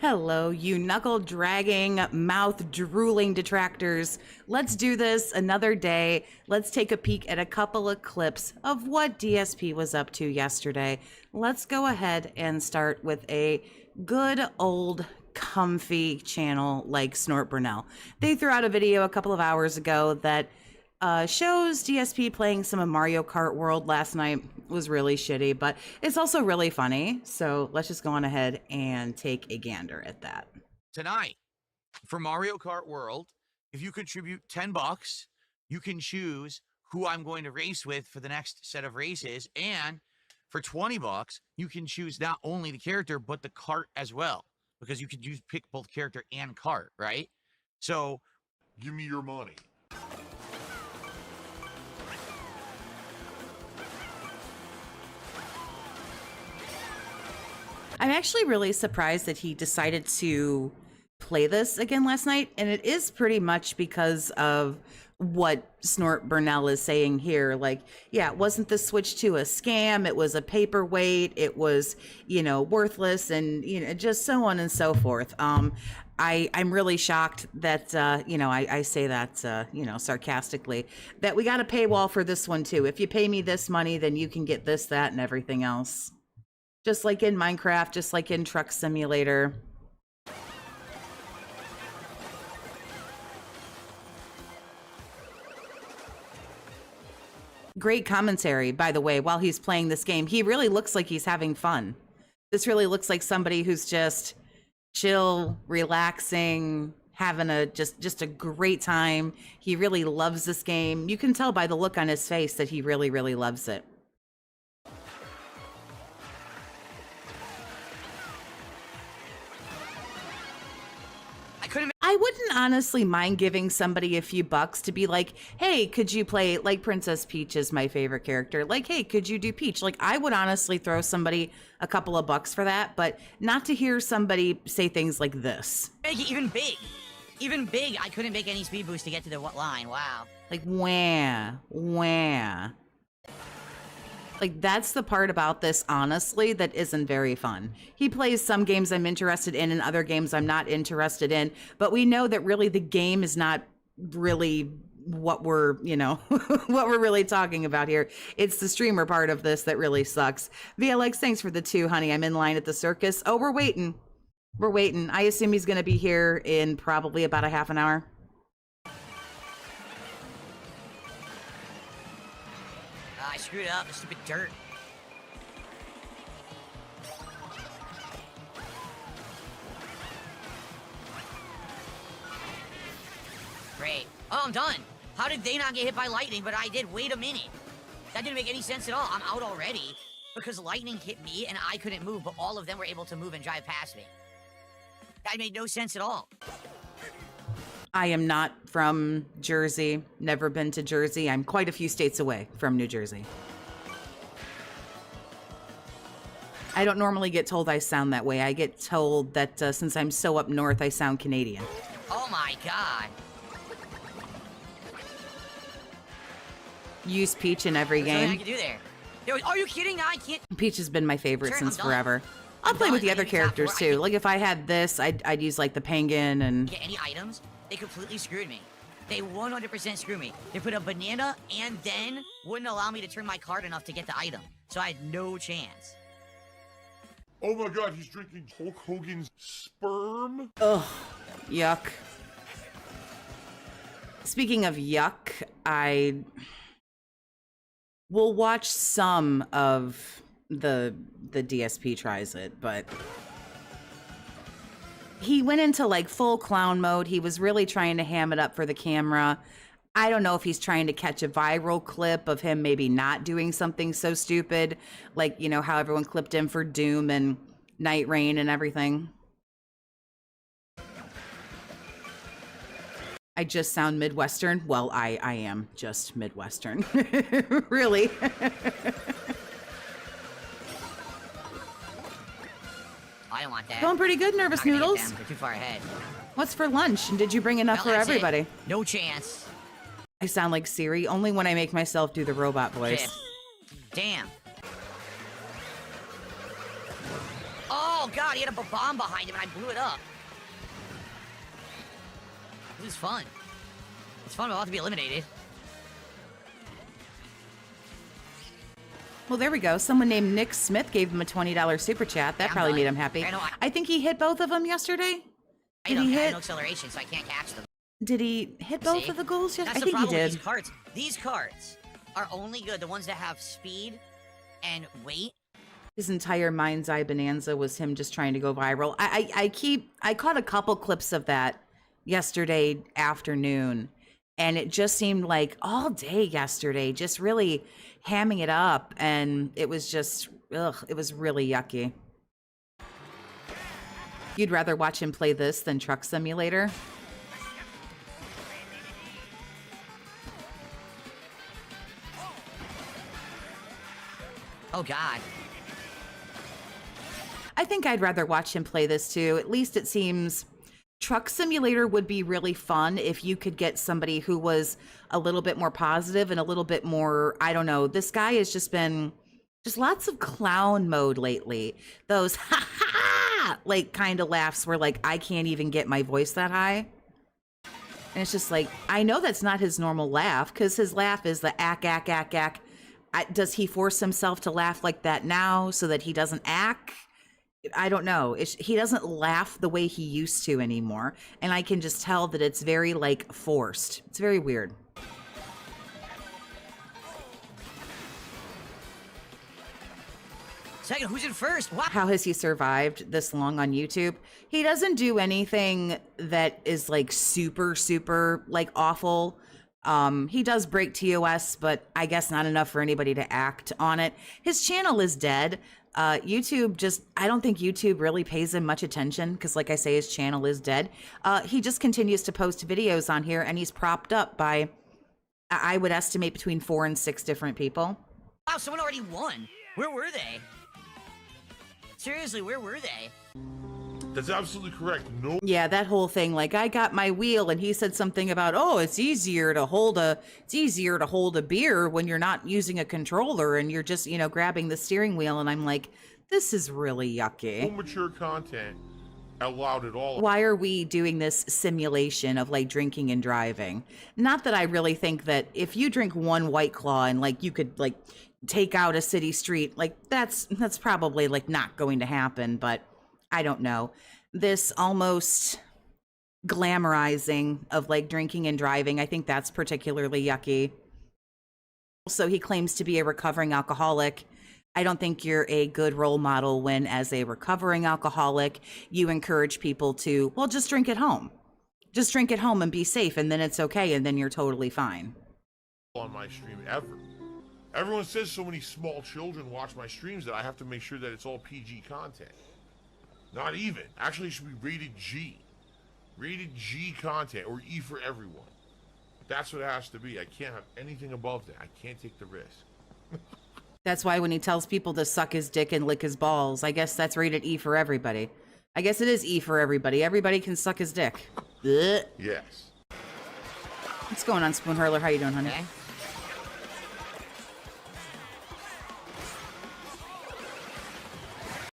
Hello, you knuckle-dragging, mouth-drooling detractors. Let's do this another day. Let's take a peek at a couple of clips of what DSP was up to yesterday. Let's go ahead and start with a good old comfy channel like Snort Burnell. They threw out a video a couple of hours ago that shows DSP playing some of Mario Kart World last night. It was really shitty, but it's also really funny. So let's just go on ahead and take a gander at that. Tonight, for Mario Kart World, if you contribute $10, you can choose who I'm going to race with for the next set of races. And for $20, you can choose not only the character, but the kart as well. Because you can pick both character and kart, right? So, give me your money. I'm actually really surprised that he decided to play this again last night, and it is pretty much because of what Snort Burnell is saying here. Like, yeah, it wasn't the Switch 2 a scam, it was a paperweight, it was, worthless, and, just so on and so forth. I'm really shocked that, I say that, sarcastically, that we got a paywall for this one too. If you pay me this money, then you can get this, that, and everything else. Just like in Minecraft, just like in Truck Simulator. Great commentary, by the way, while he's playing this game. He really looks like he's having fun. This really looks like somebody who's just chill, relaxing, having just a great time. He really loves this game. You can tell by the look on his face that he really, really loves it. I wouldn't honestly mind giving somebody a few bucks to be like, hey, could you play, like Princess Peach is my favorite character. Like, hey, could you do Peach? Like, I would honestly throw somebody a couple of bucks for that, but not to hear somebody say things like this. Even big. Even big, I couldn't make any speed boost to get to the line. Wow. Like, wah. Like, that's the part about this, honestly, that isn't very fun. He plays some games I'm interested in and other games I'm not interested in, but we know that really the game is not really what we're, what we're really talking about here. It's the streamer part of this that really sucks. VLX, thanks for the 2, honey. I'm in line at the circus. Oh, we're waiting. We're waiting. I assume he's going to be here in probably about a half an hour. I screwed up, the stupid dirt. Great. Oh, I'm done. How did they not get hit by lightning, but I did? Wait a minute. That didn't make any sense at all. I'm out already because lightning hit me and I couldn't move, but all of them were able to move and drive past me. That made no sense at all. I am not from Jersey, never been to Jersey. I'm quite a few states away from New Jersey. I don't normally get told I sound that way. I get told that since I'm so up north, I sound Canadian. Oh my God. Use Peach in every game. There's nothing I can do there. Are you kidding? I can't. Peach has been my favorite Sure, since I'm done. forever. I'll play with the other characters too. Like if I had this, I'd use like the penguin and... Get any items? They completely screwed me. They 100% screwed me. They put a banana and then wouldn't allow me to turn my card enough to get the item. So I had no chance. Oh my God, he's drinking Hulk Hogan's sperm? Ugh, yuck. Speaking of yuck, I will watch some of the DSP tries it, but he went into like full clown mode. He was really trying to ham it up for the camera. I don't know if he's trying to catch a viral clip of him maybe not doing something so stupid, like, how everyone clipped him for Doom and Night Rain and everything. I just sound Midwestern. Well, I am just Midwestern. Really. I don't want that. Going pretty good, Nervous Not gonna get Noodles. them. They're too far ahead. What's for lunch? And did you bring enough Well, for that's it. everybody? No chance. I sound like Siri only when I make myself do the robot voice. Shit. Damn. Oh! Oh god, he had a bomb behind him and I blew it up. This is fun. It's fun, I'm about to be eliminated. Well, there we go. Someone named Nick Smith gave him a $20 super chat. That probably made him happy. I think he hit both of them yesterday. Did he hit? I had no acceleration, so I can't catch them. Did he hit both of the goals yesterday? That's I think he did. With these carts. These carts are only good, the ones that have speed and weight. His entire mind's eye bonanza was him just trying to go viral. I caught a couple clips of that yesterday afternoon, and it just seemed like all day yesterday, just really hamming it up, and it was just, it was really yucky. You'd rather watch him play this than Truck Simulator? Oh god. I think I'd rather watch him play this too. At least it seems Truck Simulator would be really fun if you could get somebody who was a little bit more positive and a little bit more, I don't know. This guy has just been just lots of clown mode lately. Those ha ha like kind of laughs where like I can't even get my voice that high. And it's just like, I know that's not his normal laugh because his laugh is the ack, ack, ack, ack. Does he force himself to laugh like that now so that he doesn't act? I don't know. He doesn't laugh the way he used to anymore. And I can just tell that it's very, like, forced. It's very weird. Second, who's in first? What? How has he survived this long on YouTube? He doesn't do anything that is, like, super, super, like, awful. He does break TOS, but I guess not enough for anybody to act on it. His channel is dead. YouTube just, I don't think YouTube really pays him much attention because, like I say, his channel is dead. He just continues to post videos on here, and he's propped up by, I would estimate, between 4 and 6 different people. Wow, someone already won. Where were they? Seriously, where were they? That's absolutely correct. No. Yeah, that whole thing, like I got my wheel and he said something about, oh, it's easier to hold a beer when you're not using a controller and you're just, you know, grabbing the steering wheel. And I'm like, this is really yucky. No mature content allowed at all. Why are we doing this simulation of like drinking and driving? Not that I really think that if you drink one White Claw and like you could like take out a city street, like that's probably like not going to happen, but I don't know. This almost glamorizing of like drinking and driving, I think that's particularly yucky. Also, he claims to be a recovering alcoholic. I don't think you're a good role model when, as a recovering alcoholic, you encourage people to, well, just drink at home. Just drink at home and be safe, and then it's okay, and then you're totally fine. On my stream ever. Everyone says so many small children watch my streams that I have to make sure that it's all PG content. Not even. Actually, it should be rated G. Rated G content, or E for everyone. That's what it has to be. I can't have anything above that. I can't take the risk. That's why when he tells people to suck his dick and lick his balls, I guess that's rated E for everybody. I guess it is E for everybody. Everybody can suck his dick. Ugh. Yes. What's going on, Spoon Hurler? How you doing, honey? Okay.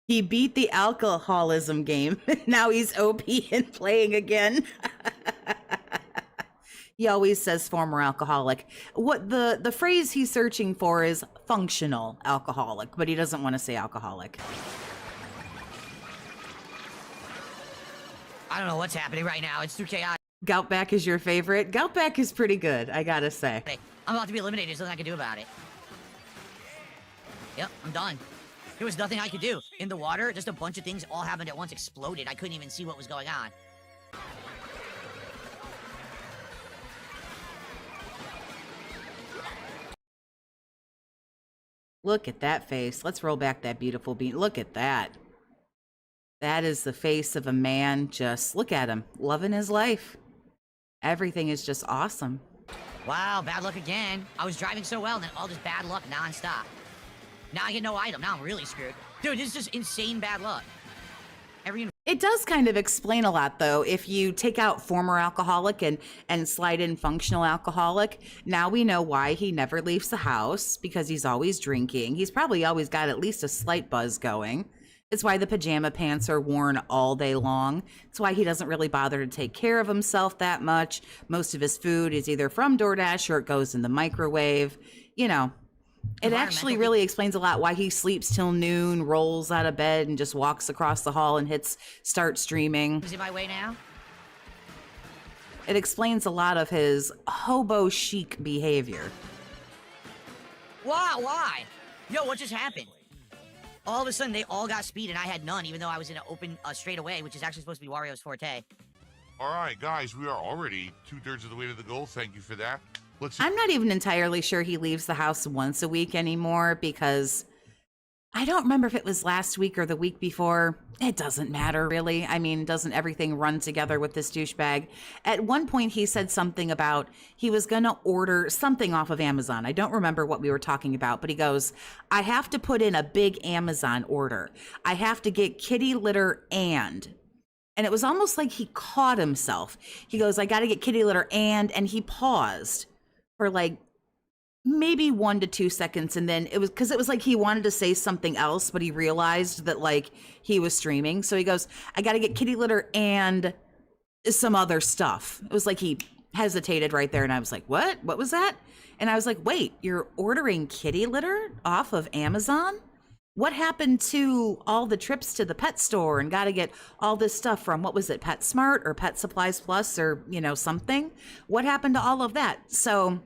He beat the alcoholism game. Now he's OP and playing again. He always says former alcoholic. What the phrase he's searching for is functional alcoholic, but he doesn't want to say alcoholic. I don't know what's happening right now. It's too chaotic. Goutback is your favorite? Goutback is pretty good, I gotta say. I'm about to be eliminated. There's nothing I can do about it. Yep, I'm done. There was nothing I could do. In the water, just a bunch of things all happened at once, exploded. I couldn't even see what was going on. Look at that face. Let's roll back that beautiful bean. Look at that. That is the face of a man just, look at him, loving his life. Everything is just awesome. Wow, bad luck again. I was driving so well, and then all this bad luck nonstop. Now I get no item. Now I'm really screwed. Dude, this is just insane bad luck. It does kind of explain a lot, though. If you take out former alcoholic and slide in functional alcoholic, now we know why he never leaves the house, because he's always drinking. He's probably always got at least a slight buzz going. It's why the pajama pants are worn all day long. It's why he doesn't really bother to take care of himself that much. Most of his food is either from DoorDash or it goes in the microwave. You know, it actually really explains a lot why he sleeps till noon, rolls out of bed, and just walks across the hall and hits start streaming. Is it my way now? It explains a lot of his hobo chic behavior. Why? Yo, what just happened? All of a sudden, they all got speed, and I had none, even though I was in an open straightaway, which is actually supposed to be Wario's forte. All right, guys, we are already 2/3 of the way to the goal. Thank you for that. Let's see. I'm not even entirely sure he leaves the house once a week anymore, because I don't remember if it was last week or the week before. It doesn't matter, really. I mean, doesn't everything run together with this douchebag? At one point, he said something about he was going to order something off of Amazon. I don't remember what we were talking about, but he goes, I have to put in a big Amazon order. I have to get kitty litter and it was almost like he caught himself. He goes, I got to get kitty litter and he paused for like maybe 1 to 2 seconds, and then it was like he wanted to say something else, but he realized that like he was streaming, so he goes, I gotta get kitty litter and some other stuff. It was like he hesitated right there, and I was like, what was that? And I was like, wait, you're ordering kitty litter off of Amazon? What happened to all the trips to the pet store and gotta get all this stuff from, what was it, PetSmart or Pet Supplies Plus or something? What happened to all of that? So,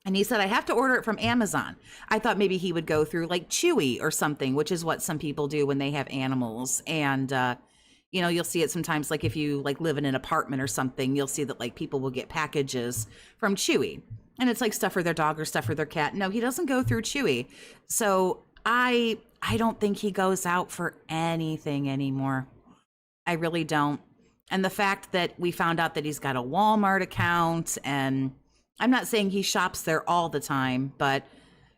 and he said, I have to order it from Amazon. I thought maybe he would go through like Chewy or something, which is what some people do when they have animals. And, you'll see it sometimes, like if you like live in an apartment or something, you'll see that like people will get packages from Chewy. And it's like stuff for their dog or stuff for their cat. No, he doesn't go through Chewy. So I don't think he goes out for anything anymore. I really don't. And the fact that we found out that he's got a Walmart account, and I'm not saying he shops there all the time, but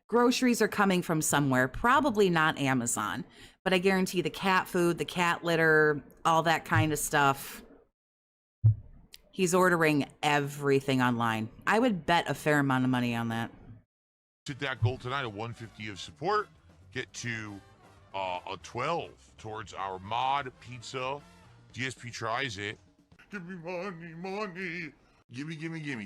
groceries are coming from somewhere, probably not Amazon. But I guarantee the cat food, the cat litter, all that kind of stuff, he's ordering everything online. I would bet a fair amount of money on that. Hit that goal tonight, a 150 of support. Get to a 12 towards our mod pizza. DSP tries it. Give me money. Gimme.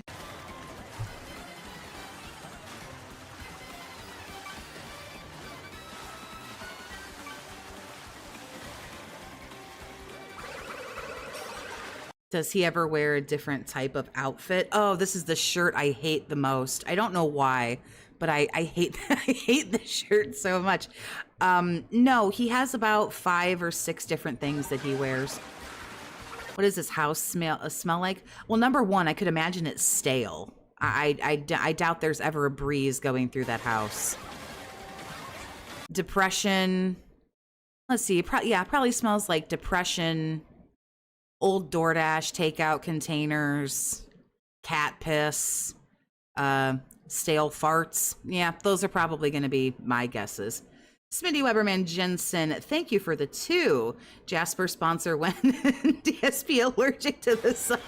Does he ever wear a different type of outfit? Oh, this is the shirt I hate the most. I don't know why, but I hate I hate this shirt so much. No, he has about 5 or 6 different things that he wears. What does this house smell like? Well, number one, I could imagine it's stale. I doubt there's ever a breeze going through that house. Depression. Let's see. Probably smells like depression. Old DoorDash takeout containers, cat piss, stale farts. Yeah, those are probably going to be my guesses. Smitty Weberman Jensen, thank you for the 2. Jasper sponsor when DSP allergic to the sun.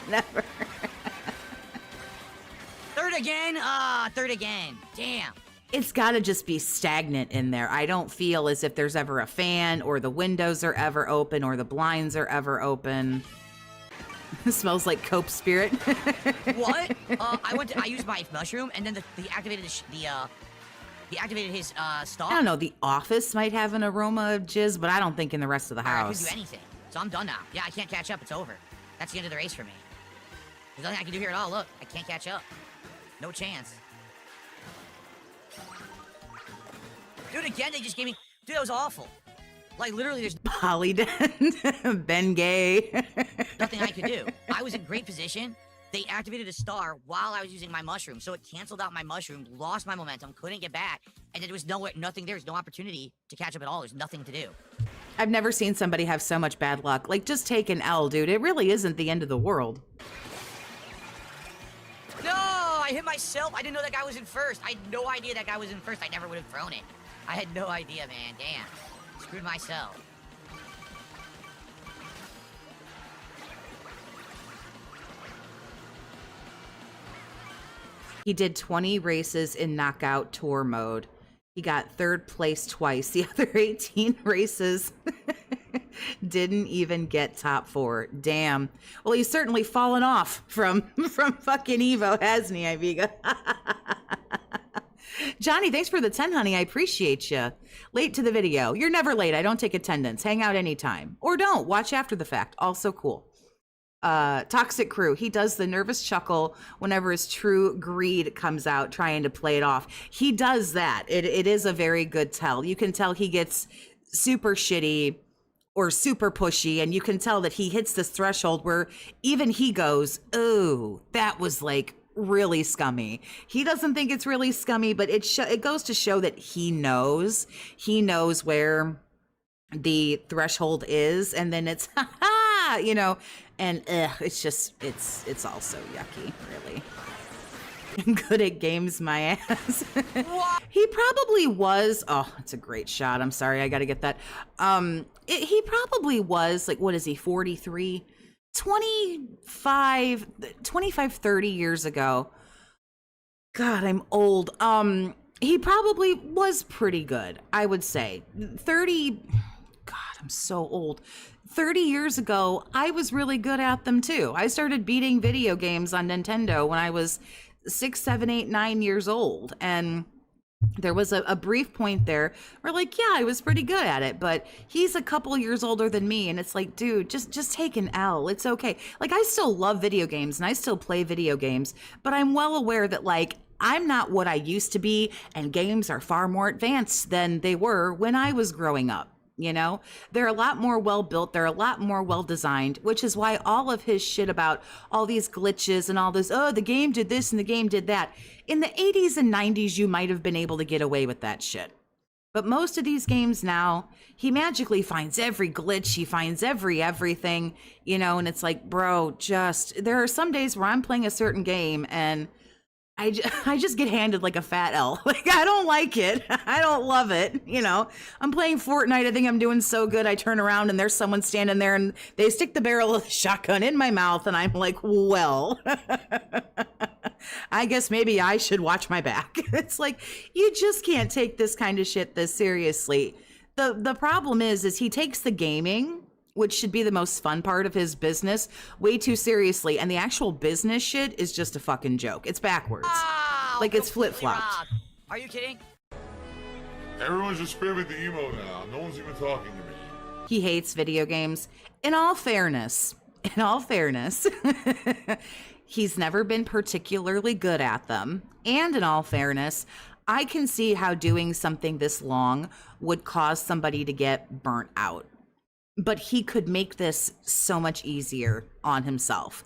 Never. Third again. Damn. It's got to just be stagnant in there. I don't feel as if there's ever a fan or the windows are ever open or the blinds are ever open. It smells like Cope Spirit. What? I used my mushroom, and then he activated he activated his stalk. I don't know. The office might have an aroma of jizz, but I don't think in the rest of the house. I couldn't do anything, so I'm done now. Yeah, I can't catch up. It's over. That's the end of the race for me. There's nothing I can do here at all. Look, I can't catch up. No chance. Dude, again, they just gave me... Dude, that was awful. Like, literally, there's... Polydent. Ben Gay. nothing I could do. I was in great position. They activated a star while I was using my mushroom, so it canceled out my mushroom, lost my momentum, couldn't get back, and there was nothing there. There's no opportunity to catch up at all. There's nothing to do. I've never seen somebody have so much bad luck. Like, just take an L, dude. It really isn't the end of the world. No! I hit myself. I didn't know that guy was in first. I had no idea that guy was in first. I never would have thrown it. I had no idea, man. Damn. Screwed myself. He did 20 races in knockout tour mode. He got third place twice. The other 18 races didn't even get top 4. Damn. Well, he's certainly fallen off from fucking Evo, hasn't he, Iviga? Johnny, thanks for the 10, honey. I appreciate you. Late to the video. You're never late. I don't take attendance. Hang out anytime. Or don't. Watch after the fact. Also cool. Toxic Crew. He does the nervous chuckle whenever his true greed comes out, trying to play it off. He does that. It is a very good tell. You can tell he gets super shitty or super pushy, and you can tell that he hits this threshold where even he goes, oh, that was like really scummy. He doesn't think it's really scummy, but it goes to show that he knows where the threshold is, and then it's you know, and it's just it's also yucky, really. Good at games, my ass. He probably was. Oh, it's a great shot. I'm sorry, I gotta get that. He probably was like, what is he, 43? 25, 30 years ago. God, I'm old. He probably was pretty good, I would say. 30, God, I'm so old. 30 years ago, I was really good at them too. I started beating video games on Nintendo when I was 6, 7, 8, 9 years old. And there was a brief point there where like, yeah, I was pretty good at it, but he's a couple years older than me. And it's like, dude, just take an L. It's okay. Like, I still love video games and I still play video games, but I'm well aware that like, I'm not what I used to be, and games are far more advanced than they were when I was growing up. You know, they're a lot more well built. They're a lot more well designed, which is why all of his shit about all these glitches and all this, oh, the game did this and the game did that. In the 80s and 90s, you might have been able to get away with that shit. But most of these games now, he magically finds every glitch. He finds everything, you know, and it's like, bro, there are some days where I'm playing a certain game and I just get handed like a fat L. Like, I don't like it. I don't love it. You know, I'm playing Fortnite. I think I'm doing so good. I turn around and there's someone standing there and they stick the barrel of the shotgun in my mouth. And I'm like, well, I guess maybe I should watch my back. It's like, you just can't take this kind of shit this seriously. The problem is he takes the gaming, which should be the most fun part of his business, way too seriously. And the actual business shit is just a fucking joke. It's backwards. Wow, like it's flip-flopped. Are you kidding? Everyone's just spamming the emo now. No one's even talking to me. He hates video games. In all fairness, he's never been particularly good at them. And in all fairness, I can see how doing something this long would cause somebody to get burnt out. But he could make this so much easier on himself.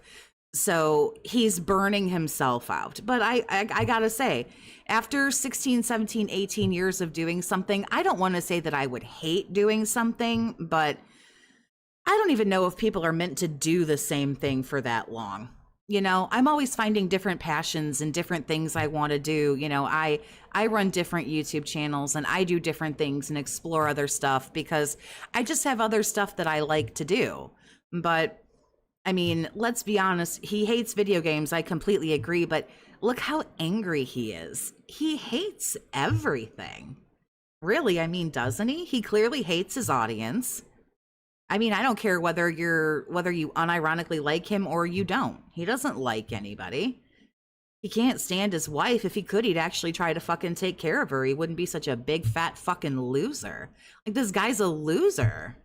So he's burning himself out. But I gotta say, after 16, 17, 18 years of doing something, I don't want to say that I would hate doing something, but I don't even know if people are meant to do the same thing for that long. You know, I'm always finding different passions and different things I want to do. You know, I run different YouTube channels and I do different things and explore other stuff because I just have other stuff that I like to do. But I mean, let's be honest, he hates video games. I completely agree. But look how angry he is. He hates everything. Really, I mean, doesn't he? He clearly hates his audience. I mean, I don't care whether you unironically like him or you don't. He doesn't like anybody. He can't stand his wife. If he could, he'd actually try to fucking take care of her. He wouldn't be such a big fat fucking loser. Like, this guy's a loser.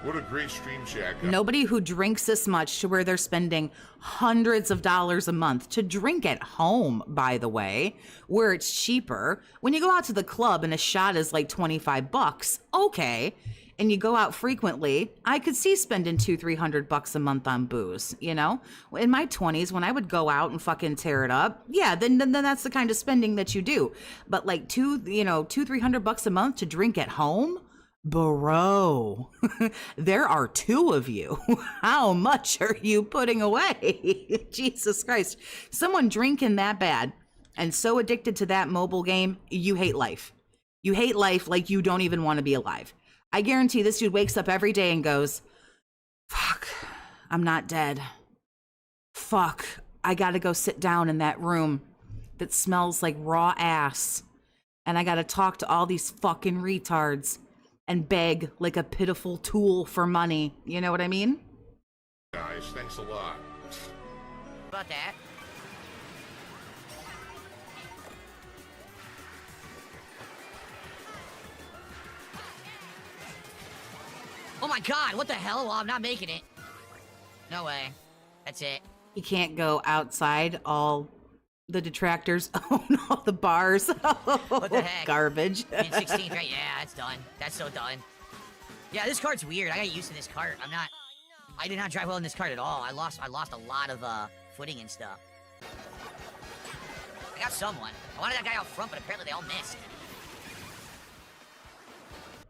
What a great stream chat. Nobody who drinks this much to where they're spending hundreds of dollars a month to drink at home, by the way, where it's cheaper. When you go out to the club and a shot is like $25, okay. And you go out frequently, I could see spending $200-300 a month on booze, you know? In my 20s, when I would go out and fucking tear it up, yeah, then that's the kind of spending that you do. But like $200-300 a month to drink at home? Bro, there are 2 of you. How much are you putting away? Jesus Christ. Someone drinking that bad and so addicted to that mobile game, you hate life. You hate life like you don't even want to be alive. I guarantee this dude wakes up every day and goes, fuck, I'm not dead. Fuck, I gotta go sit down in that room that smells like raw ass and I gotta talk to all these fucking retards and beg like a pitiful tool for money. You know what I mean? Guys, thanks a lot. About that. Oh my god, what the hell? Well, I'm not making it. No way. That's it. You can't go outside. All the detractors own all the bars. What the heck? Garbage. In 16th, right? Yeah, that's done. That's so done. Yeah, this cart's weird. I got used to this cart. I did not drive well in this cart at all. I lost a lot of footing and stuff. I got someone. I wanted that guy out front, but apparently they all missed.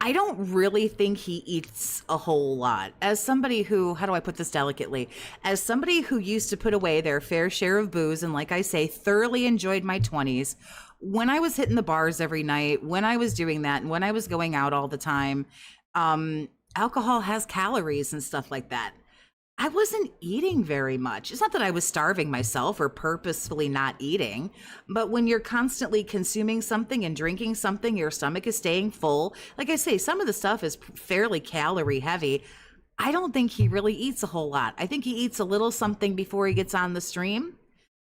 I don't really think he eats a whole lot. As somebody who, how do I put this delicately? As somebody who used to put away their fair share of booze and, like I say, thoroughly enjoyed my 20s, when I was hitting the bars every night, when I was doing that, and when I was going out all the time, alcohol has calories and stuff like that. I wasn't eating very much. It's not that I was starving myself or purposefully not eating, but when you're constantly consuming something and drinking something, your stomach is staying full. Like I say, some of the stuff is fairly calorie heavy. I don't think he really eats a whole lot. I think he eats a little something before he gets on the stream.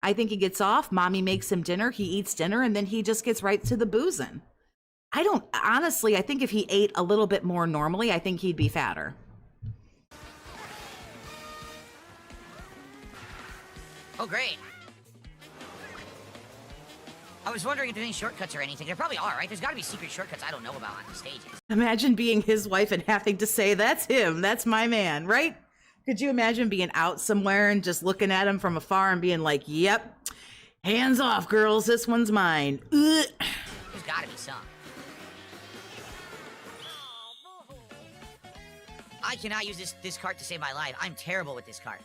I think he gets off, mommy makes him dinner, he eats dinner, and then he just gets right to the boozing. I think if he ate a little bit more normally, I think he'd be fatter. Oh, great. I was wondering if there's any shortcuts or anything. There probably are, right? There's got to be secret shortcuts I don't know about on the stages. Imagine being his wife and having to say, that's him, that's my man, right? Could you imagine being out somewhere and just looking at him from afar and being like, yep, hands off, girls, this one's mine. Ugh. There's got to be some. I cannot use this cart to save my life. I'm terrible with this cart.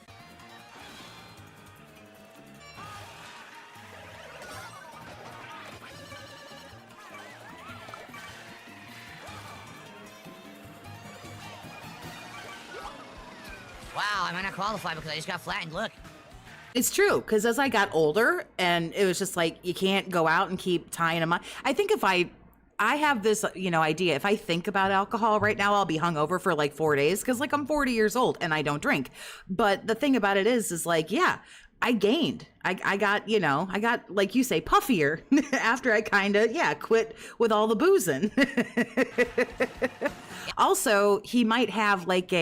Wow, I might not qualify because I just got flattened. Look. It's true, because as I got older, and it was just like, you can't go out and keep tying them on. I think if I have this, idea, if I think about alcohol right now, I'll be hungover for like 4 days, because like I'm 40 years old and I don't drink. But the thing about it is like, yeah, I gained. I got, like you say, puffier after I kind of, quit with all the boozing. Also, he might have like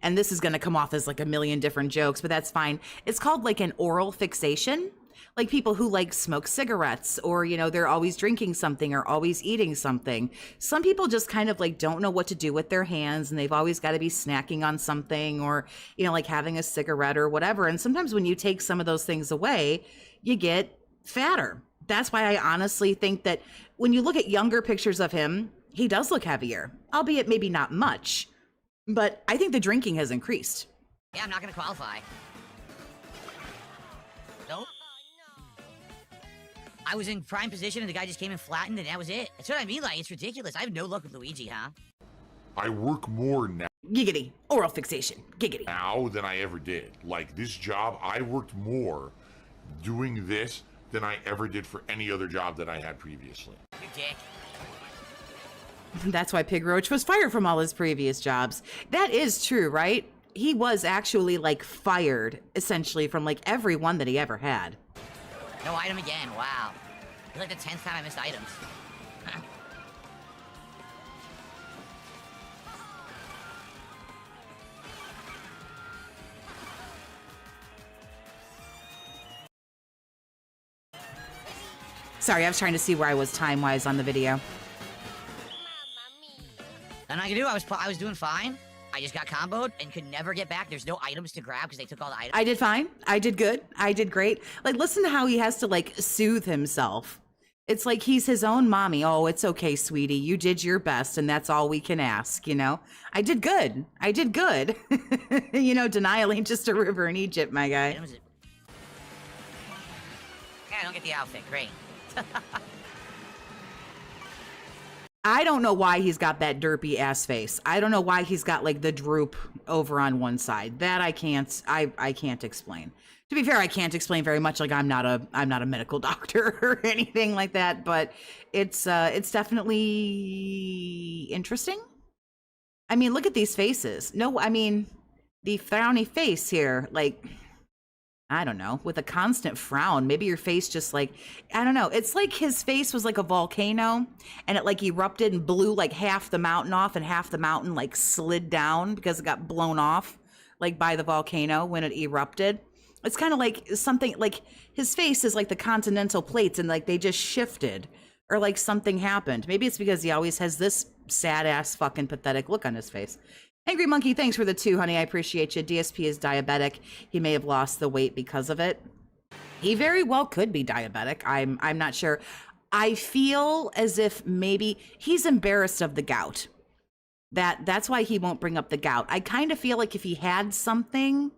and this is going to come off as like a million different jokes, but that's fine. It's called like an oral fixation. Like people who like smoke cigarettes or, they're always drinking something or always eating something. Some people just kind of like don't know what to do with their hands and they've always got to be snacking on something or, like having a cigarette or whatever. And sometimes when you take some of those things away, you get fatter. That's why I honestly think that when you look at younger pictures of him, he does look heavier, albeit maybe not much. But I think the drinking has increased. Yeah, I'm not going to qualify. Nope. I was in prime position and the guy just came and flattened and that was it. That's what I mean, like, it's ridiculous. I have no luck with Luigi, huh? I work more now. Giggity. Oral fixation. Giggity. Now than I ever did. Like this job, I worked more doing this than I ever did for any other job that I had previously. You dick. That's why Pigroach was fired from all his previous jobs. That is true, right? He was actually like fired essentially from like every one that he ever had. No item again, wow. It's like the 10th time I missed items. Sorry, I was trying to see where I was time-wise on the video. Nothing I could do. I was doing fine. I just got comboed and could never get back. There's no items to grab because they took all the items. I did fine. I did good. I did great. Like, listen to how he has to, like, soothe himself. It's like he's his own mommy. Oh, it's okay, sweetie. You did your best, and that's all we can ask, I did good. I did good. Denial ain't just a river in Egypt, my guy. Yeah, I don't get the outfit. Great. I don't know why he's got that derpy ass face. I don't know why he's got like the droop over on one side. That I can't explain. To be fair, I can't explain very much. Like I'm not a medical doctor or anything like that, but it's definitely interesting. I mean, look at these faces. No, I mean, the frowny face here, like, I don't know, with a constant frown. Maybe your face just like, I don't know. It's like his face was like a volcano and it like erupted and blew like half the mountain off and half the mountain like slid down because it got blown off like by the volcano when it erupted. It's kind of like something like his face is like the continental plates and like they just shifted or like something happened. Maybe it's because he always has this sad ass fucking pathetic look on his face. Angry Monkey, thanks for the 2, honey. I appreciate you. DSP is diabetic. He may have lost the weight because of it. He very well could be diabetic. I'm not sure. I feel as if maybe he's embarrassed of the gout. That's why he won't bring up the gout. I kind of feel like if he had something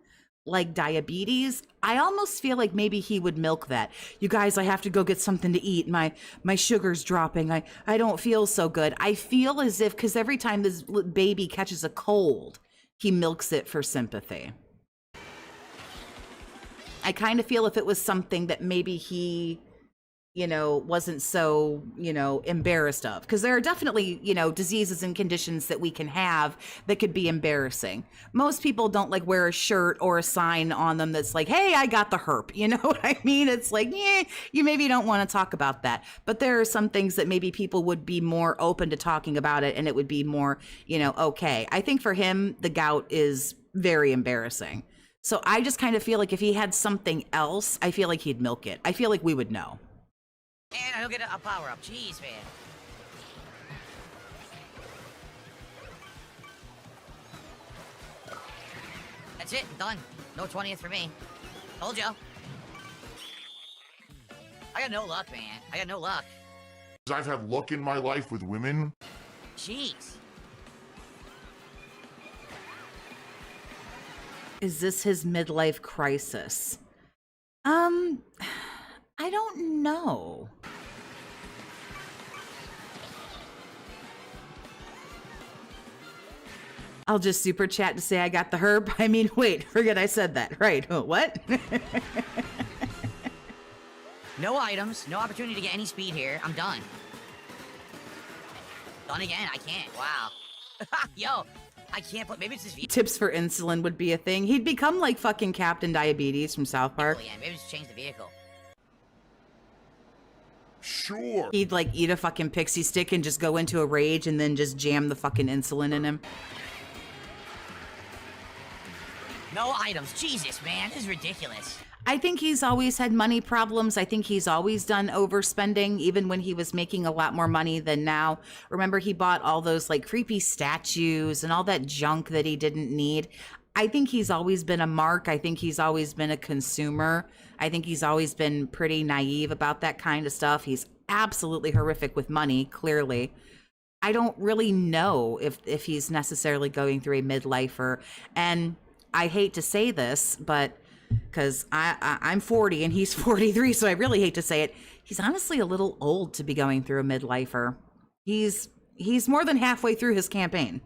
like diabetes, I almost feel like maybe he would milk that. You guys, I have to go get something to eat. My sugar's dropping. I don't feel so good. I feel as if, because every time this baby catches a cold, he milks it for sympathy. I kind of feel if it was something that maybe he, wasn't so, embarrassed of. Because there are definitely, diseases and conditions that we can have that could be embarrassing. Most people don't like wear a shirt or a sign on them that's like, hey, I got the herp. You know what I mean? It's like, you maybe don't want to talk about that. But there are some things that maybe people would be more open to talking about it and it would be more, okay. I think for him, the gout is very embarrassing. So I just kind of feel like if he had something else, I feel like he'd milk it. I feel like we would know. And I don't get a power up. Jeez, man. That's it. Done. No 20th for me. Told ya. I got no luck, man. I got no luck. I've had luck in my life with women. Jeez. Is this his midlife crisis? I don't know. I'll just super chat to say I got the herb. I mean, wait, forget I said that. Right. Oh, what? No items, no opportunity to get any speed here. I'm done. Done again. I can't. Wow. Yo, I can't put. Maybe it's this vehicle. Tips for insulin would be a thing. He'd become like fucking Captain Diabetes from South Park. Yeah, maybe just change the vehicle. Sure. He'd like eat a fucking pixie stick and just go into a rage and then just jam the fucking insulin in him. No items. Jesus, man. This is ridiculous. I think he's always had money problems. I think he's always done overspending, even when he was making a lot more money than now. Remember, he bought all those like creepy statues and all that junk that he didn't need. I think he's always been a mark. I think he's always been a consumer. I think he's always been pretty naive about that kind of stuff. He's absolutely horrific with money, clearly. I don't really know if he's necessarily going through a midlifer. And I hate to say this, but because I'm 40 and he's 43, so I really hate to say it. He's honestly a little old to be going through a midlifer. He's more than halfway through his campaign.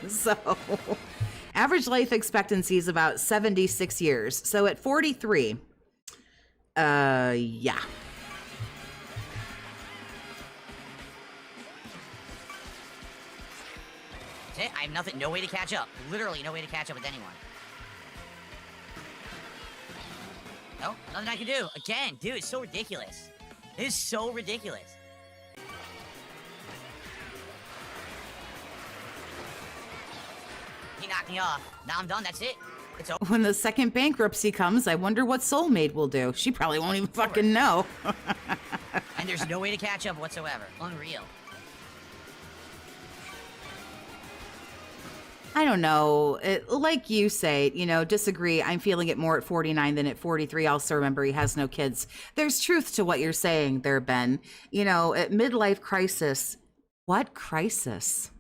So average life expectancy is about 76 years. So at 43, yeah. That's it. I have nothing, no way to catch up. Literally no way to catch up with anyone. No, nothing I can do. Again, dude, it's so ridiculous. It is so ridiculous. He knocked me off. Now I'm done. That's it. It's over. When the second bankruptcy comes, I wonder what Soulmate will do. She probably won't even fucking know. And there's no way to catch up whatsoever. Unreal. I don't know. Like you say, disagree. I'm feeling it more at 49 than at 43. Also, remember, he has no kids. There's truth to what you're saying there, Ben. At midlife crisis, what crisis?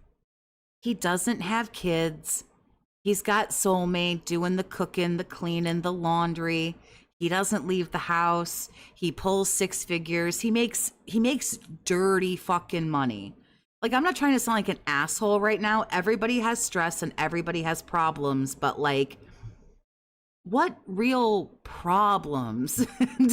He doesn't have kids. He's got Soulmate doing the cooking, the cleaning, the laundry. He doesn't leave the house. He pulls six figures. He makes dirty fucking money. Like, I'm not trying to sound like an asshole right now. Everybody has stress and everybody has problems, but like, what real problems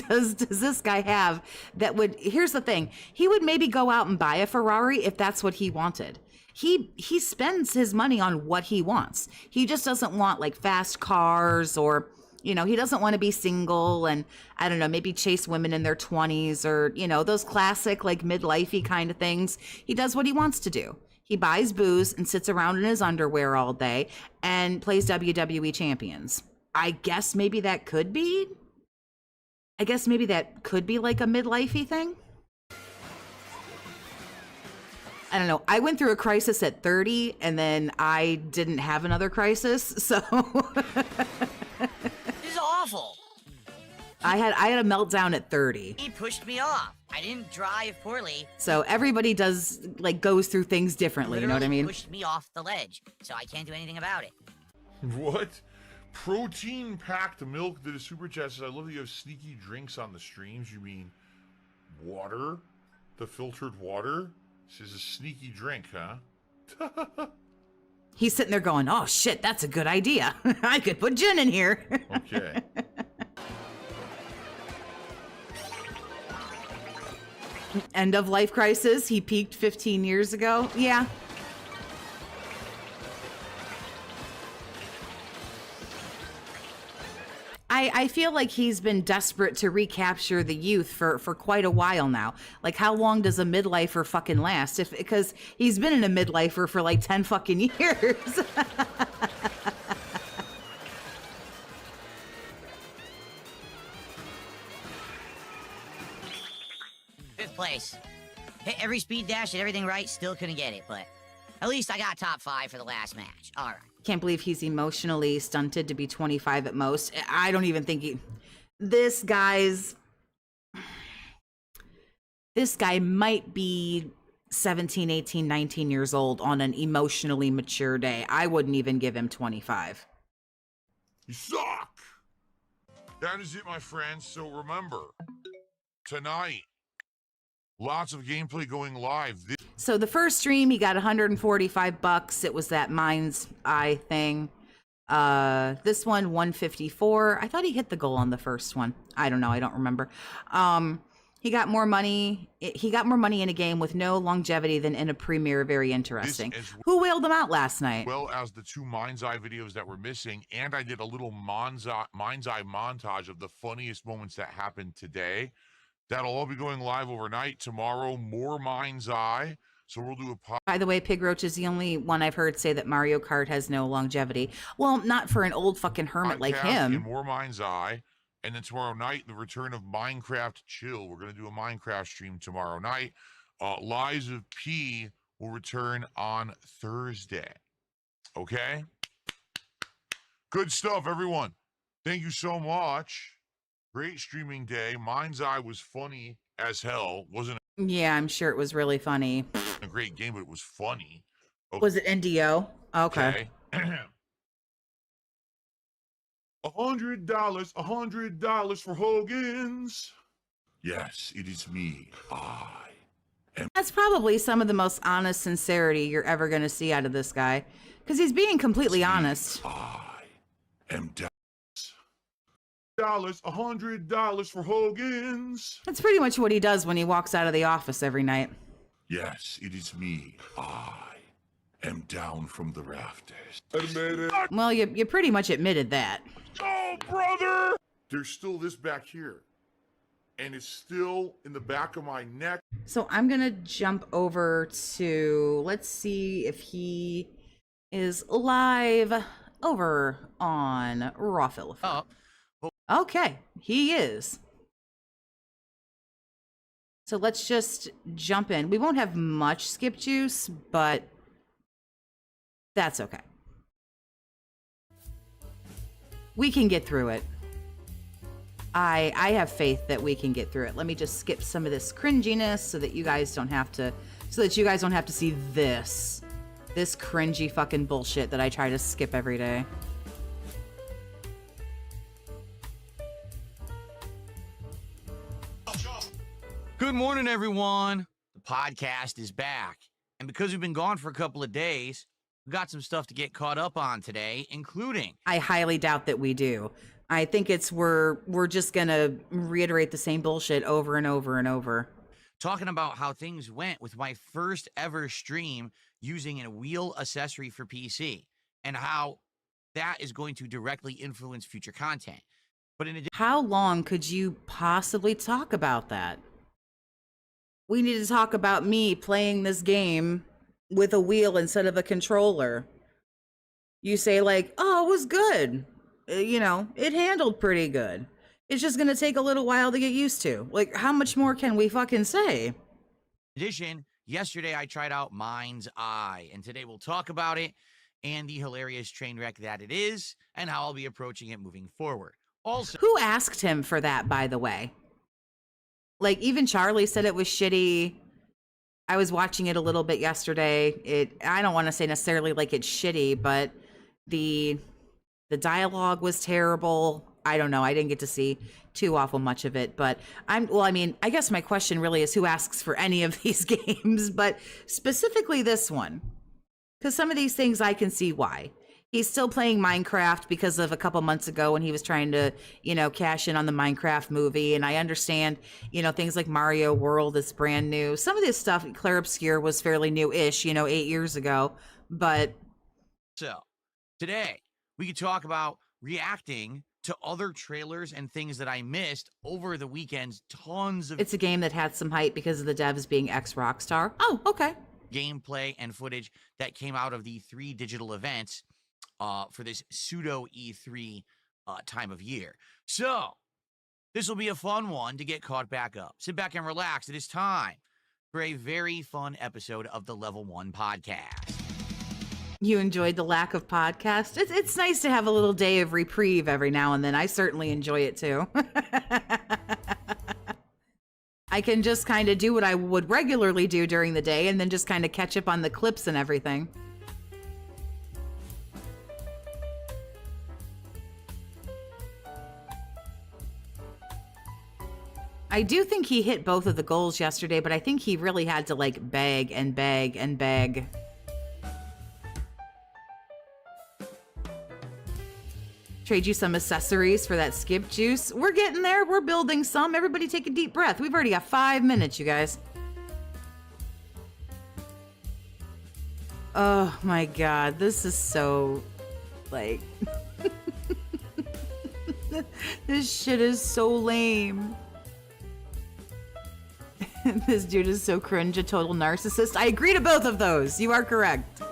does this guy have that would, here's the thing, he would maybe go out and buy a Ferrari if that's what he wanted. He spends his money on what he wants. He just doesn't want like fast cars, or, you know, he doesn't want to be single and, I don't know, maybe chase women in their 20s, or, you know, those classic like midlife-y kind of things. He does what he wants to do. He buys booze and sits around in his underwear all day and plays WWE champions. I guess maybe that could be like a midlife-y thing. I don't know. I went through a crisis at 30 and then I didn't have another crisis. So This is awful. I had a meltdown at 30. He pushed me off. I didn't drive poorly. So everybody goes through things differently, you know what I mean? Pushed me off the ledge, so I can't do anything about it. What? Protein-packed milk that is super chat says, I love that you have sneaky drinks on the streams. You mean water? The filtered water? This is a sneaky drink, huh? He's sitting there going, oh shit, that's a good idea. I could put gin in here. Okay. End of life crisis. He peaked 15 years ago. Yeah. I feel like he's been desperate to recapture the youth for quite a while now. Like, how long does a midlifer fucking last? Because he's been in a midlifer for like 10 fucking years. Fifth place. Hit every speed dash, did everything right, still couldn't get it, but at least I got top 5 for the last match. All right. Can't believe he's emotionally stunted to be 25 at most. I don't even think this guy might be 17, 18, 19 years old on an emotionally mature day. I wouldn't even give him 25. You suck! That is it, my friends. So remember, tonight, lots of gameplay going live. So the first stream, he got $145. It was that Mind's Eye thing. This one, 154. I thought he hit the goal on the first one. I don't know. I don't remember. He got more money. He got more money in a game with no longevity than in a premiere. Very interesting. Who whaled him out last night? Well as the 2 Mind's Eye videos that were missing, and I did a little Mind's Eye montage of the funniest moments that happened today. That'll all be going live overnight. Tomorrow, more Mind's Eye. So we'll do a By the way, Pigroach is the only one I've heard say that Mario Kart has no longevity. Well, not for an old fucking hermit like him. And more Mind's Eye. And then tomorrow night, the return of Minecraft Chill. We're going to do a Minecraft stream tomorrow night. Lies of P will return on Thursday. Okay? Good stuff, everyone. Thank you so much. Great streaming day. Mind's Eye was funny as hell. Wasn't it? Yeah, I'm sure it was really funny. A great game, but it was funny. Okay. Was it NDO? Okay. $100 for Hogan's. Yes, it is me. That's probably some of the most honest sincerity you're ever going to see out of this guy. Because he's being completely honest. I am $100 for Hogan's. That's pretty much what he does when he walks out of the office every night. Yes, it is me. I am down from the rafters. Admit it. Well, you pretty much admitted that. Oh, brother! There's still this back here. And it's still in the back of my neck. So I'm going to jump over to, let's see if he is live over on Rawfil. Oh. Okay, he is. So let's just jump in. We won't have much skip juice, but that's okay. We can get through it. I have faith that we can get through it. Let me just skip some of this cringiness so that you guys don't have to see this cringy fucking bullshit that I try to skip every day. Good morning, everyone. The podcast is back. And because we've been gone for a couple of days, we've got some stuff to get caught up on today, including... I highly doubt that we do. I think we're just gonna reiterate the same bullshit over and over and over. talking about how things went with my first ever stream using a wheel accessory for PC and how that is going to directly influence future content. But in addition... How long could you possibly talk about that? We need to talk about me playing this game with a wheel instead of a controller. You say like, oh, it was good. You know, it handled pretty good. It's just going to take a little while to get used to. Like, how much more can we fucking say? In addition, yesterday I tried out Mind's Eye, and today we'll talk about it and the hilarious train wreck that it is and how I'll be approaching it moving forward. Also, who asked him for that, by the way? Like, even Charlie said it was shitty. I was watching it a little bit yesterday. I don't want to say necessarily like it's shitty, but the dialogue was terrible. I don't know. I didn't get to see too awful much of it, but I guess my question really is who asks for any of these games, but specifically this one, because some of these things I can see why. He's still playing Minecraft because of a couple months ago when he was trying to, cash in on the Minecraft movie. And I understand, things like Mario World is brand new. Some of this stuff, Claire Obscure, was fairly new-ish, 8 years ago. But so today we could talk about reacting to other trailers and things that I missed over the weekend's it's a game that had some hype because of the devs being ex-Rockstar. Oh, okay. Gameplay and footage that came out of the 3 digital events for this pseudo E3 time of year. So this will be a fun one to get caught back up. Sit back and relax. It is time for a very fun episode of the Level 1 Podcast. You enjoyed the lack of podcast? It's nice to have a little day of reprieve every now and then. I certainly enjoy it too. I can just kind of do what I would regularly do during the day and then just kind of catch up on the clips and everything. I do think he hit both of the goals yesterday, but I think he really had to beg and beg and beg. Trade you some accessories for that skip juice. We're getting there. We're building some. Everybody take a deep breath. We've already got 5 minutes, you guys. Oh my God. This is so this shit is so lame. This dude is so cringe, a total narcissist. I agree to both of those. You are correct.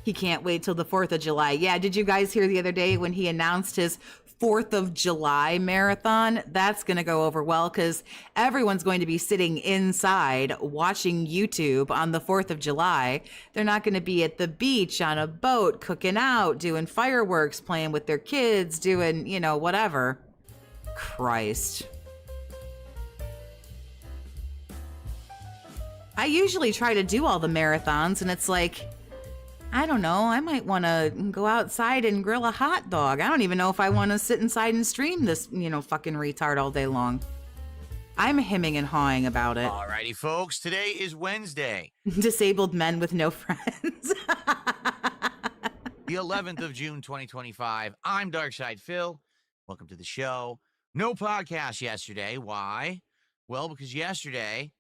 He can't wait till the 4th of July. Yeah, did you guys hear the other day when he announced his 4th of July marathon? That's going to go over well because everyone's going to be sitting inside watching YouTube on the 4th of July. They're not going to be at the beach on a boat cooking out, doing fireworks, playing with their kids, doing, whatever. Christ. I usually try to do all the marathons and it's like, I don't know, I might want to go outside and grill a hot dog. I don't even know if I want to sit inside and stream this, fucking retard all day long. I'm hemming and hawing about it. Alrighty, folks, today is Wednesday. Disabled men with no friends. The 11th of June, 2025. I'm Darkside Phil. Welcome to the show. No podcast yesterday. Why? Well, because yesterday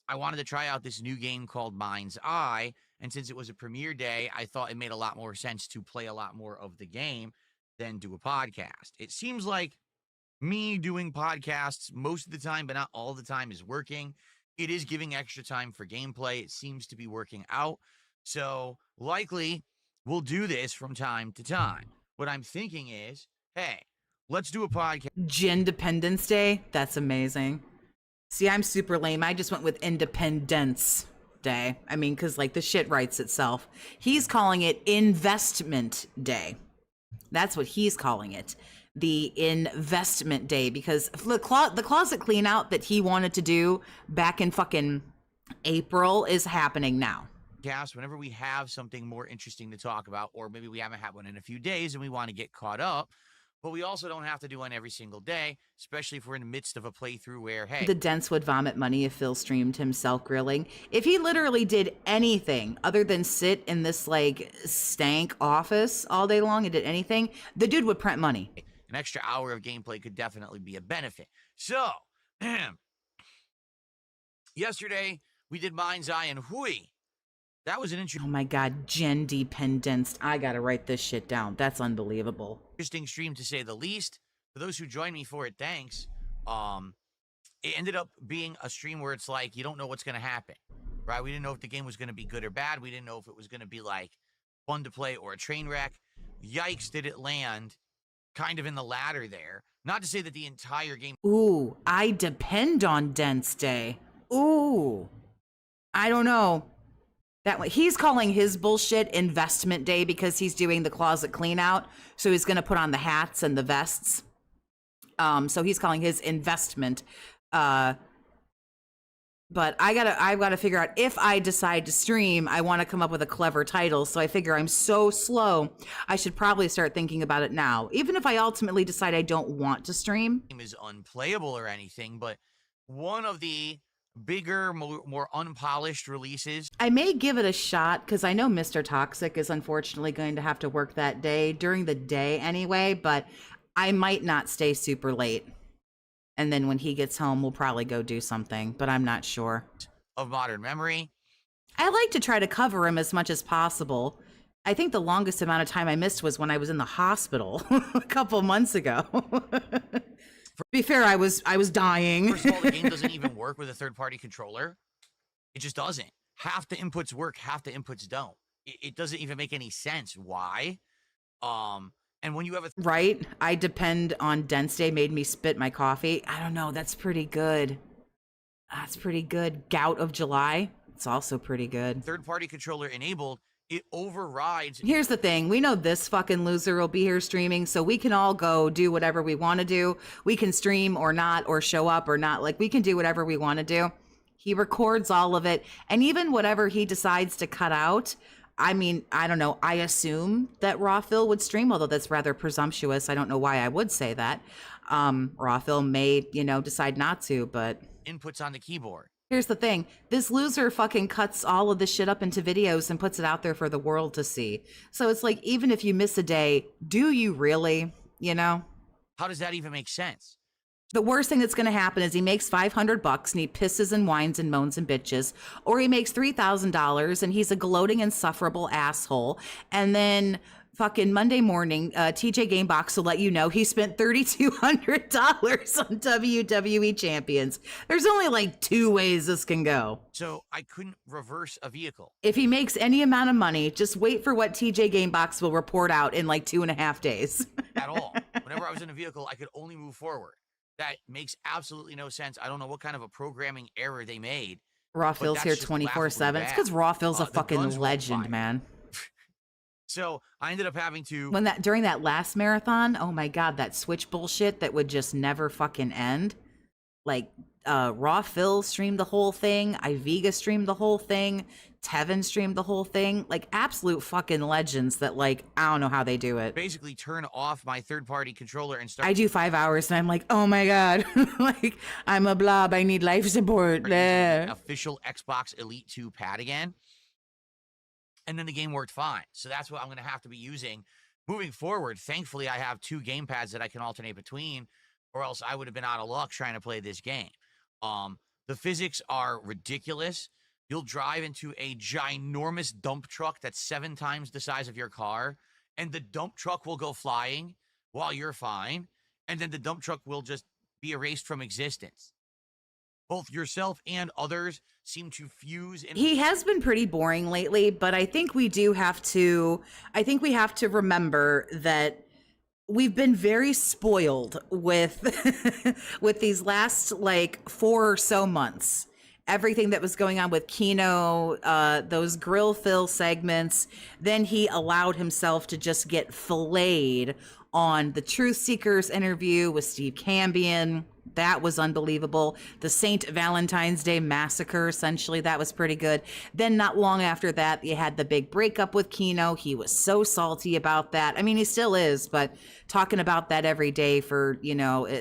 I wanted to try out this new game called Mind's Eye. And since it was a premiere day, I thought it made a lot more sense to play a lot more of the game than do a podcast. It seems like me doing podcasts most of the time, but not all the time, is working. It is giving extra time for gameplay. It seems to be working out. So likely we'll do this from time to time. What I'm thinking is, hey, let's do a podcast. Independence Day? That's amazing. See, I'm super lame. I just went with Independence Day. I mean, because the shit writes itself. He's calling it Investment Day. That's what he's calling it. The Investment Day, because the closet clean out that he wanted to do back in fucking April is happening now. Cast, whenever we have something more interesting to talk about, or maybe we haven't had one in a few days and we want to get caught up, but we also don't have to do one every single day, especially if we're in the midst of a playthrough where, hey, The Dents would vomit money if Phil streamed himself grilling. If he literally did anything other than sit in this like stank office all day long and did anything, the dude would print money. an extra hour of gameplay could definitely be a benefit. So, yesterday we did Mind's Eye and Hui. That was an Oh my God, gen dependence. I gotta write this shit down. That's unbelievable. interesting stream to say the least. For those who joined me for it, thanks. It ended up being a stream where it's like you don't know what's going to happen, right? We didn't know if the game was going to be good or bad. We didn't know if it was going to be like fun to play or a train wreck. Yikes, did it land kind of in the latter there. Not to say that the entire game. Ooh, I depend on Dents Day. Ooh, I don't know. That way, he's calling his bullshit investment day because he's doing the closet clean out. So he's going to put on the hats and the vests. So he's calling his investment. But I gotta figure out if I decide to stream, I want to come up with a clever title. So I figure I'm so slow. I should probably start thinking about it now. Even if I ultimately decide I don't want to stream. Game is unplayable or anything, but one of the bigger, more unpolished releases. I may give it a shot because I know Mr. Toxic is unfortunately going to have to work that day during the day anyway, but I might not stay super late. And then when he gets home, we'll probably go do something, but I'm not sure. Of modern memory. I like to try to cover him as much as possible. I think the longest amount of time I missed was when I was in the hospital a couple months ago. To be fair, I was dying. First of all, the game doesn't even work with a third-party controller. It just doesn't. Half the inputs work, half the inputs don't. It doesn't even make any sense. Why? And when you have a right, I depend on Dents Day made me spit my coffee. I don't know. That's pretty good. That's pretty good. Gout of July. It's also pretty good. third-party controller enabled, it overrides. Here's the thing. We know this fucking loser will be here streaming, so we can all go do whatever we want to do. We can stream or not, or show up or not. Like, we can do whatever we want to do. He records all of it. And even whatever he decides to cut out, I mean, I don't know. I assume that Raw Phil would stream, although that's rather presumptuous. I don't know why I would say that. Raw Phil may, decide not to, but Inputs on the keyboard. here's the thing. This loser fucking cuts all of this shit up into videos and puts it out there for the world to see. So it's like, even if you miss a day, do you really, How does that even make sense? The worst thing that's going to happen is he makes $500 and he pisses and whines and moans and bitches, or he makes $3,000 and he's a gloating, insufferable asshole. And then fucking Monday morning, TJ Gamebox will let you know he spent $3,200 on WWE champions. There's only like two ways this can go. So I couldn't reverse a vehicle. If he makes any amount of money, just wait for what TJ Gamebox will report out in like 2.5 days. At all. Whenever I was in a vehicle, I could only move forward. That makes absolutely no sense. I don't know what kind of a programming error they made. Raw Phil's here 24/7. It's because Raw Phil's a fucking legend, man. So I ended up having to During that last marathon, oh my God, that switch bullshit that would just never fucking end. Like, Raw Phil streamed the whole thing. Iviga streamed the whole thing. Tevin streamed the whole thing. Like, absolute fucking legends that, like, I don't know how they do it. basically turn off my third-party controller and start I do 5 hours and I'm like, oh my God, like, I'm a blob. I need life support. using the official Xbox Elite 2 pad again. And then the game worked fine. So that's what I'm going to have to be using moving forward. Thankfully, I have 2 game pads that I can alternate between, or else I would have been out of luck trying to play this game. The physics are ridiculous. You'll drive into a ginormous dump truck that's 7 times the size of your car, and the dump truck will go flying while you're fine, and then the dump truck will just be erased from existence. Both yourself and others seem to fuse. He has been pretty boring lately, but I think we have to remember that we've been very spoiled with with these last like 4 or so months. Everything that was going on with Kino, those Grill Phil segments. Then he allowed himself to just get filleted on the Truth Seekers interview with Steve Cambion. That was unbelievable. The Saint Valentine's Day Massacre, essentially, that was pretty good. Then not long after that, you had the big breakup with Kino. He was so salty about that. I mean, he still is, but talking about that every day for,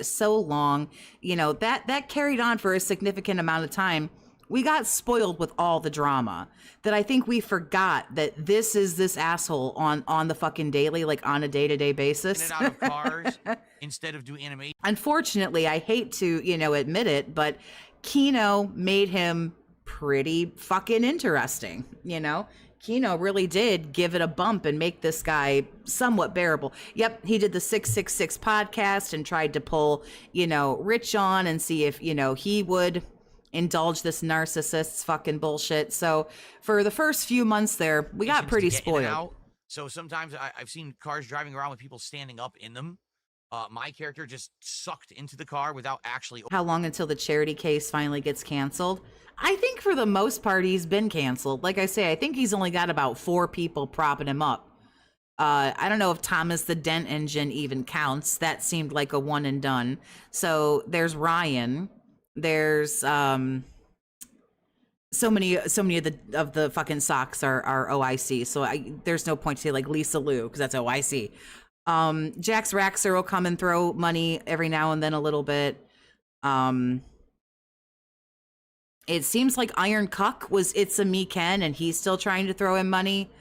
so long, that carried on for a significant amount of time. We got spoiled with all the drama that I think we forgot that this is this asshole on the fucking daily, like on a day-to-day basis. In and out of cars instead of doing animation. Unfortunately, I hate to, admit it, but Kino made him pretty fucking interesting, Kino really did give it a bump and make this guy somewhat bearable. Yep, he did the 666 podcast and tried to pull, Rich on and see if, he would indulge this narcissist's fucking bullshit. So for the first few months there, we got pretty spoiled. So sometimes I've seen cars driving around with people standing up in them. My character just sucked into the car without actually. How long until the charity case finally gets canceled? I think for the most part, he's been canceled. Like I say, I think he's only got about 4 people propping him up. I don't know if Thomas the Dent Engine even counts. That seemed like a one and done. So there's Ryan. There's so many of the fucking socks are OIC. So there's no point to say like Lisa Lou because that's OIC. Jax Raxer will come and throw money every now and then a little bit. It seems like Iron Cuck was It's a Me Ken and he's still trying to throw in money.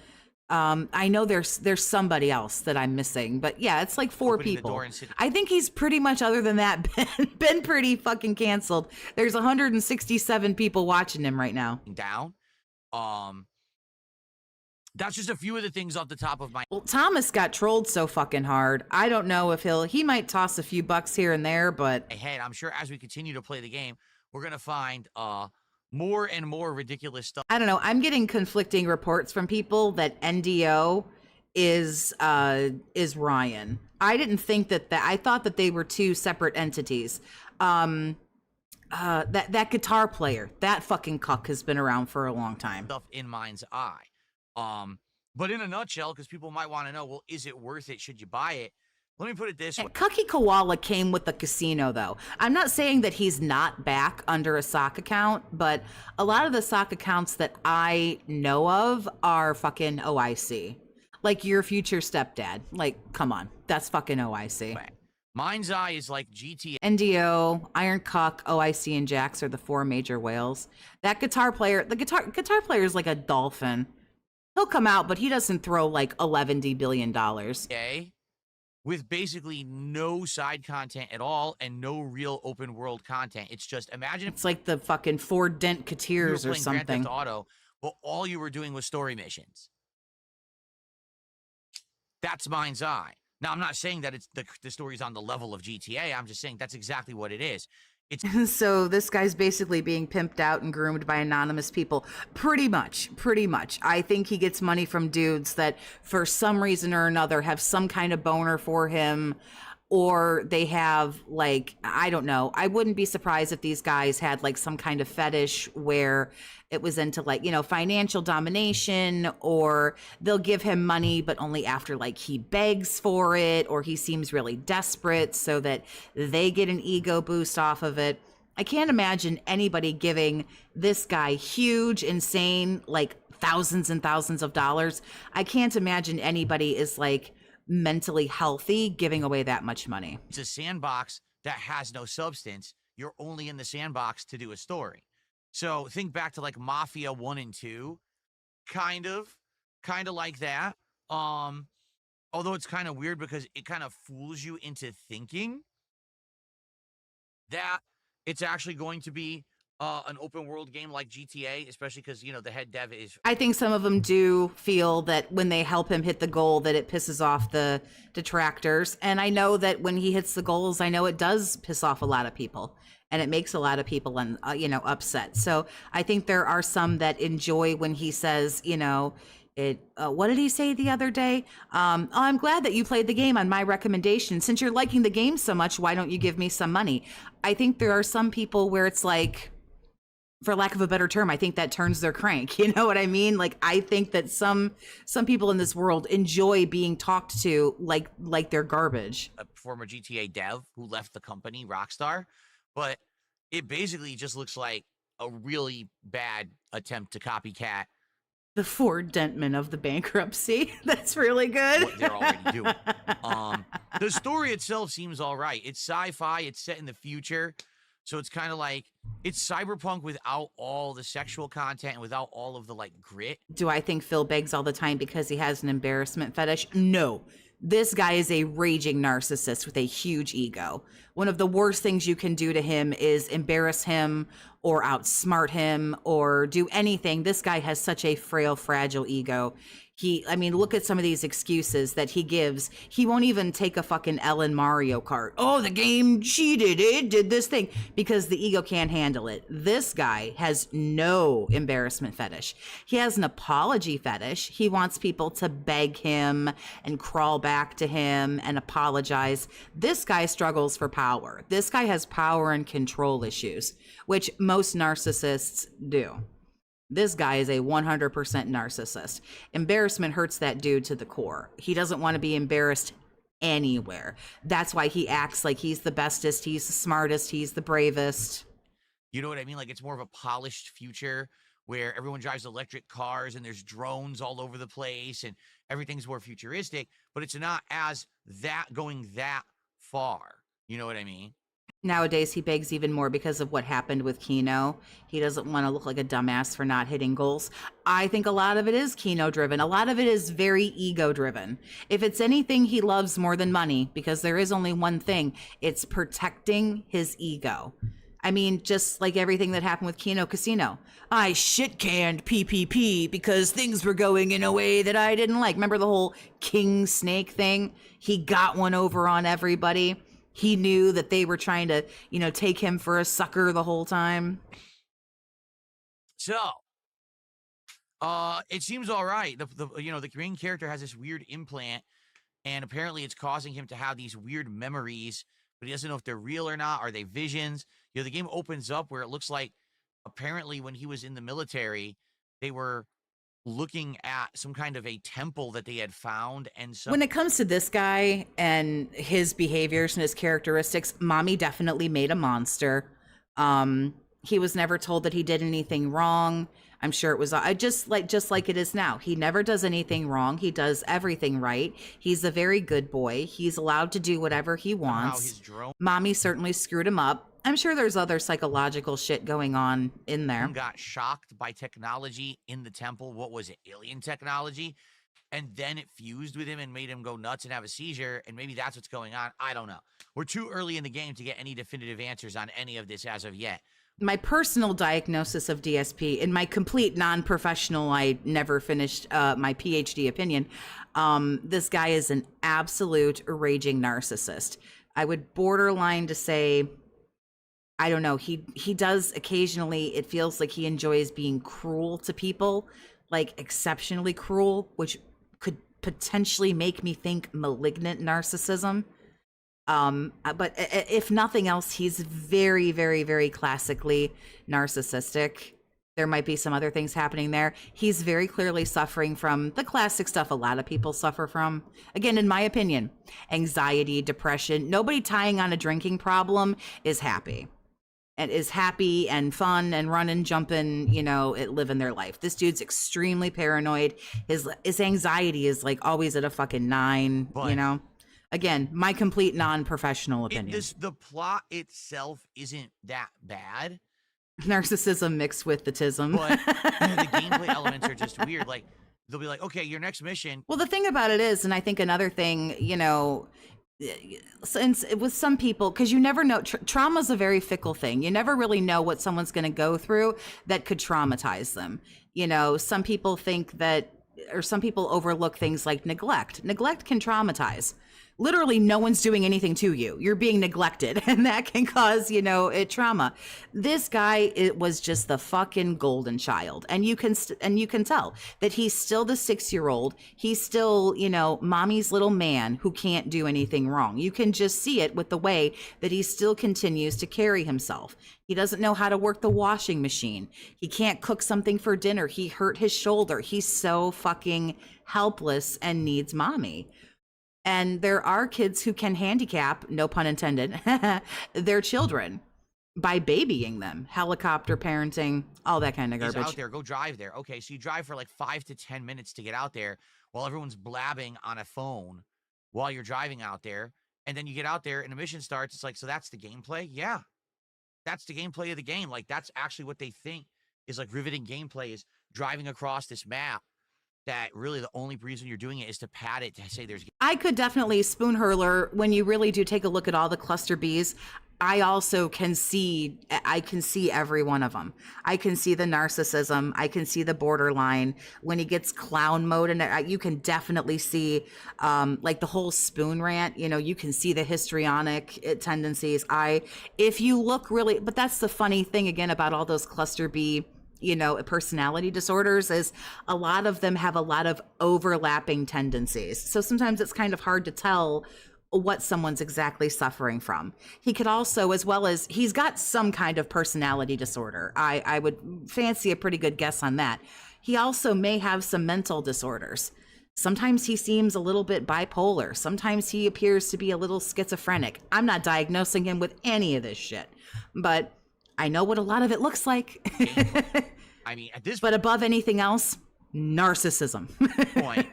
I know there's somebody else that I'm missing, but yeah, it's like 4 people. I think he's pretty much, other than that, been pretty fucking canceled. There's 167 people watching him right now. Down. That's just a few of the things off the top of my. Well, Thomas got trolled so fucking hard. I don't know if he might toss a few bucks here and there, but hey, I'm sure as we continue to play the game, we're gonna find more and more ridiculous stuff. I don't know. I'm getting conflicting reports from people that NDO is Ryan. I didn't think that I thought that they were 2 separate entities. That guitar player, that fucking cuck has been around for a long time. Stuff in mind's eye. But in a nutshell, because people might want to know, well, is it worth it? Should you buy it? Let me put it this way. Cucky Koala came with the casino, though. I'm not saying that he's not back under a sock account, but a lot of the sock accounts that I know of are fucking OIC. Like your future stepdad. Like, come on. That's fucking OIC. Mind's Eye is like GTA. NDO, Iron Cuck, OIC, and Jax are the 4 major whales. That guitar player, the guitar player is like a dolphin. He'll come out, but he doesn't throw like $11 billion. Okay. With basically no side content at all and no real open world content. It's just, imagine it's like the fucking Ford Dent Coutiers or something. Grand Theft Auto, but all you were doing was story missions. That's Mind's Eye. Now, I'm not saying that it's the story's on the level of GTA. I'm just saying that's exactly what it is. It's so this guy's basically being pimped out and groomed by anonymous people. Pretty much. I think he gets money from dudes that for some reason or another have some kind of boner for him, or they have like, I don't know. I wouldn't be surprised if these guys had like some kind of fetish where it was into like, financial domination, or they'll give him money, but only after like he begs for it, or he seems really desperate so that they get an ego boost off of it. I can't imagine anybody giving this guy huge, insane, like thousands and thousands of dollars. I can't imagine anybody is like mentally healthy giving away that much money. It's a sandbox that has no substance. You're only in the sandbox to do a story. So think back to like Mafia 1 and 2, kind of like that. Although it's kind of weird because it kind of fools you into thinking that it's actually going to be an open world game like GTA, especially because, the head dev is. I think some of them do feel that when they help him hit the goal that it pisses off the detractors. And I know that when he hits the goals, I know it does piss off a lot of people. And it makes a lot of people, upset. So I think there are some that enjoy when he says, what did he say the other day? I'm glad that you played the game on my recommendation. Since you're liking the game so much, why don't you give me some money? I think there are some people where it's like, for lack of a better term, I think that turns their crank. You know what I mean? Like, I think that some people in this world enjoy being talked to like they're garbage. A former GTA dev who left the company, Rockstar, but it basically just looks like a really bad attempt to copycat The Ford Dentman of the bankruptcy. That's really good. what they're already doing. The story itself seems all right. It's sci-fi. It's set in the future. So it's kind of like, it's cyberpunk without all the sexual content and without all of the like grit. Do I think Phil begs all the time because he has an embarrassment fetish? No. This guy is a raging narcissist with a huge ego. One of the worst things you can do to him is embarrass him or outsmart him or do anything. This guy has such a frail, fragile ego. Look at some of these excuses that he gives. He won't even take a fucking L in Mario Kart. Oh, the game cheated. It did this thing because the ego can't handle it. This guy has no embarrassment fetish. He has an apology fetish. He wants people to beg him and crawl back to him and apologize. This guy struggles for power. This guy has power and control issues, which most narcissists do. This guy is a 100% narcissist. Embarrassment hurts that dude to the core. He doesn't want to be embarrassed anywhere. That's why he acts like he's the bestest, he's the smartest, he's the bravest. You know what I mean? Like, it's more of a polished future where everyone drives electric cars and there's drones all over the place and everything's more futuristic, but it's not as that going that far. You know what I mean? Nowadays, he begs even more because of what happened with Kino. He doesn't want to look like a dumbass for not hitting goals. I think a lot of it is Kino driven. A lot of it is very ego driven. If it's anything he loves more than money, because there is only one thing, it's protecting his ego. I mean, just like everything that happened with Kino Casino. I shit-canned PPP because things were going in a way that I didn't like. Remember the whole King Snake thing? He got one over on everybody. He knew that they were trying to, take him for a sucker the whole time. So, it seems all right. The main character has this weird implant, and apparently it's causing him to have these weird memories, but he doesn't know if they're real or not. Are they visions? The game opens up where it looks like apparently when he was in the military, they were looking at some kind of a temple that they had found. And so when it comes to this guy and his behaviors and his characteristics, mommy definitely made a monster. He was never told that he did anything wrong. I'm sure it was just like it is now. He never does anything wrong. He does everything right. He's a very good boy. He's allowed to do whatever he wants. Mommy certainly screwed him up. I'm sure there's other psychological shit going on in there. Got shocked by technology in the temple. What was it? Alien technology. And then it fused with him and made him go nuts and have a seizure. And maybe that's what's going on. I don't know. We're too early in the game to get any definitive answers on any of this as of yet. My personal diagnosis of DSP, in my complete non-professional, I never finished my PhD opinion, this guy is an absolute raging narcissist. I would borderline to say, I don't know, he does occasionally, it feels like he enjoys being cruel to people, like exceptionally cruel, which could potentially make me think malignant narcissism. But if nothing else, he's very, very, very classically narcissistic. There might be some other things happening there. He's very clearly suffering from the classic stuff a lot of people suffer from. Again, in my opinion, anxiety, depression. Nobody tying on a drinking problem is happy. And is happy and fun and running, jumping, living their life. This dude's extremely paranoid. His anxiety is like always at a fucking 9, But Again, my complete non-professional opinion. The plot itself isn't that bad. Narcissism mixed with the tism. But the gameplay elements are just weird. Like, they'll be like, okay, your next mission. Well, the thing about it is, and I think another thing, since with some people, because you never know, trauma is a very fickle thing. You never really know what someone's going to go through that could traumatize them. Some people think that, or some people overlook things like neglect. Neglect can traumatize. Literally, no one's doing anything to you. You're being neglected, and that can cause, it trauma. This guy, it was just the fucking golden child, and you can tell that he's still the 6-year-old. He's still, mommy's little man who can't do anything wrong. You can just see it with the way that he still continues to carry himself. He doesn't know how to work the washing machine. He can't cook something for dinner. He hurt his shoulder. He's so fucking helpless and needs mommy. And there are kids who can handicap, no pun intended, their children. by babying them, helicopter parenting, all that kind of He's garbage. out there. Go drive there. Okay, so you drive for like 5 to 10 minutes to get out there while everyone's blabbing on a phone while you're driving out there. And then you get out there and the mission starts. It's like, so that's the gameplay? Yeah. That's the gameplay of the game. Like, that's actually what they think is like riveting gameplay, is driving across this map, that really the only reason you're doing it is to pad it, to say there's... I could definitely spoon hurler when you really do take a look at all the cluster Bs. I also can see every one of them. I can see the narcissism. I can see the borderline. When he gets clown mode, and you can definitely see like the whole spoon rant, you know, you can see the histrionic tendencies. If you look really, but that's the funny thing again about all those cluster B, you know, personality disorders, is a lot of them have a lot of overlapping tendencies. So sometimes it's kind of hard to tell what someone's exactly suffering from. He could also, as well as, he's got some kind of personality disorder. I would fancy a pretty good guess on that. He also may have some mental disorders. Sometimes he seems a little bit bipolar. Sometimes he appears to be a little schizophrenic. I'm not diagnosing him with any of this shit, but I know what a lot of it looks like. I mean, at this but above anything else, narcissism. point,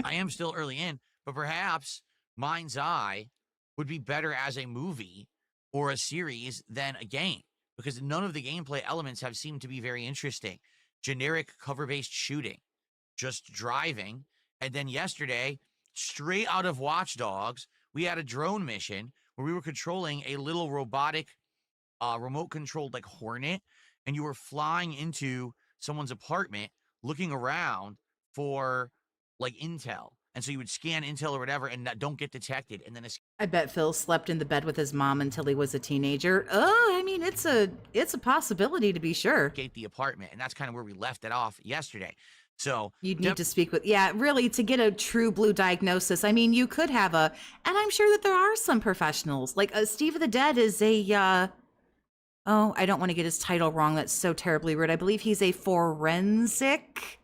I am still early in, but perhaps Mind's Eye would be better as a movie or a series than a game, because none of the gameplay elements have seemed to be very interesting. Generic cover-based shooting, just driving. And then yesterday, straight out of Watch Dogs, we had a drone mission where we were controlling a little robotic, remote-controlled like Hornet, and you were flying into someone's apartment looking around for like intel. And so you would scan intel or whatever and don't get detected. And then I bet Phil slept in the bed with his mom until he was a teenager. Oh, I mean, it's a possibility, to be sure. escape the apartment. And that's kind of where we left it off yesterday. So You'd need to speak with, yeah, really, to get a true blue diagnosis. I mean, you could have and I'm sure that there are some professionals. Like Steve of the Dead is I don't want to get his title wrong. That's so terribly rude. I believe he's a forensic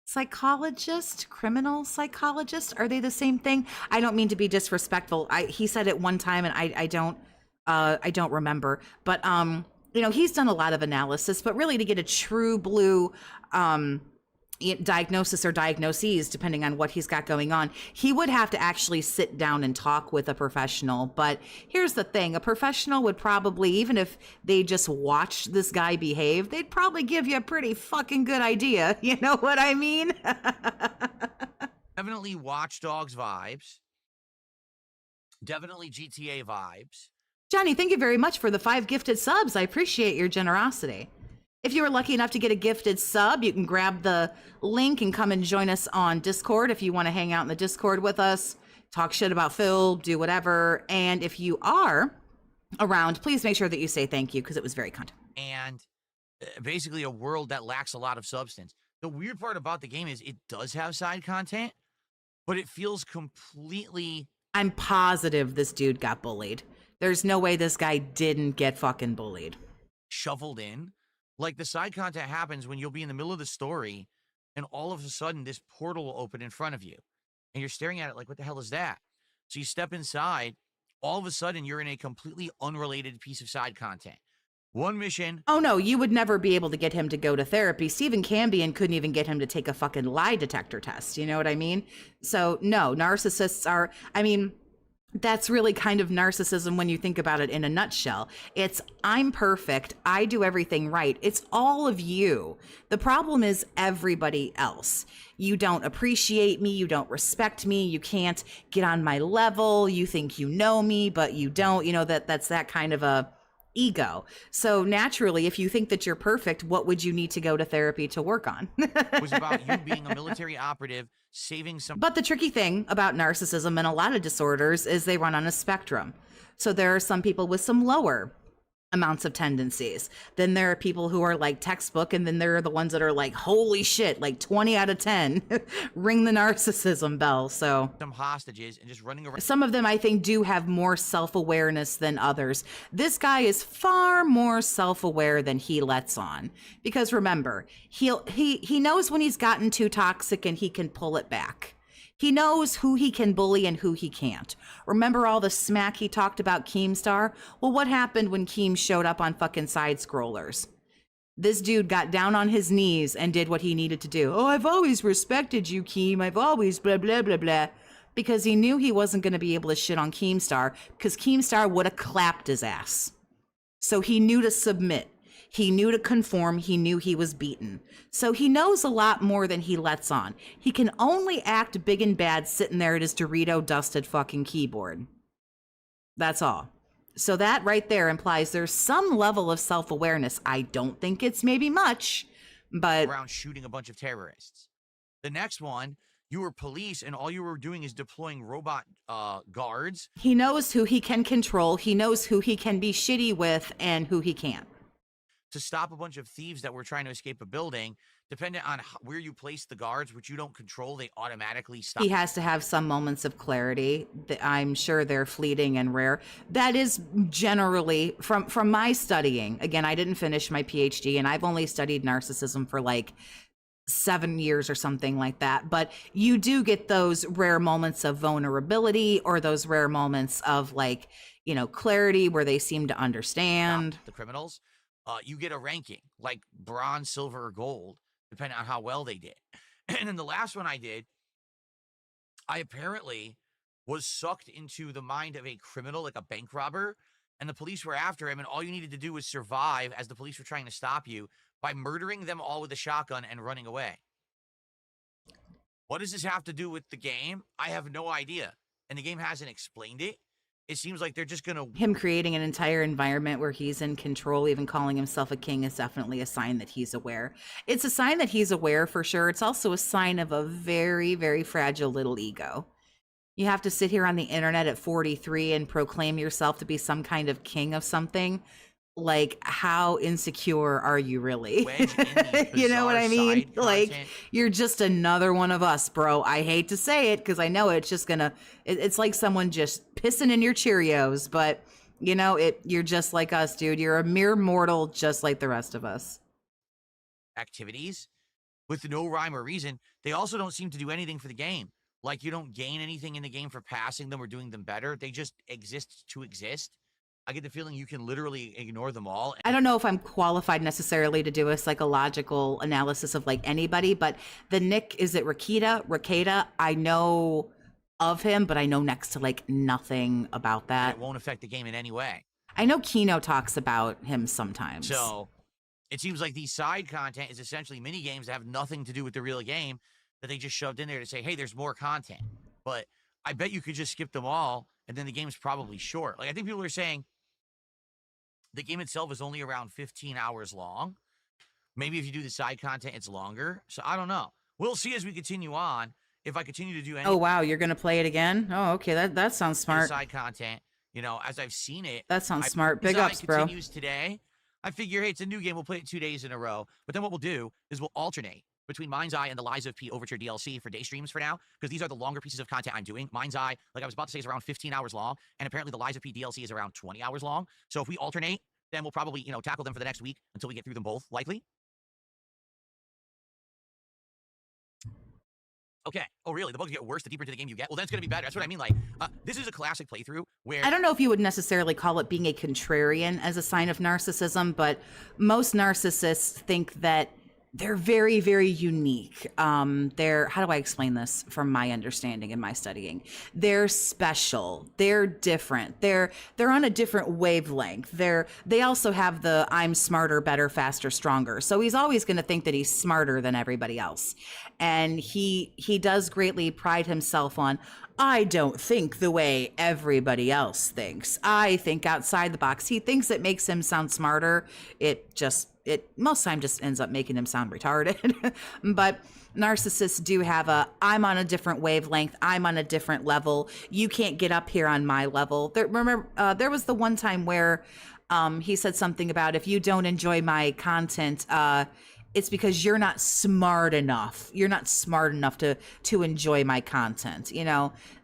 psychologist, criminal psychologist. Are they the same thing? I don't mean to be disrespectful. He said it one time and I don't remember, but you know, he's done a lot of analysis, but really to get a true blue diagnosis or diagnoses, depending on what he's got going on, he would have to actually sit down and talk with a professional. But here's the thing, a professional would probably, even if they just watched this guy behave, they'd probably give you a pretty fucking good idea. You know what I mean? definitely Watch Dogs vibes. Definitely GTA vibes. Johnny, thank you very much for the 5 gifted subs. I appreciate your generosity. If you were lucky enough to get a gifted sub, you can grab the link and come and join us on Discord if you want to hang out in the Discord with us, talk shit about Phil, do whatever. And if you are around, please make sure that you say thank you, because it was very kind. And basically a world that lacks a lot of substance. The weird part about the game is it does have side content, but it feels completely... I'm positive this dude got bullied. There's no way this guy didn't get fucking bullied. shoveled in. Like, the side content happens when you'll be in the middle of the story and all of a sudden this portal will open in front of you and you're staring at it like, what the hell is that? So you step inside, all of a sudden you're in a completely unrelated piece of side content. One mission. Oh no, you would never be able to get him to go to therapy. Stephen Cambion couldn't even get him to take a fucking lie detector test. You know what I mean? So no, narcissists are, I mean, that's really kind of narcissism when you think about it in a nutshell. It's, I'm perfect, I do everything right. It's all of you. The problem is everybody else. You don't appreciate me, you don't respect me, you can't get on my level, you think you know me, but you don't. You know, that's that kind of a ego. So naturally, if you think that you're perfect, what would you need to go to therapy to work on? It was about you being a military operative, saving some... But the tricky thing about narcissism and a lot of disorders is they run on a spectrum. So there are some people with some lower amounts of tendencies. Then there are people who are like textbook, and then there are the ones that are like, holy shit, like 20 out of 10, ring the narcissism bell. So some hostages and just running around. Some of them, I think, do have more self-awareness than others. This guy is far more self-aware than he lets on. Because remember, he knows when he's gotten too toxic and he can pull it back. He knows who he can bully and who he can't. Remember all the smack he talked about Keemstar? Well, what happened when Keem showed up on fucking side scrollers? This dude got down on his knees and did what he needed to do. Oh, I've always respected you, Keem. I've always blah, blah, blah, blah. Because he knew he wasn't going to be able to shit on Keemstar because Keemstar would have clapped his ass. So he knew to submit. He knew to conform. He knew he was beaten. So he knows a lot more than he lets on. He can only act big and bad sitting there at his Dorito-dusted fucking keyboard. That's all. So that right there implies there's some level of self-awareness. I don't think it's maybe much, but... around shooting a bunch of terrorists. The next one, you were police and all you were doing is deploying robot guards. He knows who he can control. He knows who he can be shitty with and who he can't. To stop a bunch of thieves that were trying to escape a building, depending on where you place the guards, which you don't control, they automatically stop. He has to have some moments of clarity. I'm sure they're fleeting and rare. That is generally, from my studying, again, I didn't finish my PhD, and I've only studied narcissism for like 7 years or something like that. But you do get those rare moments of vulnerability or those rare moments of like, clarity where they seem to understand. The criminals. You get a ranking like bronze, silver, or gold, depending on how well they did. And then the last one I did, I apparently was sucked into the mind of a criminal, like a bank robber, and the police were after him, and all you needed to do was survive as the police were trying to stop you by murdering them all with a shotgun and running away. What does this have to do with the game? I have no idea. And the game hasn't explained it. It seems like they're just going to... Him creating an entire environment where he's in control, even calling himself a king, is definitely a sign that he's aware. It's a sign that he's aware for sure. It's also a sign of a very, very fragile little ego. You have to sit here on the internet at 43 and proclaim yourself to be some kind of king of something. Like, how insecure are you really? You know what I mean? Like, you're just another one of us, bro. I hate to say it because I know it's just gonna, it's like someone just pissing in your Cheerios, but you're just like us, dude. You're a mere mortal just like the rest of us. Activities with no rhyme or reason. They also don't seem to do anything for the game. Like, you don't gain anything in the game for passing them or doing them better. They just exist to exist. I get the feeling you can literally ignore them all. I don't know if I'm qualified necessarily to do a psychological analysis of like anybody, but the Nick, is it Rakeda? I know of him, but I know next to like nothing about that. It won't affect the game in any way. I know Kino talks about him sometimes. So it seems like the side content is essentially mini games that have nothing to do with the real game that they just shoved in there to say, hey, there's more content. But I bet you could just skip them all, and then the game's probably short. Like, I think people are saying the game itself is only around 15 hours long. Maybe if you do the side content, it's longer. So I don't know. We'll see as we continue on. If I continue to do any... Oh, wow. You're going to play it again? Oh, okay. That sounds smart. Side content, as I've seen it. That sounds smart. Big ups, bro. Continues today. I figure, hey, it's a new game. We'll play it 2 days in a row. But then what we'll do is we'll alternate between Mind's Eye and the Lies of P Overture DLC for day streams for now, because these are the longer pieces of content I'm doing. Mind's Eye, like I was about to say, is around 15 hours long, and apparently the Lies of P DLC is around 20 hours long. So if we alternate, then we'll probably, tackle them for the next week until we get through them both, likely. Okay. Oh, really? The bugs get worse the deeper into the game you get? Well, then it's going to be better. That's what I mean. Like, this is a classic playthrough where... I don't know if you would necessarily call it being a contrarian as a sign of narcissism, but most narcissists think that they're very, very unique. They're, how do I explain this from my understanding and my studying? They're special. They're different. They're on a different wavelength. They also have the I'm smarter, better, faster, stronger. So he's always going to think that he's smarter than everybody else. And he does greatly pride himself on, I don't think the way everybody else thinks. I think outside the box. He thinks it makes him sound smarter. It most time just ends up making him sound retarded. But narcissists do have I'm on a different wavelength. I'm on a different level. You can't get up here on my level. Remember, there was the one time where he said something about, if you don't enjoy my content, it's because you're not smart enough. You're not smart enough to enjoy my content,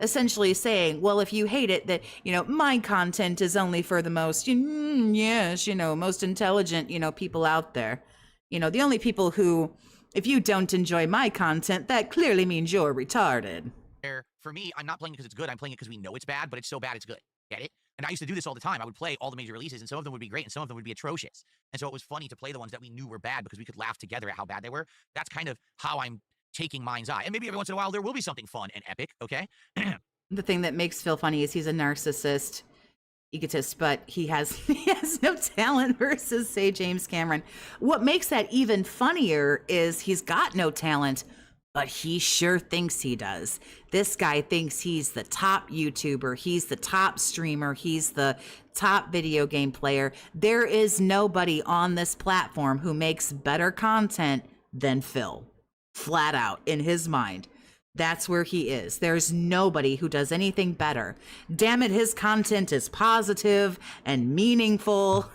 essentially saying, well, if you hate it, that, my content is only for the most, most intelligent, people out there. The only people who, if you don't enjoy my content, that clearly means you're retarded. where for me, I'm not playing it because it's good. I'm playing it because we know it's bad, but it's so bad it's good. Get it? And I used to do this all the time. I would play all the major releases, and some of them would be great, and some of them would be atrocious. And so it was funny to play the ones that we knew were bad because we could laugh together at how bad they were. That's kind of how I'm taking Mind's Eye. And maybe every once in a while there will be something fun and epic, okay? The thing that makes Phil funny is he's a narcissist, egotist, but he has no talent versus, say, James Cameron. What makes that even funnier is he's got no talent, but he sure thinks he does. This guy thinks he's the top YouTuber, he's the top streamer, he's the top video game player. There is nobody on this platform who makes better content than Phil. Flat out, in his mind. That's where he is. There's nobody who does anything better. Damn it, his content is positive and meaningful.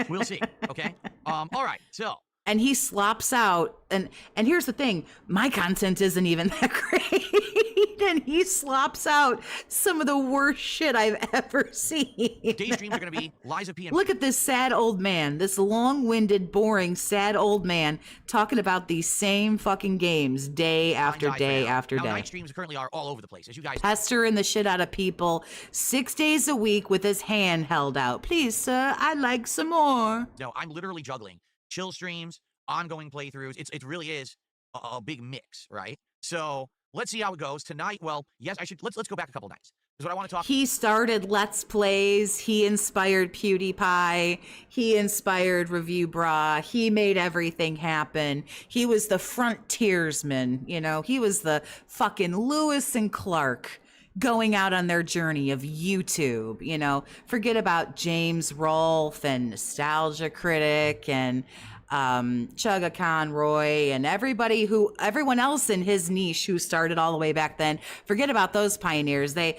We'll see, okay? All right, so. And he slops out, and here's the thing, my content isn't even that great, and he slops out some of the worst shit I've ever seen. Day streams are going to be Liza P. and Look at this sad old man, this long-winded, boring, sad old man talking about these same fucking games day after day after now, day. night streams currently are all over the place, as you guys Pestering the shit out of people 6 days a week with his hand held out. Please, sir, I'd like some more. know. I'm literally juggling chill streams, ongoing playthroughs. It really is a big mix, right? So let's see how it goes tonight. Well, yes, let's go back a couple nights. Because what I want to talk. He started Let's Plays. He inspired PewDiePie. He inspired Review Bra. He made everything happen. He was the frontiersman, you know. He was the fucking Lewis and Clark going out on their journey of YouTube, you know. Forget about James Rolfe and Nostalgia Critic and Chugga Conroy and everyone else in his niche who started all the way back then. Forget about those pioneers. They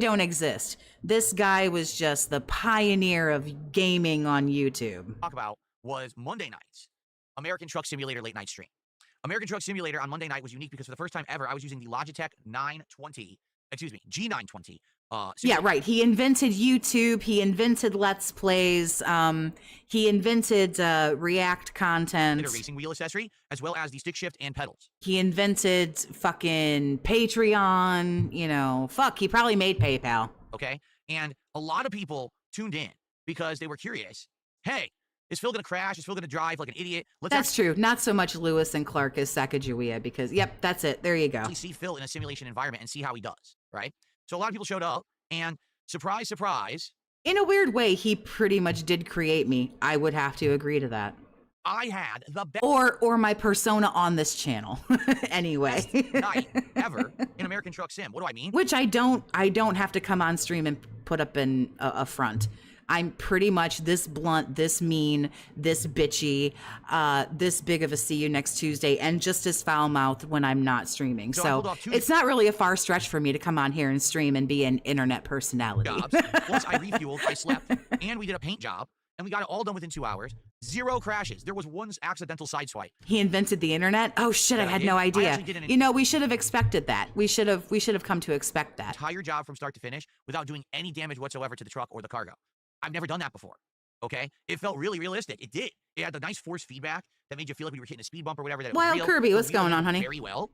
don't exist. This guy was just the pioneer of gaming on YouTube. Talk about was Monday night's American Truck Simulator late night stream. American Truck Simulator on Monday night was unique because for the first time ever, I was using the Logitech G920. Yeah, right. He invented YouTube. He invented Let's Plays. He invented React content. A racing wheel accessory, as well as the stick shift and pedals. He invented fucking Patreon. You know, fuck. He probably made PayPal. Okay, and a lot of people tuned in because they were curious. Hey, is Phil gonna crash? Is Phil gonna drive like an idiot? That's true. Not so much Lewis and Clark as Sacagawea because, yep, that's it. There you go. Actually see Phil in a simulation environment and see how he does, right? So a lot of people showed up, and surprise, surprise. In a weird way, he pretty much did create me. I would have to agree to that. I had the best or my persona on this channel. Anyway. night ever in American Truck Sim. What do I mean? Which I don't have to come on stream and put up in a front. I'm pretty much this blunt, this mean, this bitchy, this big of a see you next Tuesday, and just as foul-mouthed when I'm not streaming. So it's not really a far stretch for me to come on here and stream and be an internet personality. Once I refueled, I slept, and we did a paint job, and we got it all done within 2 hours. 0 crashes. There was one accidental sideswipe. He invented the internet? Oh shit, I had no idea. You know, we should have expected that. We should have come to expect that. Entire job from start to finish without doing any damage whatsoever to the truck or the cargo. I've never done that before, okay? It felt really realistic. It did. It had the nice force feedback that made you feel like we were hitting a speed bump or whatever. That Wild real. Kirby, what's going on, honey? Very well.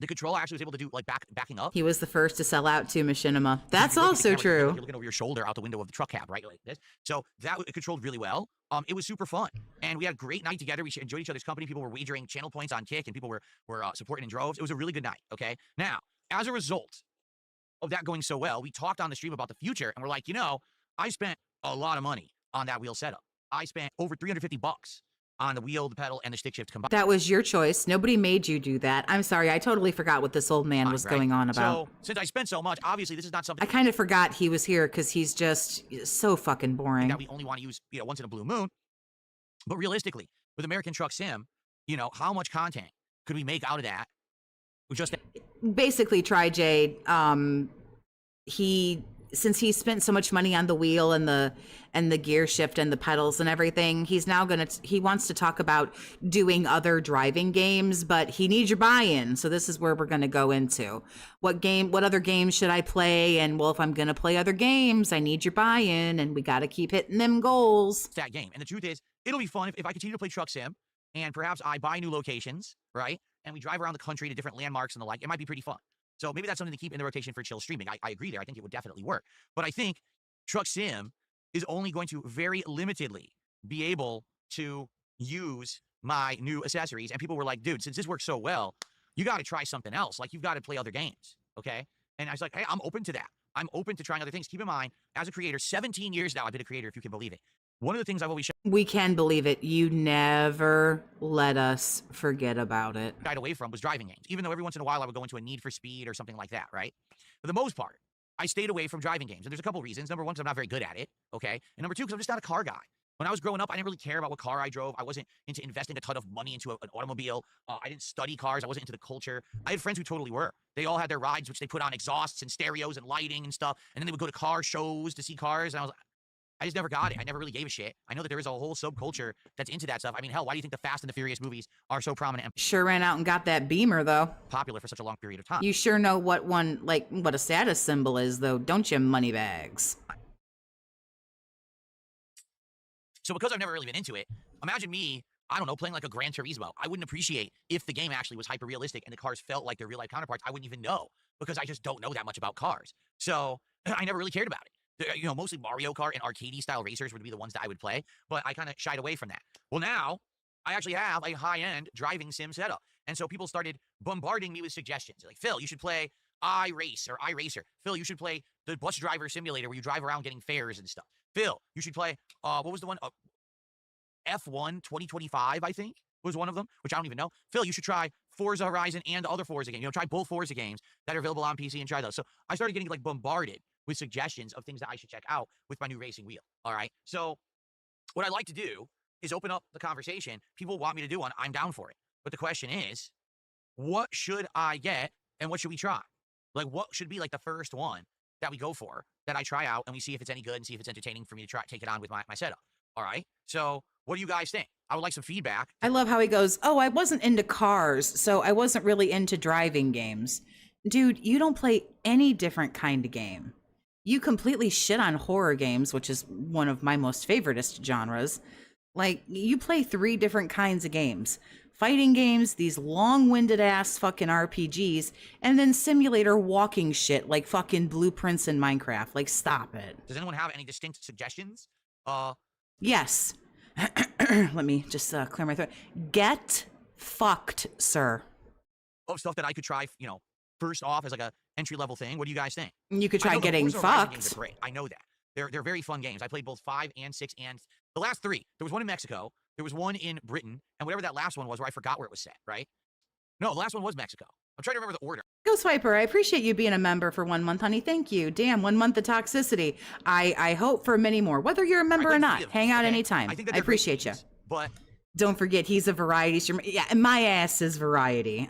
The controller actually was able to do, like, backing up. He was the first to sell out to Machinima. That's also true. You're looking over your shoulder out the window of the truck cab, right? Like this. So it controlled really well. It was super fun. And we had a great night together. We enjoyed each other's company. People were wagering channel points on Kick, and people were supporting in droves. It was a really good night, okay? Now, as a result of that going so well, we talked on the stream about the future, and we're like, you know, I spent a lot of money on that wheel setup. I spent over $350 on the wheel, the pedal, and the stick shift combined. That was your choice. Nobody made you do that. I'm sorry. I totally forgot what this old man was going on about. So, since I spent so much, obviously this is not something... I kind of forgot he was here because he's just so fucking boring. ...that we only want to use, you know, once in a blue moon. But realistically, with American Truck Sim, you know, how much content could we make out of that? We just... Basically, Tri-Jade, since he spent so much money on the wheel and the gear shift and the pedals and everything, he wants to talk about doing other driving games, but he needs your buy-in. So this is where we're going to go into what other games should I play? And well, if I'm going to play other games, I need your buy-in, and we got to keep hitting them goals. That game. And the truth is, it'll be fun if I continue to play Truck Sim. and perhaps I buy new locations, right? And we drive around the country to different landmarks and the like. It might be pretty fun. So maybe that's something to keep in the rotation for chill streaming. I agree there. I think it would definitely work. But I think Truck Sim is only going to very limitedly be able to use my new accessories. And people were like, dude, since this works so well, you got to try something else. Like, you've got to play other games, okay? And I was like, hey, I'm open to that. I'm open to trying other things. Keep in mind, as a creator, 17 years now I've been a creator, if you can believe it. One of the things I've always We can believe it. You never let us forget about it. shied away from was driving games, even though every once in a while I would go into a Need for Speed or something like that, right? For the most part, I stayed away from driving games. And there's a couple reasons. Number one, because I'm not very good at it, okay? And number two, because I'm just not a car guy. When I was growing up, I didn't really care about what car I drove. I wasn't into investing a ton of money into an automobile. I didn't study cars. I wasn't into the culture. I had friends who totally were. They all had their rides, which they put on exhausts and stereos and lighting and stuff. And then they would go to car shows to see cars. And I just never got it. I never really gave a shit. I know that there is a whole subculture that's into that stuff. I mean, hell, why do you think the Fast and the Furious movies are so prominent and Sure ran out and got that Beamer, though. popular for such a long period of time? You sure know what what a status symbol is, though, don't you, moneybags? So because I've never really been into it, imagine me, I don't know, playing like a Gran Turismo. I wouldn't appreciate if the game actually was hyper realistic and the cars felt like their real life counterparts. I wouldn't even know because I just don't know that much about cars. So I never really cared about it. You know, mostly Mario Kart and arcade style racers would be the ones that I would play, but I kind of shied away from that. Well, now I actually have a high-end driving sim setup. And so people started bombarding me with suggestions. Like, Phil, you should play iRace or iRacer. Phil, you should play the bus driver simulator where you drive around getting fares and stuff. Phil, you should play, what was the one? F1 2025, I think, was one of them, which I don't even know. Phil, you should try Forza Horizon and other Forza games. You know, try both Forza games that are available on PC and try those. So I started getting, like, bombarded with suggestions of things that I should check out with my new racing wheel, all right? So what I like to do is open up the conversation. People want me to do one. I'm down for it. But the question is, what should I get and what should we try? Like, what should be, like, the first one that we go for, that I try out, and we see if it's any good and see if it's entertaining for me to try take it on with my setup, all right? So what do you guys think? I would like some feedback. I love how he goes, oh, I wasn't into cars, so I wasn't really into driving games. Dude, you don't play any different kind of game. You completely shit on horror games, which is one of my most favoriteest genres. Like, you play 3 different kinds of games. Fighting games, these long-winded ass fucking RPGs, and then simulator walking shit like fucking blueprints in Minecraft. Like, stop it. Does anyone have any distinct suggestions? Yes. Let me just clear my throat. Get fucked, sir. Of stuff that I could try, you know, first off as like a entry-level thing. What do you guys think? You could I try know the getting Forza Horizon games fucked. are great. I know that. They're very fun games. I played both 5 and 6 and the last 3. There was one in Mexico. There was one in Britain. And whatever that last one was where I forgot where it was set, right? No, the last one was Mexico. I'm trying to remember the order. Go Swiper, I appreciate you being a member for 1 month, honey. Thank you. Damn, 1 month of toxicity. I hope for many more. Whether you're a member or not, hang out anytime. I think that I appreciate you. But don't forget, he's a variety streamer. Yeah, and my ass is variety.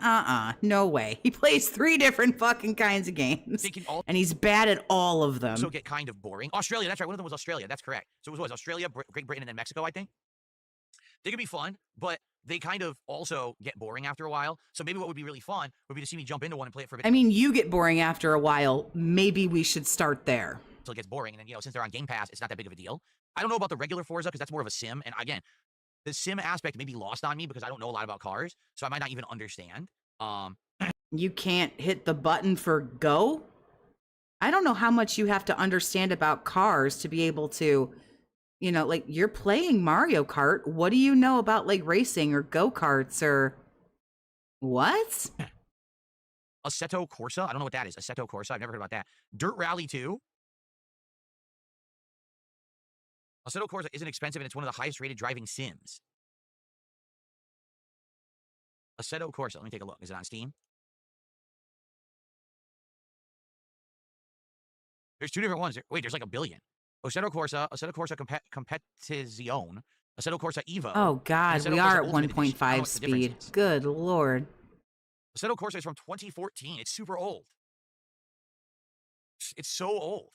No way. He plays 3 different fucking kinds of games. they can all And he's bad at all of them. also get kind of boring. Australia, that's right. One of them was Australia. That's correct. So it was Australia, Great Britain, and then Mexico, I think. They could be fun, but they kind of also get boring after a while. So maybe what would be really fun would be to see me jump into one and play it for a bit I mean, you get boring after a while. Maybe we should start there. until it gets boring. And then, you know, since they're on Game Pass, it's not that big of a deal. I don't know about the regular Forza because that's more of a sim. And again, the sim aspect may be lost on me because I don't know a lot about cars. So I might not even understand. You can't hit the button for go? I don't know how much you have to understand about cars to be able to, you know, like, you're playing Mario Kart. What do you know about, like, racing or go-karts or what? Assetto Corsa. I don't know what that is. Assetto Corsa. I've never heard about that. Dirt Rally 2. Assetto Corsa isn't expensive and it's one of the highest rated driving sims. Assetto Corsa. Let me take a look. Is it on Steam? There's 2 different ones. Wait, there's like a billion. Assetto Corsa Competizione, Assetto Corsa Evo. Oh, God, Assetto we Corsa are at Ultimate Edition. I don't know 1.5 what the difference speed. is. Good Lord. Assetto Corsa is from 2014. It's super old. It's so old.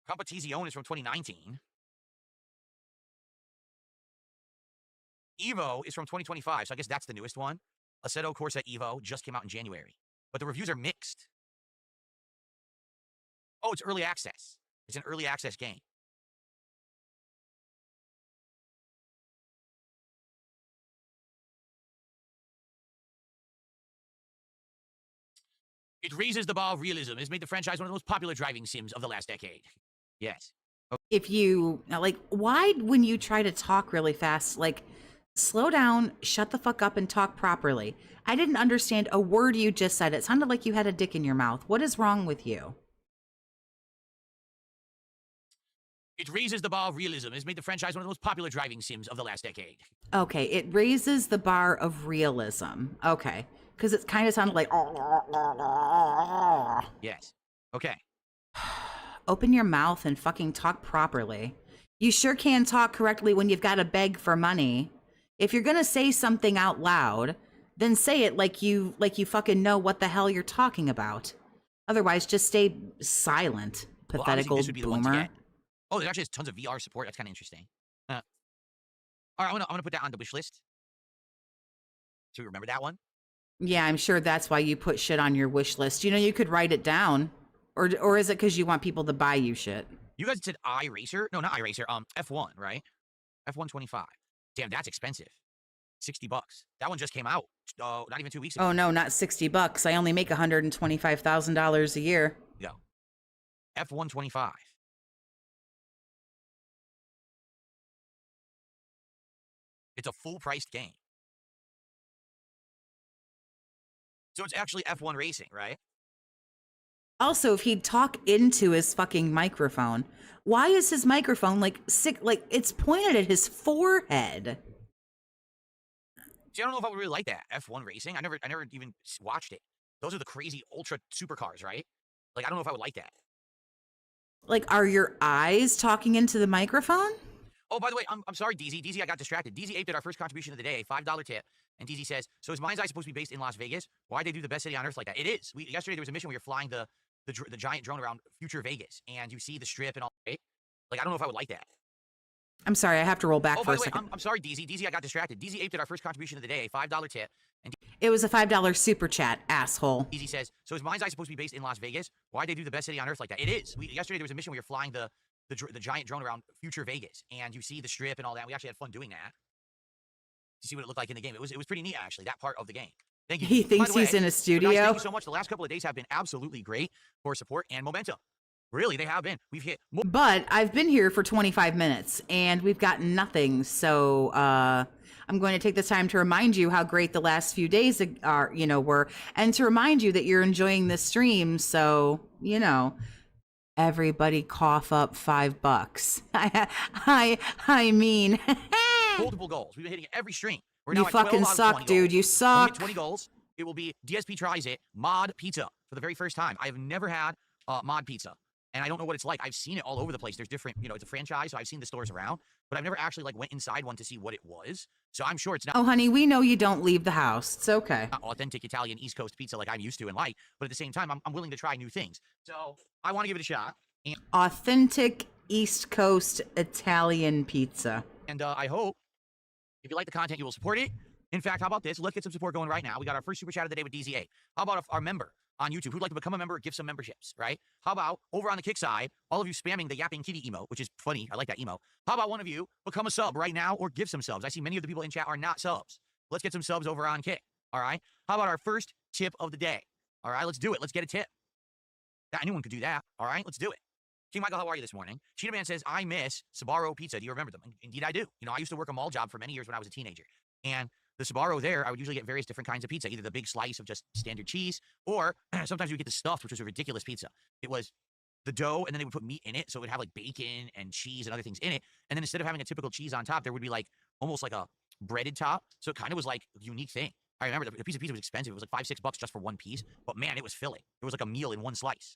Competizione is from 2019. Evo is from 2025, so I guess that's the newest one. Assetto Corsa Evo just came out in January, but the reviews are mixed. Oh, it's early access. It's an early access game. It raises the bar of realism. It's made the franchise one of the most popular driving sims of the last decade. Yes. If you, like, why when you try to talk really fast, like, slow down, shut the fuck up, and talk properly. I didn't understand a word you just said. It sounded like you had a dick in your mouth. What is wrong with you? It raises the bar of realism. It's made the franchise one of the most popular driving sims of the last decade. Okay, it raises the bar of realism. Okay, because it kind of sounded like. Yes. Okay. Open your mouth and fucking talk properly. You sure can talk correctly when you've got to beg for money. If you're gonna say something out loud, then say it like you fucking know what the hell you're talking about. Otherwise, just stay silent. Pathetic old boomer. Oh, there's actually tons of VR support. That's kind of interesting. All right, I'm gonna put that on the wish list. So you remember that one? Yeah, I'm sure that's why you put shit on your wish list. You know, you could write it down, or is it because you want people to buy you shit? You guys said iRacer? No, not iRacer. F1, right? F125. Damn, that's expensive. $60. That one just came out. Not even 2 weeks ago. Oh no, not $60. I only make $125,000 a year. Go. F125. It's a full-priced game. So it's actually F1 racing, right? Also, if he'd talk into his fucking microphone, why is his microphone like sick? Like it's pointed at his forehead. See, I don't know if I would really like that F1 racing. I never even watched it. Those are the crazy ultra supercars, right? Like I don't know if I would like that. Like, are your eyes talking into the microphone? Oh, by the way, I'm sorry, DZ. DZ, I got distracted. DZ aped at our first contribution of the day, a $5 tip. And DZ says, so is Mind's Eye supposed to be based in Las Vegas? Why'd they do the best city on Earth like that? It is. Yesterday there was a mission where you're flying the giant drone around future Vegas, and you see the strip and all, right? Like, I don't know if I would like that. I'm sorry, I have to roll back oh, for by a the way, second. I'm sorry, DZ. DZ, I got distracted. DZ aped at our first contribution of the day, a $5 tip. And It was a $5 super chat, asshole. DZ says, so is Mind's Eye supposed to be based in Las Vegas? Why'd they do the best city on Earth like that? It is. Yesterday there was a mission where you're flying the giant drone around future Vegas, and you see the strip and all that. We actually had fun doing that to see what it looked like in the game. It was pretty neat, actually, that part of the game. Thank you. He thinks he's in a guys, studio. thank you so much. The last couple of days have been absolutely great for support and momentum. Really, they have been. We've hit more. But I've been here for 25 minutes, and we've got nothing. So I'm going to take this time to remind you how great the last few days were, and to remind you that you're enjoying this stream. So, everybody cough up $5. I mean, multiple goals. We've been hitting every stream. We're you now at 12 fucking out of suck, 20 dude. goals. You suck. When we hit 20 goals, it will be DSP tries it mod pizza for the very first time. I have never had mod pizza, and I don't know what it's like. I've seen it all over the place. There's different, it's a franchise, so I've seen the stores around, but I've never actually went inside one to see what it was. So I'm sure it's not. Oh, honey, we know you don't leave the house. It's okay. Not authentic Italian East Coast pizza like I'm used to and like, but at the same time, I'm willing to try new things. So I want to give it a shot. And Authentic East Coast Italian pizza. And I hope if you like the content, you will support it. In fact, how about this? Let's get some support going right now. We got our first super chat of the day with DZA. How about our member on YouTube who'd like to become a member or give some memberships, right? How about over on the kick side, all of you spamming the yapping kitty emote, which is funny. I like that emote. How about one of you become a sub right now or give some subs? I see many of the people in chat are not subs. Let's get some subs over on kick. All right. How about our first tip of the day? All right. Let's do it. Let's get a tip. Anyone could do that. All right. Let's do it. King Michael, how are you this morning? Cheetah Man says, I miss Sbarro Pizza. Do you remember them? Indeed, I do. I used to work a mall job for many years when I was a teenager. And the Sbarro there, I would usually get various different kinds of pizza, either the big slice of just standard cheese, or sometimes you would get the stuffed, which was a ridiculous pizza. It was the dough, and then they would put meat in it, so it would have bacon and cheese and other things in it. And then instead of having a typical cheese on top, there would be almost like a breaded top. So it kind of was like a unique thing. I remember the piece of pizza was expensive. It was like $5-6 just for one piece, but man, it was filling. It was like a meal in one slice.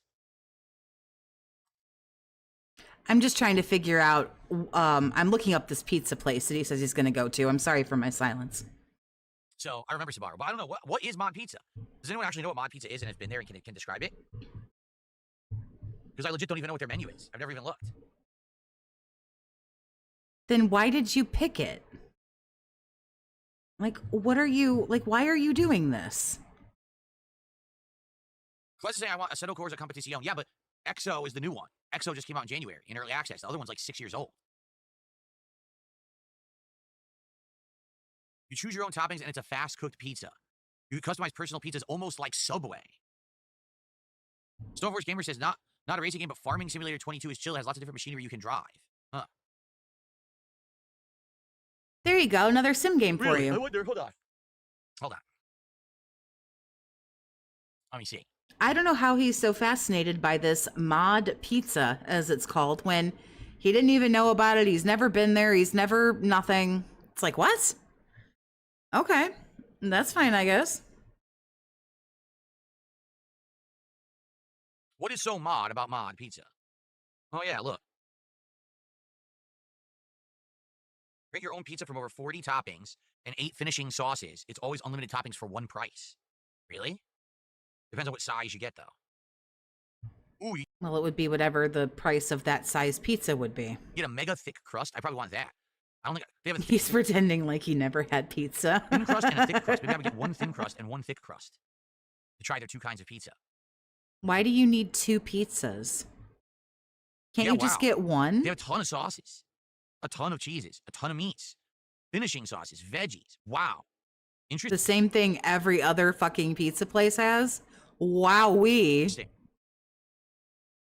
I'm just trying to figure out, I'm looking up this pizza place that he says he's going to go to. I'm sorry for my silence. So I remember Sbarro, but I don't know, what is mod pizza? Does anyone actually know what mod pizza is and has been there and can describe it? Because I legit don't even know what their menu is. I've never even looked. Then why did you pick it? What are you, why are you doing this? Quest is saying I want Assetto Corsa Competizione. Yeah, but EXO is the new one. EXO just came out in January in early access. The other one's 6 years old. You choose your own toppings, and it's a fast-cooked pizza. You customize personal pizzas almost like Subway. Snowforce Gamer says, not a racing game, but Farming Simulator 22 is chill. It has lots of different machinery you can drive. Huh. There you go. Another sim game for Really? I you. wonder. Hold on. Let me see. I don't know how he's so fascinated by this mod pizza, as it's called, when he didn't even know about it. He's never been there. He's never nothing. It's like, what? Okay. That's fine, I guess. What is so mod about mod pizza? Oh, yeah, look. Create your own pizza from over 40 toppings and 8 finishing sauces. It's always unlimited toppings for one price. Really? Depends on what size you get, though. Ooh, you Well, it would be whatever the price of that size pizza would be. get a mega thick crust. I probably want that. I don't think they have a He's pretending like he never had pizza. thin crust and a thick crust. Maybe I would get one thin crust and one thick crust to try their 2 kinds of pizza. Why do you need 2 pizzas? Can't Yeah, you just wow. get one? They have a ton of sauces, a ton of cheeses, a ton of meats, finishing sauces, veggies. Wow. Interesting. The same thing every other fucking pizza place has? Wowee. Interesting.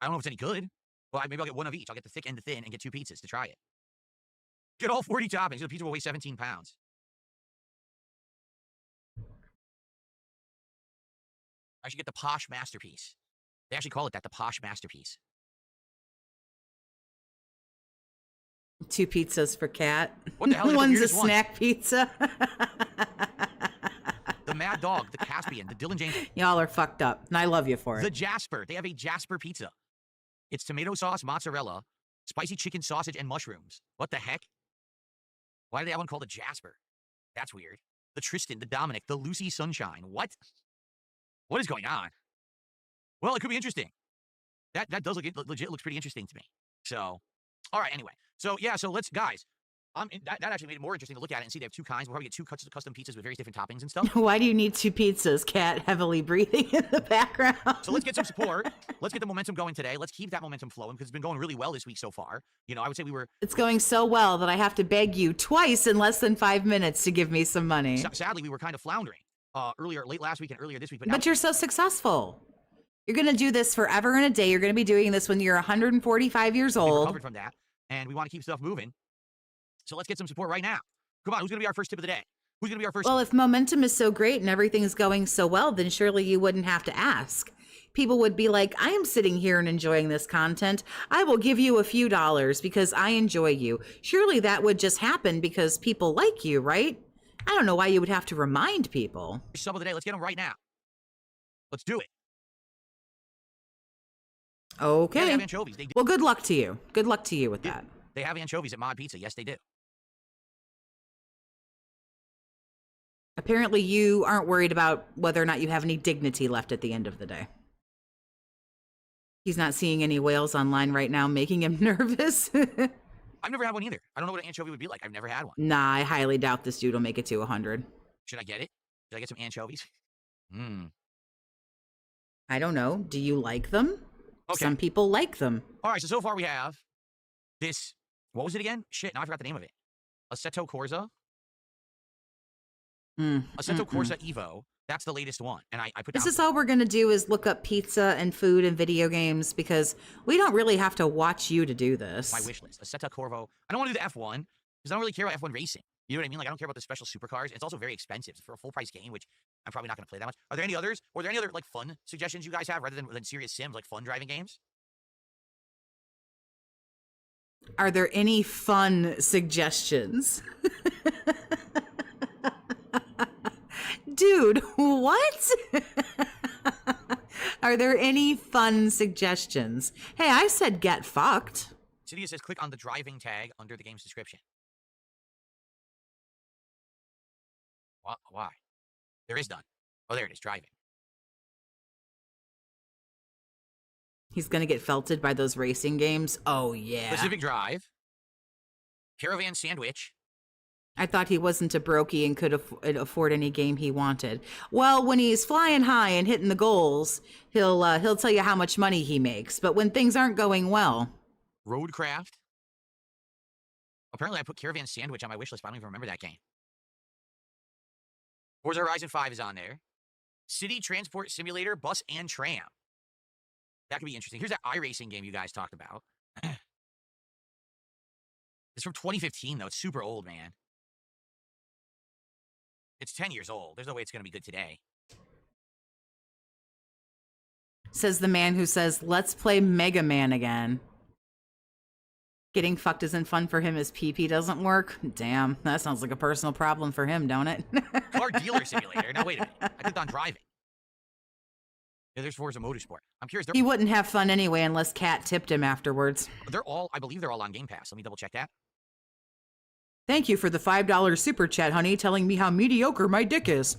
I don't know if it's any good. Well, maybe I'll get one of each. I'll get the thick and the thin and get 2 pizzas to try it. Get all 40 toppings. The pizza will weigh 17 pounds. I should get the posh masterpiece. They actually call it that, the posh masterpiece. 2 pizzas for Cat. What the hell is the One's a weirdest one? snack pizza. The Mad Dog, the Caspian, the Dylan James, Y'all are fucked up, and I love you for the it. Jasper. They have a Jasper pizza. It's tomato sauce, mozzarella, spicy chicken sausage, and mushrooms. What the heck? Why do they have one called a Jasper? That's weird. The Tristan, the Dominic, the Lucy Sunshine. What? What is going on? Well, it could be interesting. That does look, it legit looks pretty interesting to me. So, all right, anyway. So, yeah, so let's, guys, that actually made it more interesting to look at it and see they have 2 kinds. We'll probably get 2 custom pizzas with various different toppings and stuff. Why do you need 2 pizzas? Cat heavily breathing in the background. So let's get some support. Let's get the momentum going today. Let's keep that momentum flowing because it's been going really well this week so far. You know, I would say we were... It's going so well that I have to beg you twice in less than 5 minutes to give me some money. Sadly, we were kind of floundering late last week and earlier this week. But you're so successful. You're going to do this forever and a day. You're going to be doing this when you're 145 years We've old. recovered from that, and we want to keep stuff moving. So let's get some support right now. Come on, who's going to be our first tip of the day? Who's going to be our first? Well, if momentum is so great and everything's going so well, then surely you wouldn't have to ask. People would be like, I am sitting here and enjoying this content. I will give you a few dollars because I enjoy you. Surely that would just happen because people like you, right? I don't know why you would have to remind people. Sub of the day. Let's get them right now. Let's do it. Yeah, they Okay. have anchovies. They do. Well, good luck to you. Good luck to you with Yeah. that. They have anchovies at Mod Pizza. Yes, they do. Apparently you aren't worried about whether or not you have any dignity left at the end of the day. He's not seeing any whales online right now, making him nervous. I've never had one either. I don't know what an anchovy would be like. I've never had one. Nah, I highly doubt this dude will make it to 100. Should I get it? Should I get some anchovies? I don't know. Do you like them? Okay. Some people like them. All right, so far we have this. What was it again? Shit, now I forgot the name of it. Assetto Corsa. Assetto Corsa Evo. That's the latest one. And I put This down... is all we're going to do is look up pizza and food and video games because we don't really have to watch you to do this. my wish list. Assetto Corvo. I don't want to do the F1 because I don't really care about F1 racing. You know what I mean? Like, I don't care about the special supercars. It's also very expensive for a full-price game, which I'm probably not going to play that much. Are there any others? Or are there any other, like, fun suggestions you guys have rather than serious sims, like fun driving games? Are there any fun suggestions? Dude, what? Are there any fun suggestions? Hey, I said get fucked. Cydia says click on the driving tag under the game's description. Why? There is none. Oh, there it is, driving. He's gonna get felted by those racing games. Oh, yeah. Pacific Drive. Caravan Sandwich. I thought he wasn't a brokey and could afford any game he wanted. Well, when he's flying high and hitting the goals, he'll tell you how much money he makes. But when things aren't going well, Roadcraft. Apparently, I put Caravan Sandwich on my wish list, but I don't even remember that game. Forza Horizon 5 is on there. City Transport Simulator, Bus and Tram. That could be interesting. Here's that iRacing game you guys talked about. It's from 2015, though. It's super old, man. It's 10 years old. There's no way it's going to be good today. Says the man who says, let's play Mega Man again. Getting fucked isn't fun for him as PP doesn't work. Damn, that sounds like a personal problem for him, don't it? Car Dealer Simulator. Now, wait a minute. I clicked on driving. Yeah, there's Forza Motorsport. I'm curious. He wouldn't have fun anyway unless Kat tipped him afterwards. They're all, I believe they're all on Game Pass. Let me double check that. Thank you for the $5 super chat, honey, telling me how mediocre my dick is.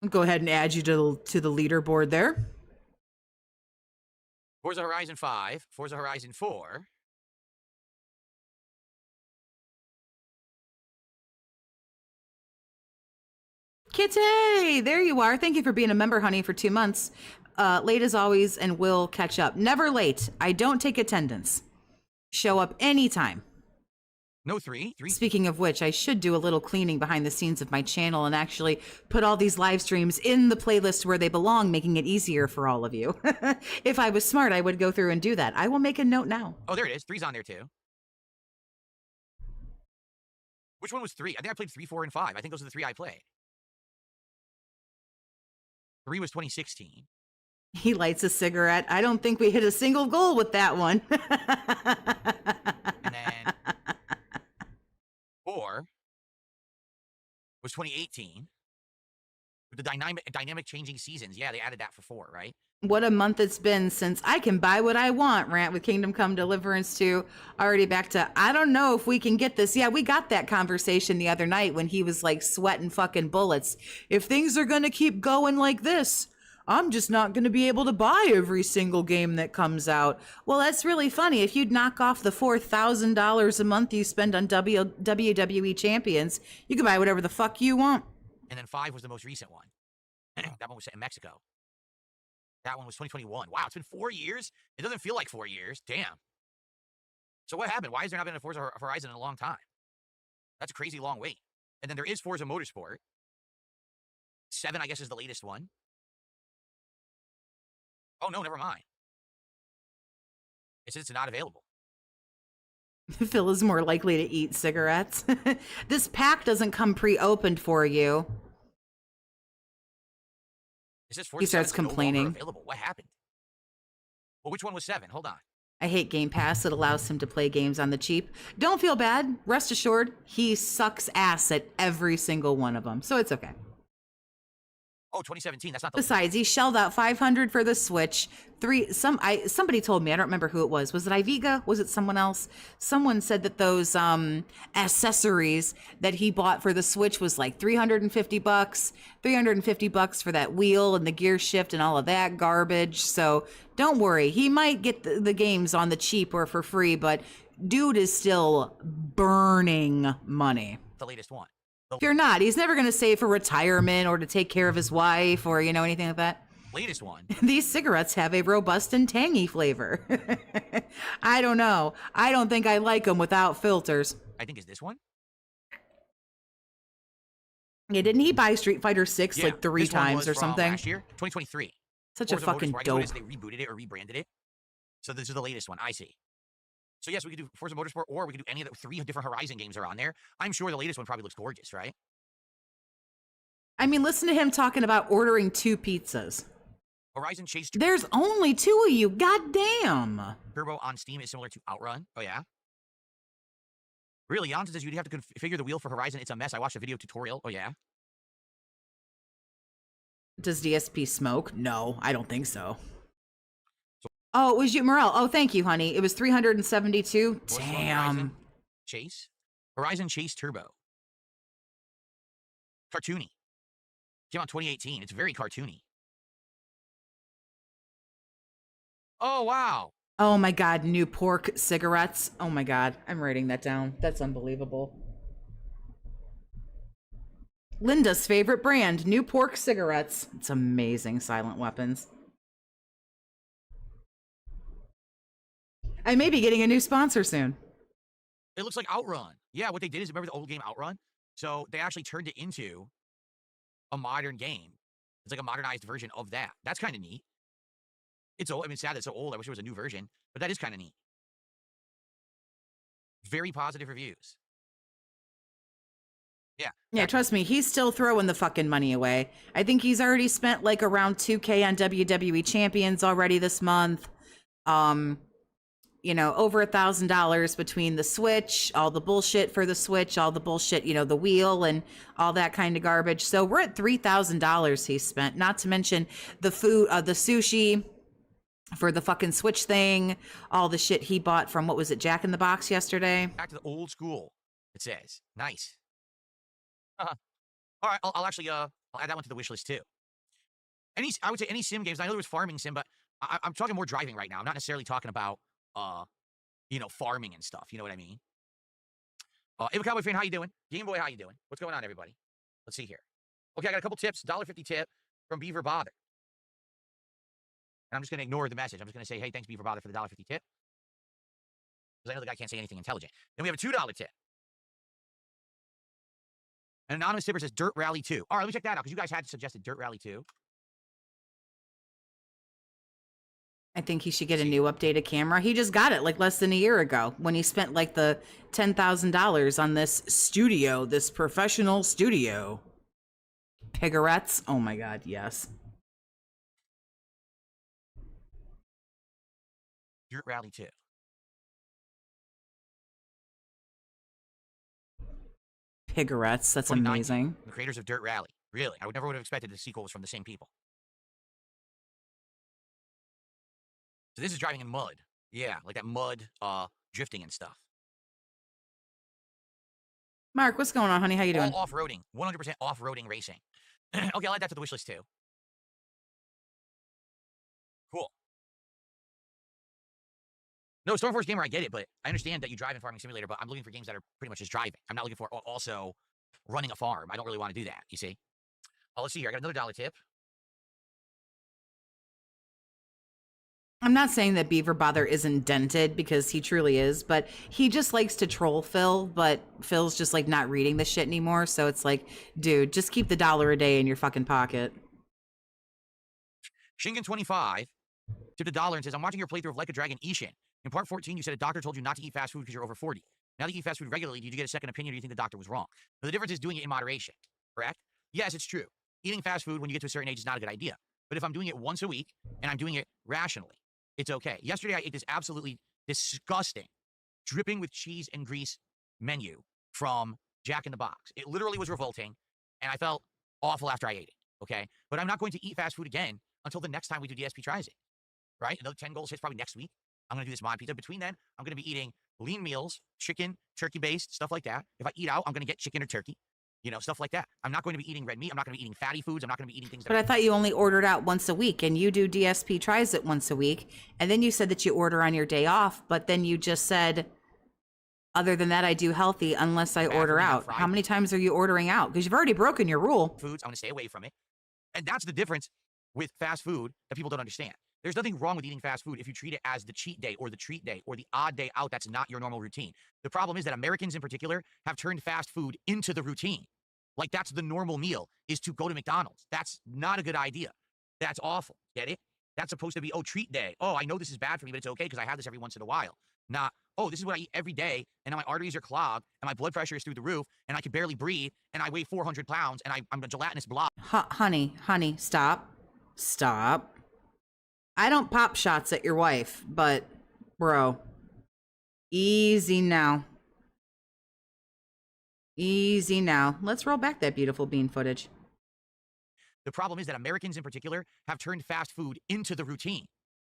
I'll go ahead and add you to the leaderboard there. Forza Horizon 5, Forza Horizon 4. Kitty, there you are. Thank you for being a member, honey, for 2 months. Late as always, and we'll catch up. Never late. I don't take attendance. Show up anytime. No, three. Speaking of which, I should do a little cleaning behind the scenes of my channel and actually put all these live streams in the playlist where they belong, making it easier for all of you. If I was smart, I would go through and do that. I will make a note now. Oh, there it is. 3's on there, too. Which one was 3? I think I played 3, 4, and 5. I think those are the 3 I played. 3 was 2016. He lights a cigarette. I don't think we hit a single goal with that one. And then 4 was 2018. With the dynamic changing seasons. Yeah, they added that for 4, right? What a month it's been since I can buy what I want. Rant with Kingdom Come Deliverance 2. Already back to, I don't know if we can get this. Yeah, we got that conversation the other night when he was like sweating fucking bullets. If things are going to keep going like this, I'm just not going to be able to buy every single game that comes out. Well, that's really funny. If you'd knock off the $4,000 a month you spend on WWE champions, you can buy whatever the fuck you want. And then 5 was the most recent one. That one was set in Mexico. That one was 2021. Wow, it's been 4 years? It doesn't feel like 4 years. Damn. So what happened? Why has there not been a Forza Horizon in a long time? That's a crazy long wait. And then there is Forza Motorsport. 7, I guess, is the latest one. Oh, no, never mind. It says it's not available. Phil is more likely to eat cigarettes. This pack doesn't come pre-opened for you. It says He starts 47's no longer complaining. available. What happened? Well, which one was 7? Hold on. I hate Game Pass. It allows him to play games on the cheap. Don't feel bad. Rest assured, he sucks ass at every single one of them. So it's okay. Oh, 2017. That's not the... Besides, he shelled out $500 for the Switch. Somebody told me, I don't remember who it was. Was it Iviga? Was it someone else? Someone said that those accessories that he bought for the Switch was like $350, $350 for that wheel and the gear shift and all of that garbage. So don't worry, he might get the games on the cheap or for free, but dude is still burning money. The latest one. If you're not, he's never going to save for retirement or to take care of his wife or, you know, anything like that. Latest one. These cigarettes have a robust and tangy flavor. I don't know. I don't think I like them without filters. I think is this one. Yeah, didn't he buy Street Fighter 6 like 3 this one times was or from something? Last year, 2023. Such Forza a fucking Motorsport. I dope. guess they rebooted it or rebranded it. So this is the latest one. I see. So yes, we could do Forza Motorsport, or we could do any of the 3 different Horizon games are on there. I'm sure the latest one probably looks gorgeous, right? I mean, listen to him talking about ordering 2 pizzas. Horizon Chase There's only 2 of you. God damn. Turbo on Steam is similar to Outrun. Oh, yeah? Really? Janssen says you'd have to configure the wheel for Horizon. It's a mess. I watched a video tutorial. Oh, yeah? Does DSP smoke? No, I don't think so. Oh, it was you, Morel. Oh, thank you, honey. It was 372. Damn. Horizon Chase Turbo. Cartoony. Came out 2018. It's very cartoony. Oh, wow. Oh my God, new pork cigarettes. Oh my God, I'm writing that down. That's unbelievable. Linda's favorite brand, new pork cigarettes. It's amazing, Silent Weapons. I may be getting a new sponsor soon. It looks like Outrun. Yeah, what they did is, remember the old game Outrun? So they actually turned it into a modern game. It's like a modernized version of that. That's kind of neat. It's old. I mean, it's sad that it's so old. I wish there was a new version, but that is kind of neat. Very positive reviews. Yeah. Yeah, trust me, he's still throwing the fucking money away. I think he's already spent like around $2K on WWE Champions already this month. You know, over $1,000 between the Switch, all the bullshit for the Switch, all the bullshit, you know, the wheel and all that kind of garbage. So we're at $3,000 he spent, not to mention the food, the sushi for the fucking Switch thing, all the shit he bought from, what was it, Jack in the Box yesterday? Back to the old school, it says. Nice. All right, I'll actually, I'll add that one to the wish list too. I would say any sim games. I know there was farming sim, but I'm talking more driving right now. I'm not necessarily talking about, you know, farming and stuff. You know what I mean? Ava Cowboy fan, how you doing? Game Boy, how you doing? What's going on, everybody? Let's see here. Okay, I got a couple tips. $1.50 tip from Beaver Bother. And I'm just going to ignore the message. I'm just going to say, hey, thanks, Beaver Bother, for the $1.50 tip. Because I know the guy can't say anything intelligent. Then we have a $2 tip. An anonymous tipper says Dirt Rally 2. All right, let me check that out, because you guys had suggested Dirt Rally 2. I think he should get a new updated camera. He just got it like less than a year ago when he spent like the $10,000 on this studio, this professional studio. Pigroach. Oh my God, yes. Dirt Rally 2. Pigroach. That's amazing. The creators of Dirt Rally. Really? I never would have expected the sequel was from the same people. So this is driving in mud. Yeah, like that mud drifting and stuff. Mark, what's going on, honey? How you doing? All off-roading. 100% off-roading racing. Okay, I'll add that to the wish list too. Cool. No, Stormforce Gamer, I get it, but I understand that you drive in Farming Simulator, but I'm looking for games that are pretty much just driving. I'm not looking for also running a farm. I don't really want to do that, you see? Let's see here. I got another $1 tip. I'm not saying that Beaver Bother isn't dented, because he truly is, but he just likes to troll Phil, but Phil's just like not reading the shit anymore. So it's like, dude, just keep the $1 a day in your fucking pocket. Shinken25 tipped $1 and says, I'm watching your playthrough of Like a Dragon Ishin. In part 14, you said a doctor told you not to eat fast food because you're over 40. Now that you eat fast food regularly, did you get a second opinion, or do you think the doctor was wrong? But the difference is doing it in moderation, correct? Yes, it's true. Eating fast food when you get to a certain age is not a good idea. But if I'm doing it once a week and I'm doing it rationally, it's okay. Yesterday, I ate this absolutely disgusting, dripping with cheese and grease menu from Jack in the Box. It literally was revolting, and I felt awful after I ate it, okay? But I'm not going to eat fast food again until the next time we do DSP Tries It, right? Another 10 goals hits probably next week. I'm going to do this mod pizza. Between then, I'm going to be eating lean meals, chicken, turkey-based, stuff like that. If I eat out, I'm going to get chicken or turkey. You know, stuff like that. I'm not going to be eating red meat. I'm not going to be eating fatty foods. I'm not going to be eating things that... But I thought you only ordered out once a week, and you do DSP Tries It once a week. And then you said that you order on your day off, but then you just said, other than that, I do healthy unless I order out. How many times are you ordering out? Because you've already broken your rule. Foods, I'm going to stay away from it. And that's the difference with fast food that people don't understand. There's nothing wrong with eating fast food if you treat it as the cheat day or the treat day or the odd day out. That's not your normal routine. The problem is that Americans in particular have turned fast food into the routine. Like, that's the normal meal, is to go to McDonald's. That's not a good idea. That's awful. Get it? That's supposed to be, oh, treat day. Oh, I know this is bad for me, but it's okay because I have this every once in a while. Not, oh, this is what I eat every day, and now my arteries are clogged, and my blood pressure is through the roof, and I can barely breathe, and I weigh 400 pounds, and I'm a gelatinous blob. Honey, stop. Stop. I don't pop shots at your wife, but, bro, easy now. Easy now. Let's roll back that beautiful bean footage. The problem is that Americans in particular have turned fast food into the routine.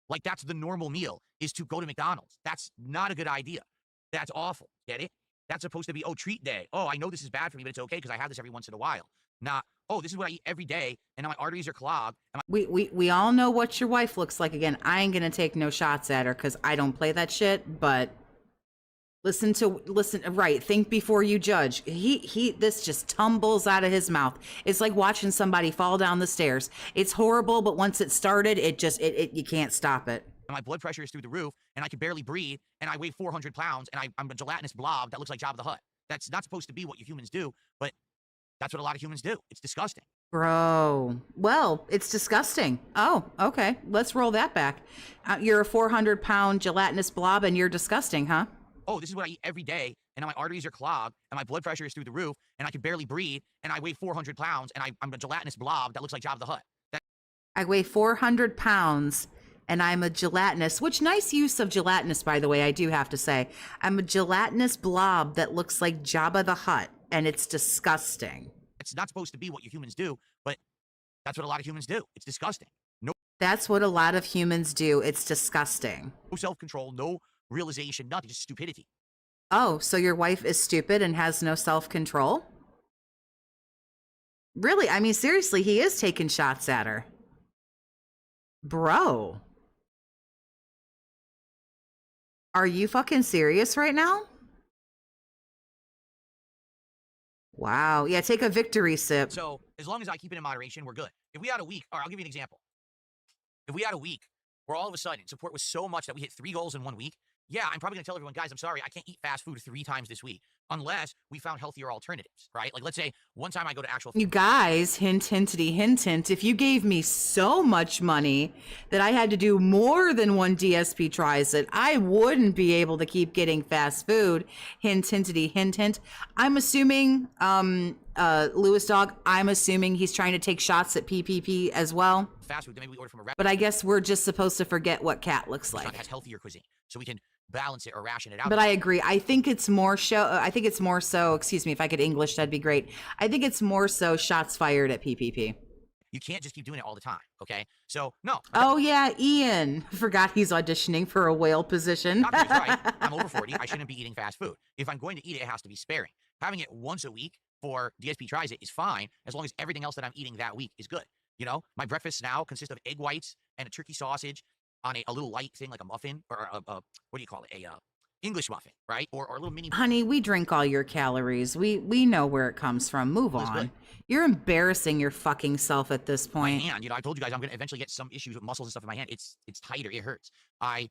Like, that's the normal meal, is to go to McDonald's. That's not a good idea. That's awful. Get it? That's supposed to be, oh, treat day. Oh, I know this is bad for me, but it's okay because I have this every once in a while. Not, oh, this is what I eat every day, and now my arteries are clogged. And we all know what your wife looks like. Again, I ain't gonna take no shots at her because I don't play that shit, but listen, right, think before you judge. This just tumbles out of his mouth. It's like watching somebody fall down the stairs. It's horrible, but once it started, you can't stop it. My blood pressure is through the roof, and I can barely breathe, and I weigh 400 pounds, and I'm a gelatinous blob that looks like Jabba the Hutt. That's not supposed to be what you humans do, but that's what a lot of humans do. It's disgusting. Bro. Well, it's disgusting. Oh, okay. Let's roll that back. You're a 400-pound gelatinous blob and you're disgusting, huh? Oh, this is what I eat every day, and now my arteries are clogged, and my blood pressure is through the roof, and I can barely breathe, and I weigh 400 pounds, and I'm a gelatinous blob that looks like Jabba the Hutt. I weigh 400 pounds and I'm a gelatinous, which nice use of gelatinous, by the way, I do have to say. I'm a gelatinous blob that looks like Jabba the Hutt, and it's disgusting. It's not supposed to be what you humans do, but that's what a lot of humans do. It's disgusting. No That's what a lot of humans do. It's disgusting. self-control, no realization, nothing, just stupidity. Oh, so your wife is stupid and has no self-control? Really? I mean, seriously, he is taking shots at her. Bro. Are you fucking serious right now? Wow. Yeah, take a victory sip. So as long as I keep it in moderation, we're good. If we had a week, or I'll give you an example. If we had a week where all of a sudden support was so much that we hit 3 goals in 1 week, yeah, I'm probably going to tell everyone, guys, I'm sorry, I can't eat fast food 3 times this week unless we found healthier alternatives, right? Like, let's say one time I go to actual... You guys, hint, hintity, hint, hint, if you gave me so much money that I had to do more than one DSP tries it, I wouldn't be able to keep getting fast food. Hint, hintity, hint, hint. I'm assuming, Lewis Dog, I'm assuming he's trying to take shots at PPP as well. Fast food, then maybe we order from a restaurant. But I guess we're just supposed to forget what cat looks like. That has healthier cuisine, so we can balance it or ration it out. But I agree. I think it's more so, excuse me, if I could English, that'd be great. I think it's more so shots fired at PPP. You can't just keep doing it all the time, okay? So, no. Oh, yeah, Ian. Forgot he's auditioning for a whale position. Not that he's right. I'm over 40. I shouldn't be eating fast food. If I'm going to eat it, it has to be sparing. Having it once a week for DSP Tries It is fine, as long as everything else that I'm eating that week is good. You know, my breakfast now consists of egg whites and a turkey sausage on a little light thing like a muffin, or a what do you call it? A English muffin, right? Or a little mini... Honey, we drink all your calories. We know where it comes from. Move on. Good. You're embarrassing your fucking self at this point. My hand, you know, I told you guys I'm going to eventually get some issues with muscles and stuff in my hand. It's tighter. It hurts. I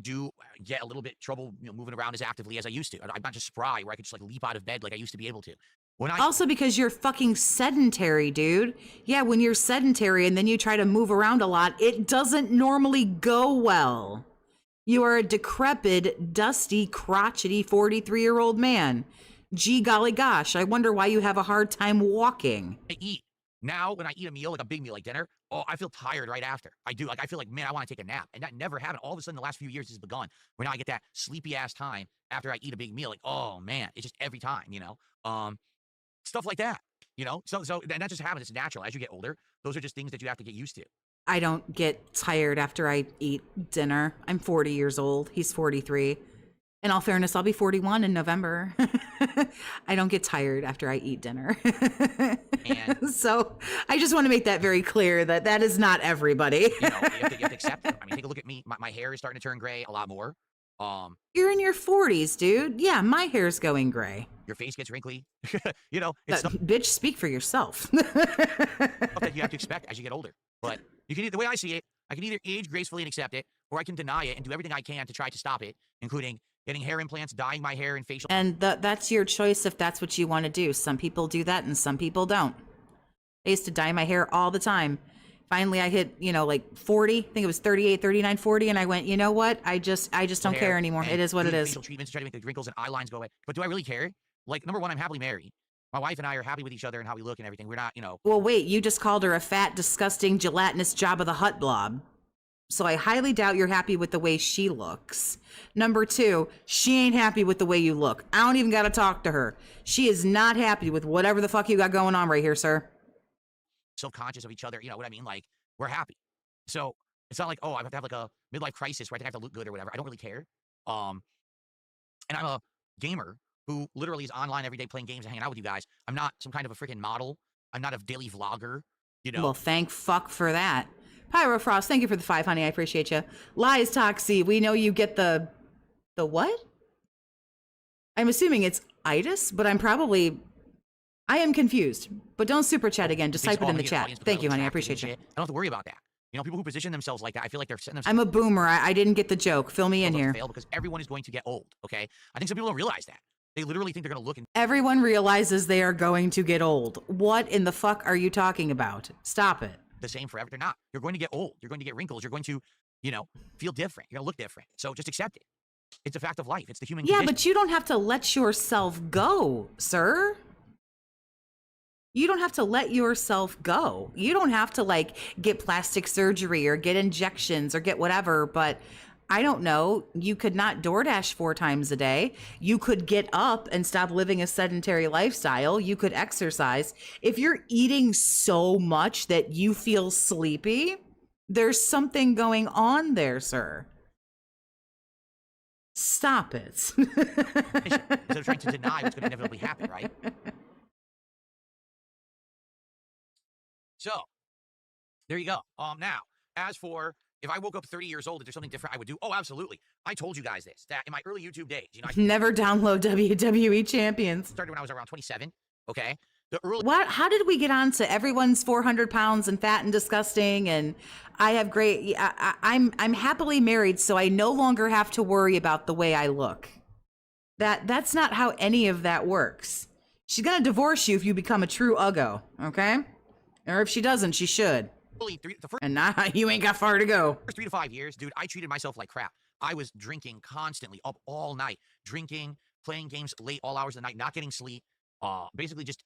do get a little bit trouble, you know, moving around as actively as I used to. I'm not just spry where I could just like leap out of bed like I used to be able to. Also because you're fucking sedentary, dude. Yeah, when you're sedentary and then you try to move around a lot, it doesn't normally go well. You are a decrepit, dusty, crotchety 43-year-old man. Gee golly gosh, I wonder why you have a hard time walking. I eat. Now, when I eat a meal, like a big meal, like dinner, oh, I feel tired right after. I do. Like, I feel like, man, I want to take a nap. And that never happened. All of a sudden, the last few years has begun, where now I get that sleepy-ass time after I eat a big meal. Like, oh, man, it's just every time, you know? Stuff like that, you know? So and that just happens. It's natural. As you get older, those are just things that you have to get used to. I don't get tired after I eat dinner. I'm 40 years old. He's 43. In all fairness, I'll be 41 in November. I don't get tired after I eat dinner. So I just want to make that very clear that that is not everybody. You know, you have to accept it. I mean, take a look at me. My hair is starting to turn gray a lot more. You're in your 40s, dude. Yeah, my hair's going gray. Your face gets wrinkly. You know, it's bitch, speak for yourself. that you have to expect as you get older. But you can, the way I see it, I can either age gracefully and accept it, or I can deny it and do everything I can to try to stop it, including getting hair implants, dyeing my hair, and facial. And that's your choice if that's what you want to do. Some people do that and some people don't. I used to dye my hair all the time. Finally, I hit, you know, like 40, I think it was 38, 39, 40, and I went, you know what? I just don't care anymore. It is what it is. Facial treatments to try to make the wrinkles and eye lines go away. But do I really care? Like, number one, I'm happily married. My wife and I are happy with each other and how we look and everything. We're not, you know. Well, wait, you just called her a fat, disgusting, gelatinous Jabba the Hutt blob. So I highly doubt you're happy with the way she looks. Number two, she ain't happy with the way you look. I don't even got to talk to her. She is not happy with whatever the fuck you got going on right here, sir. Self-conscious of each other, you know what I mean? Like, we're happy. So it's not like, oh, I have to have like a midlife crisis where I think I have to look good or whatever. I don't really care. And I'm a gamer who literally is online every day playing games and hanging out with you guys. I'm not some kind of a freaking model. I'm not a daily vlogger, you know. Well, thank fuck for that. Pyrofrost, thank you for the 5, honey. I appreciate you. Lies Toxie, we know you get the what? I'm assuming it's itis, but I am confused. But don't super chat again. Just type it in the chat. Thank you, honey. I appreciate you. I don't have to worry about that. You know, people who position themselves like that, I feel like they're setting themselves. I'm a boomer. I didn't get the joke. Fill me in here. Fail because everyone is going to get old. Okay, I think some people don't realize that. They literally think they're going to look and Everyone realizes they are going to get old. What in the fuck are you talking about? Stop it. the same forever. They're not. You're going to get old. You're going to get wrinkles. You're going to, you know, feel different. You're going to look different. So just accept it. It's a fact of life. It's the human condition. But you don't have to let yourself go, sir. You don't have to let yourself go. You don't have to like get plastic surgery or get injections or get whatever, but I don't know. You could not DoorDash 4 times a day. You could get up and stop living a sedentary lifestyle. You could exercise. If you're eating so much that you feel sleepy, there's something going on there, sir. Stop it. Instead of trying to deny what's going to inevitably happen, right? So, there you go. Now, as for if I woke up 30 years old, if there's something different I would do, oh, absolutely. I told you guys this, that in my early YouTube days, you know, I Never download WWE Champions. started when I was around 27, okay? The early What? How did we get on to everyone's 400 pounds and fat and disgusting? And I have great. I'm happily married, so I no longer have to worry about the way I look. That's not how any of that works. She's gonna divorce you if you become a true uggo, okay? Or if she doesn't, she should. the first And now you ain't got far to go. 3 to 5 years, dude, I treated myself like crap. I was drinking constantly, up all night, drinking, playing games late, all hours of the night, not getting sleep, basically just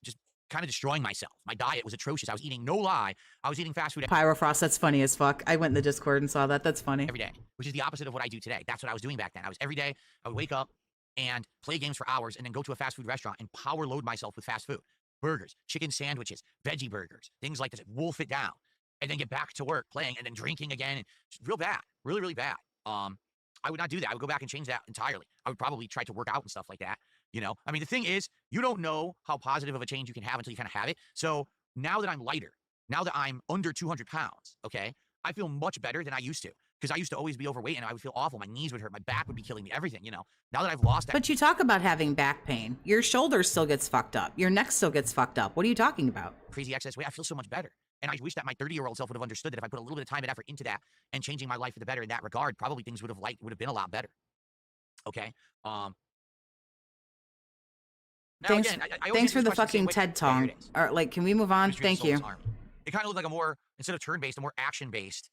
kind of destroying myself. My diet was atrocious. I was eating, no lie, I was eating fast food Pyrofrost, that's funny as fuck. I went in the Discord and saw that. That's funny. every day, which is the opposite of what I do today. That's what I was doing back then. I was every day, I would wake up and play games for hours and then go to a fast food restaurant and power load myself with fast food. Burgers, chicken sandwiches, veggie burgers, things like this, wolf it down, and then get back to work playing and then drinking again. And it's real bad, really, really bad. I would not do that. I would go back and change that entirely. I would probably try to work out and stuff like that. You know, I mean, the thing is, you don't know how positive of a change you can have until you kind of have it. So now that I'm lighter, now that I'm under 200 pounds, okay, I feel much better than I used to. Because I used to always be overweight and I would feel awful. My knees would hurt. My back would be killing me. Everything, you know. Now that I've lost that. But you talk about having back pain. Your shoulder still gets fucked up. Your neck still gets fucked up. What are you talking about? Crazy excess weight, I feel so much better. And I wish that my 30-year-old self would have understood that if I put a little bit of time and effort into that and changing my life for the better in that regard, probably things would have been a lot better. Okay. Now Thanks, again, I always thanks answer for the this question fucking the same way. TED Talk. There it is. Or like, can we move on? Mystery of the Thank you. Soul's Army. It kind of looked like a more, instead of turn-based, a more action-based,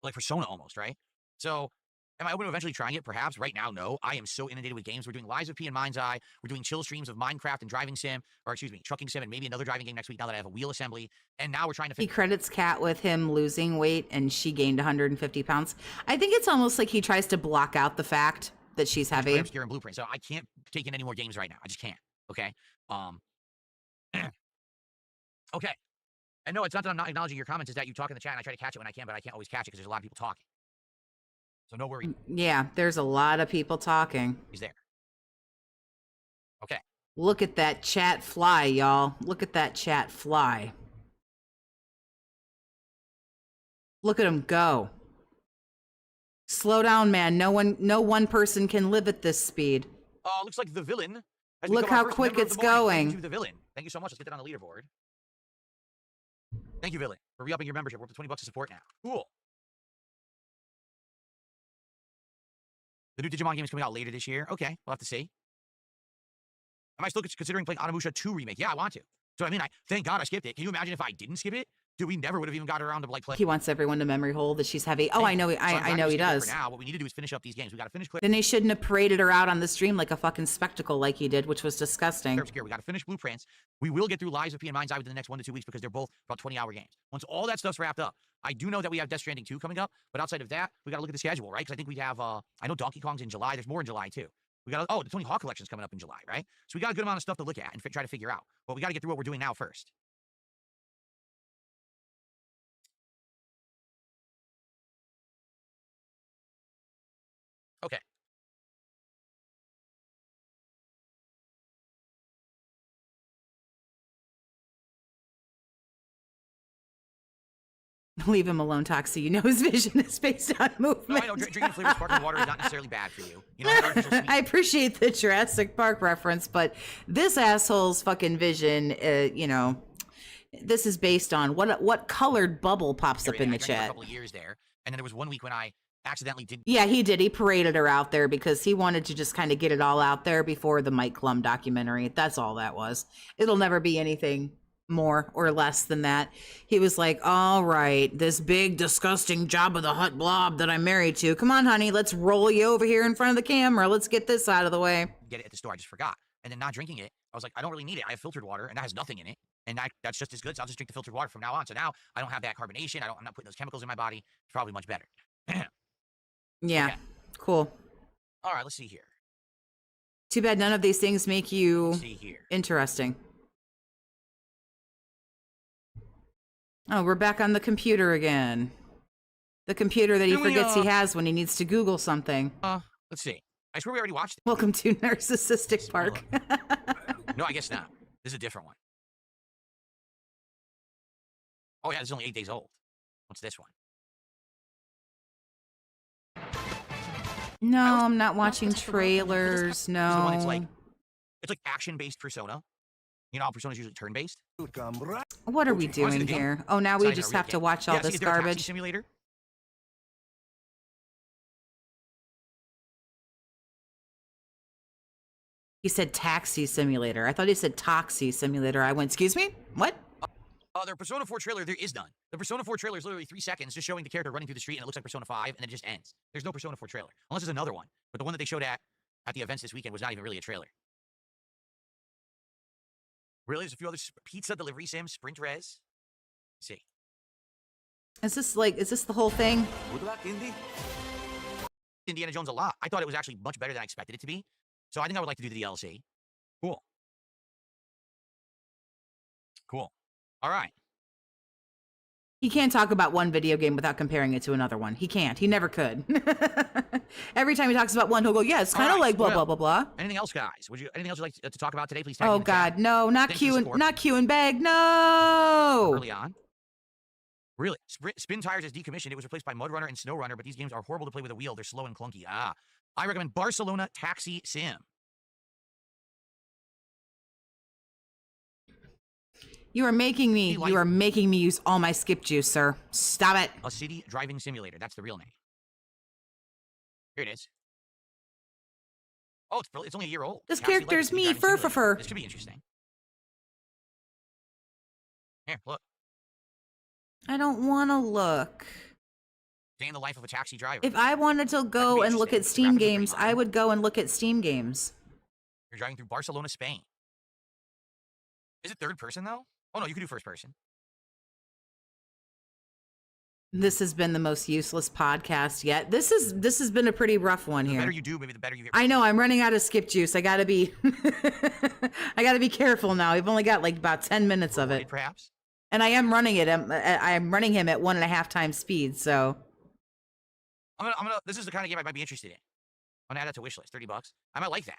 like Persona almost, right? So, am I open to eventually trying it? Perhaps. Right now, no. I am so inundated with games. We're doing Lies of P and Mind's Eye. We're doing chill streams of Minecraft and Driving Sim, or excuse me, Trucking Sim, and maybe another driving game next week now that I have a wheel assembly. And now we're trying to He figure credits Kat with him losing weight and she gained 150 pounds. I think it's almost like he tries to block out the fact that she's heavy. obscure and blueprint. So I can't take in any more games right now. I just can't. Okay. Okay. And no, it's not that I'm not acknowledging your comments. It's that you talk in the chat and I try to catch it when I can, but I can't always catch it because there's a lot of people talking. So no worry. Yeah, there's a lot of people talking. He's there. Okay. Look at that chat fly, y'all. Look at that chat fly. Look at him go. Slow down, man. No one person can live at this speed. Looks like the villain has Look become our how first quick member of it's the morning. Thank going. you to the villain. Thank you so much. Let's get that on the leaderboard. Thank you, villain, for re-upping your membership. We're up to $20 to support now. Cool. The new Digimon game is coming out later this year. Okay, we'll have to see. Am I still considering playing Onimusha 2 remake? Yeah, I want to. So I mean, thank God I skipped it. Can you imagine if I didn't skip it? Dude, we never would have even got around to like playing. He wants everyone to memory hold that she's heavy. Oh, I know. I know he does. For now, what we need to do is finish up these games. We got to finish. Then they shouldn't have paraded her out on the stream like a fucking spectacle like he did, which was disgusting. We got to finish Blueprints. We will get through Lies of P and Mind's Eye within the next 1 to 2 weeks because they're both about 20-hour games. Once all that stuff's wrapped up, I do know that we have Death Stranding 2 coming up, but outside of that, we got to look at the schedule, right? Because I think we have, I know Donkey Kong's in July. There's more in July too. We got, the Tony Hawk Collection's coming up in July, right? So we got a good amount of stuff to look at and try to figure out. But we got to get through what we're doing now first. Okay. Leave him alone, Toxie. You know his vision is based on movement. No, I know drinking flavored sparkling water is not necessarily bad for you. You know, artificial sweetener. I appreciate the Jurassic Park reference, but this asshole's fucking vision, you know, this is based on what colored bubble pops up in the I drank it for a chat. couple of years there, and then there was 1 week when I accidentally did. Yeah, he did. He paraded her out there because he wanted to just kind of get it all out there before the Mike Klum documentary. That's all that was. It'll never be anything more or less than that. He was like, all right, this big, disgusting Jabba the Hutt blob that I'm married to. Come on, honey, let's roll you over here in front of the camera. Let's get this out of the way. Get it at the store. I just forgot. And then not drinking it, I was like, I don't really need it. I have filtered water, and that has nothing in it. And that's just as good. So I'll just drink the filtered water from now on. So now I don't have that carbonation. I'm not putting those chemicals in my body. It's probably much better. Yeah, okay. Cool. All right, let's see here. Too bad none of these things make you Let's see here. Interesting. Oh, we're back on the computer again. The computer that he forgets he has when he needs to Google something. Let's see. I swear we already watched it. Welcome to Narcissistic Park. No, I guess not. This is a different one. Oh, yeah, it's only 8 days old. What's this one? No, I'm not watching trailers. This is the one that's No. it's like action-based Persona. You know how Persona's usually turn-based? What are we Oh, is it doing a game? here? Oh, now It's we not even just a real have to game. watch all Yeah, see, this is there a taxi garbage. simulator? He said taxi simulator. I thought he said Toxie simulator. I went, excuse me? What? Their Persona 4 trailer, there is none. The Persona 4 trailer is literally 3 seconds just showing the character running through the street, and it looks like Persona 5, and then it just ends. There's no Persona 4 trailer. Unless there's another one. But the one that they showed at the events this weekend was not even really a trailer. Really? There's a few other pizza delivery sims, Sprint Res. Let's see. Is this the whole thing? Good luck, Indy. Indiana Jones a lot. I thought it was actually much better than I expected it to be. So I think I would like to do the DLC. Cool. Cool. All right. He can't talk about one video game without comparing it to another one. He can't. He never could. Every time he talks about one, he'll go, yeah, it's kind of All right, like blah, well, blah, blah, blah. Anything else, guys? Anything else you'd like to talk about today? Please tag me Oh, in the chat. God. No, not Thank you Q for and, support. not Q and bag. No. Early on. Really? Spin Tires is decommissioned. It was replaced by Mud Runner and Snow Runner, but these games are horrible to play with a wheel. They're slow and clunky. I recommend Barcelona Taxi Sim. You are making me use all my skip juice, sir. Stop it. A city driving simulator. That's the real name. Here it is. Oh, it's only a year old. This Taxi character's Legacy me, Driving fur Simulator. for fur. This could be interesting. Here, look. I don't want to look. Day in the life of a taxi driver. If I wanted to go and look at interesting. Steam The graphics are pretty games, I modern. would go and look at Steam games. You're driving through Barcelona, Spain. Is it third person, though? Oh, no, you can do first person. This has been the most useless podcast yet. This has been a pretty rough one The here. better you do, maybe the better you get. I know I'm running out of skip juice. I gotta be I gotta be careful now. I've only got like about 10 minutes of it. Perhaps. And I am running it. I'm running him at 1.5 times speed, so I'm gonna this is the kind of game I might be interested in. I'm gonna add that to wishlist. $30. I might like that.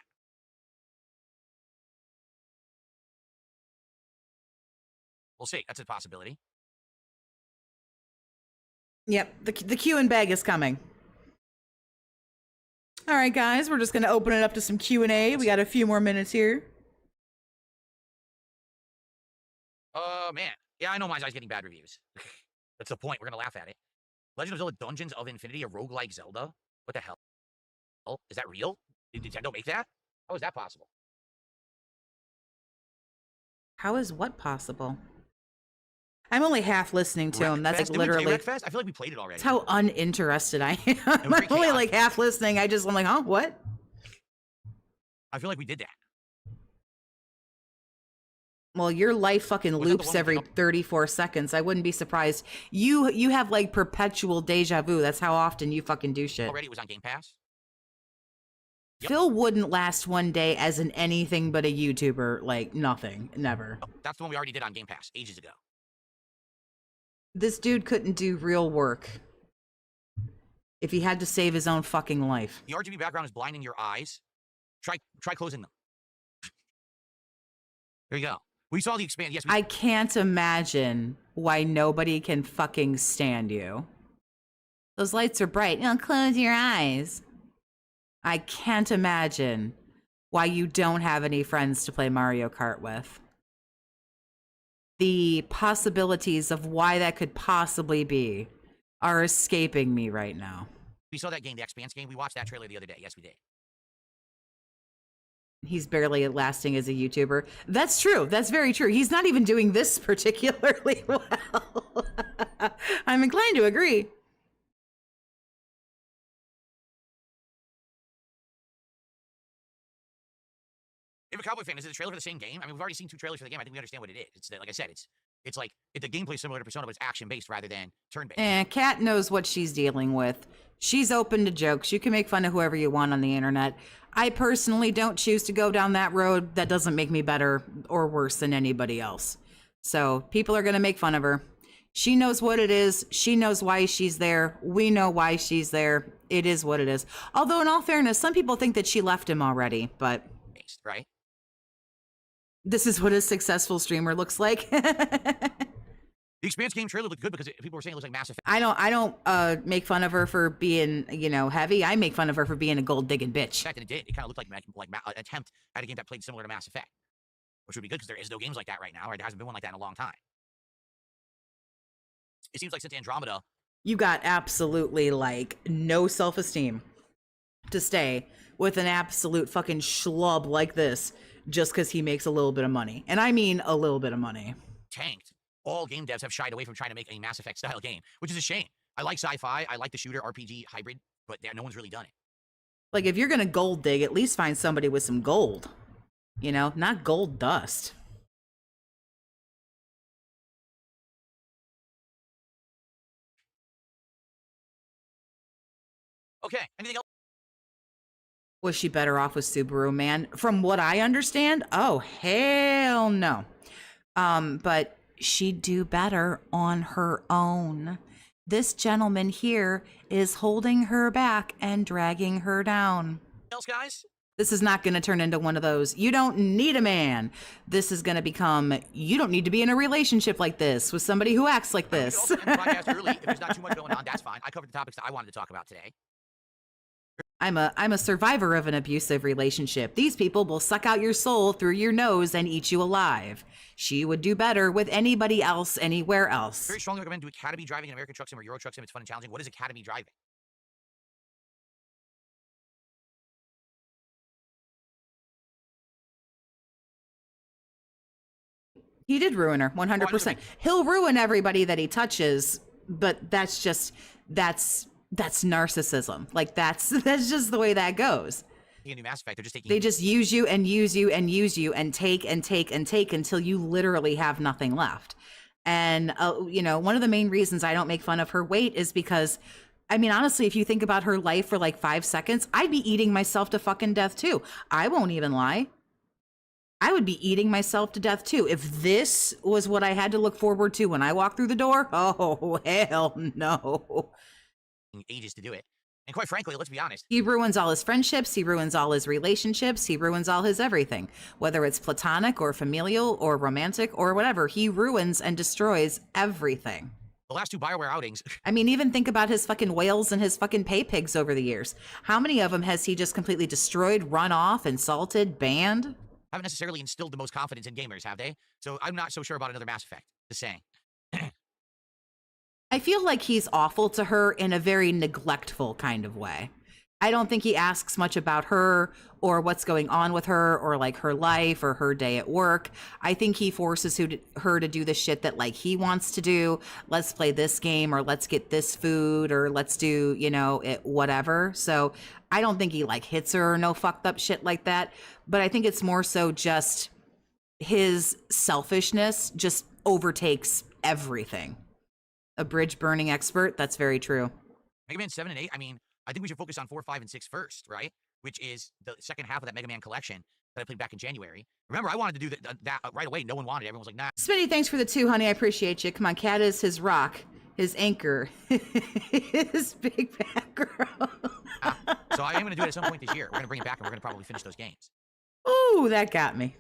We'll see. That's a possibility. yep, the Q and bag is coming. All right, guys, we're just gonna open it up to some Q&A. We got a few more minutes here. Man. Yeah, I know mine's getting bad reviews. That's the point. We're gonna laugh at it. Legend of Zelda Dungeons of Infinity, a roguelike Zelda? What the hell? Oh, is that real? Did Nintendo make that? How is that possible? How is what possible? I'm only half listening to him. That's Wreckfest? like Did we play literally. Wreckfest? I feel like we played it already. That's how uninterested I am. I'm very only chaotic. like half listening. I'm like, huh, what? I feel like we did that. Well, your life fucking Was that the loops one with every the- 34 seconds. I wouldn't be surprised. You have like perpetual deja vu. That's how often you fucking do shit. Already it was on Game Pass. Yep. Phil wouldn't last one day as an anything but a YouTuber. Like nothing. Never. Oh, that's the one we already did on Game Pass ages ago. This dude couldn't do real work if he had to save his own fucking life. The RGB background is blinding your eyes. Try closing them. There you go. We saw the expand. Yes, I can't imagine why nobody can fucking stand you. Those lights are bright. Now close your eyes. I can't imagine why you don't have any friends to play Mario Kart with. The possibilities of why that could possibly be are escaping me right now. We saw that game, the Expanse game. We watched that trailer the other day. Yes, we did. He's barely lasting as a YouTuber. That's true. That's very true. He's not even doing this particularly well. I'm inclined to agree. If a Cowboy fan, is it a trailer for the same game? I mean, we've already seen 2 trailers for the game. I think we understand what it is. It's that, like I said, it's like the gameplay is similar to Persona, but it's action-based rather than turn-based. Kat knows what she's dealing with. She's open to jokes. You can make fun of whoever you want on the internet. I personally don't choose to go down that road. That doesn't make me better or worse than anybody else. So people are going to make fun of her. She knows what it is. She knows why she's there. We know why she's there. It is what it is. Although in all fairness, some people think that she left him already, but... Right? This is what a successful streamer looks like. The Expanse game trailer looked good because people were saying it looks like Mass Effect. I don't make fun of her for being, heavy. I make fun of her for being a gold digging bitch. And it did. It kind of looked like an attempt at a game that played similar to Mass Effect, which would be good because there is no games like that right now, or there hasn't been one like that in a long time. It seems like since Andromeda, you got absolutely no self-esteem to stay with an absolute fucking schlub like this just because he makes a little bit of money. And I mean a little bit of money. Tanked. All game devs have shied away from trying to make a Mass Effect style game, which is a shame. I like sci-fi, I like the shooter RPG hybrid, but no one's really done it. Like, if you're gonna gold dig, at least find somebody with some gold. Not gold dust. Okay, anything else? Was she better off with Subaru, man? From what I understand, oh, hell no. But she'd do better on her own. This gentleman here is holding her back and dragging her down. Else, guys? This is not going to turn into one of those, you don't need a man. This is going to become, you don't need to be in a relationship like this with somebody who acts like this. Also end the podcast early. If there's not too much going on, that's fine. I covered the topics that I wanted to talk about today. I'm a survivor of an abusive relationship. These people will suck out your soul through your nose and eat you alive. She would do better with anybody else anywhere else. Very strongly recommend do Academy driving in American Truck Sim or Euro Truck Sim. It's fun and challenging. What is Academy driving? He did ruin her, 100%. He'll ruin everybody that he touches, but that's narcissism. Like, that's just the way that goes. In New Mass Effect, they're just taking. They just use you and use you and use you and take and take and take until you literally have nothing left. And one of the main reasons I don't make fun of her weight is because, I mean, honestly, if you think about her life for 5 seconds, I'd be eating myself to fucking death too. I won't even lie. I would be eating myself to death too. If this was what I had to look forward to when I walked through the door, oh, hell no. Ages to do it. And quite frankly, let's be honest. He ruins all his friendships. He ruins all his relationships. He ruins all his everything. Whether it's platonic or familial or romantic or whatever, he ruins and destroys everything. The last 2 BioWare outings. I mean, even think about his fucking whales and his fucking pay pigs over the years. How many of them has he just completely destroyed, run off, insulted, banned? Haven't necessarily instilled the most confidence in gamers, have they? So I'm not so sure about another Mass Effect. Just saying. I feel like he's awful to her in a very neglectful kind of way. I don't think he asks much about her or what's going on with her or her life or her day at work. I think he forces her to do the shit that he wants to do. Let's play this game or let's get this food or let's do, whatever. So I don't think he hits her or no fucked up shit like that. But I think it's more so just his selfishness just overtakes everything. A bridge burning expert. That's very true. Mega Man 7 and 8. I mean, I think we should focus on 4, 5, and 6 first, right? Which is the second half of that Mega Man collection that I played back in January. Remember, I wanted to do that right away. No one wanted it. Everyone was like, nah. Smitty, thanks for the 2, honey. I appreciate you. Come on, Cat is his rock, his anchor, his big bad girl. So I am going to do it at some point this year. We're going to bring it back, and we're going to probably finish those games. Ooh, that got me.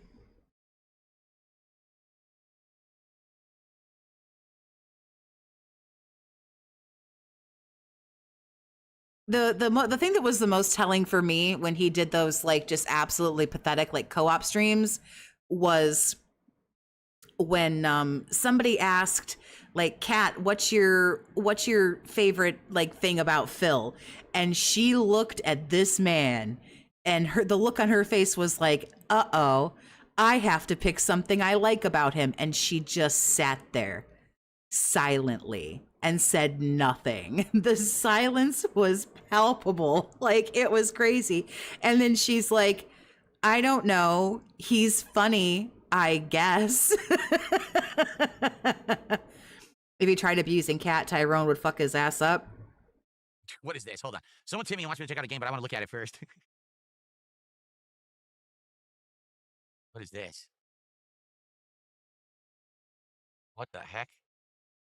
The thing that was the most telling for me when he did those just absolutely pathetic co-op streams was when somebody asked, like, Kat, what's your favorite like thing about Phil? And she looked at this man, and the look on her face was like, uh-oh, I have to pick something I like about him. And she just sat there silently and said nothing. The silence was palpable. Like, it was crazy. And then she's like, I don't know. He's funny, I guess. If he tried abusing Kat, Tyrone would fuck his ass up. What is this? Hold on. Someone tell me and wants me to check out a game, but I want to look at it first. What is this? What the heck?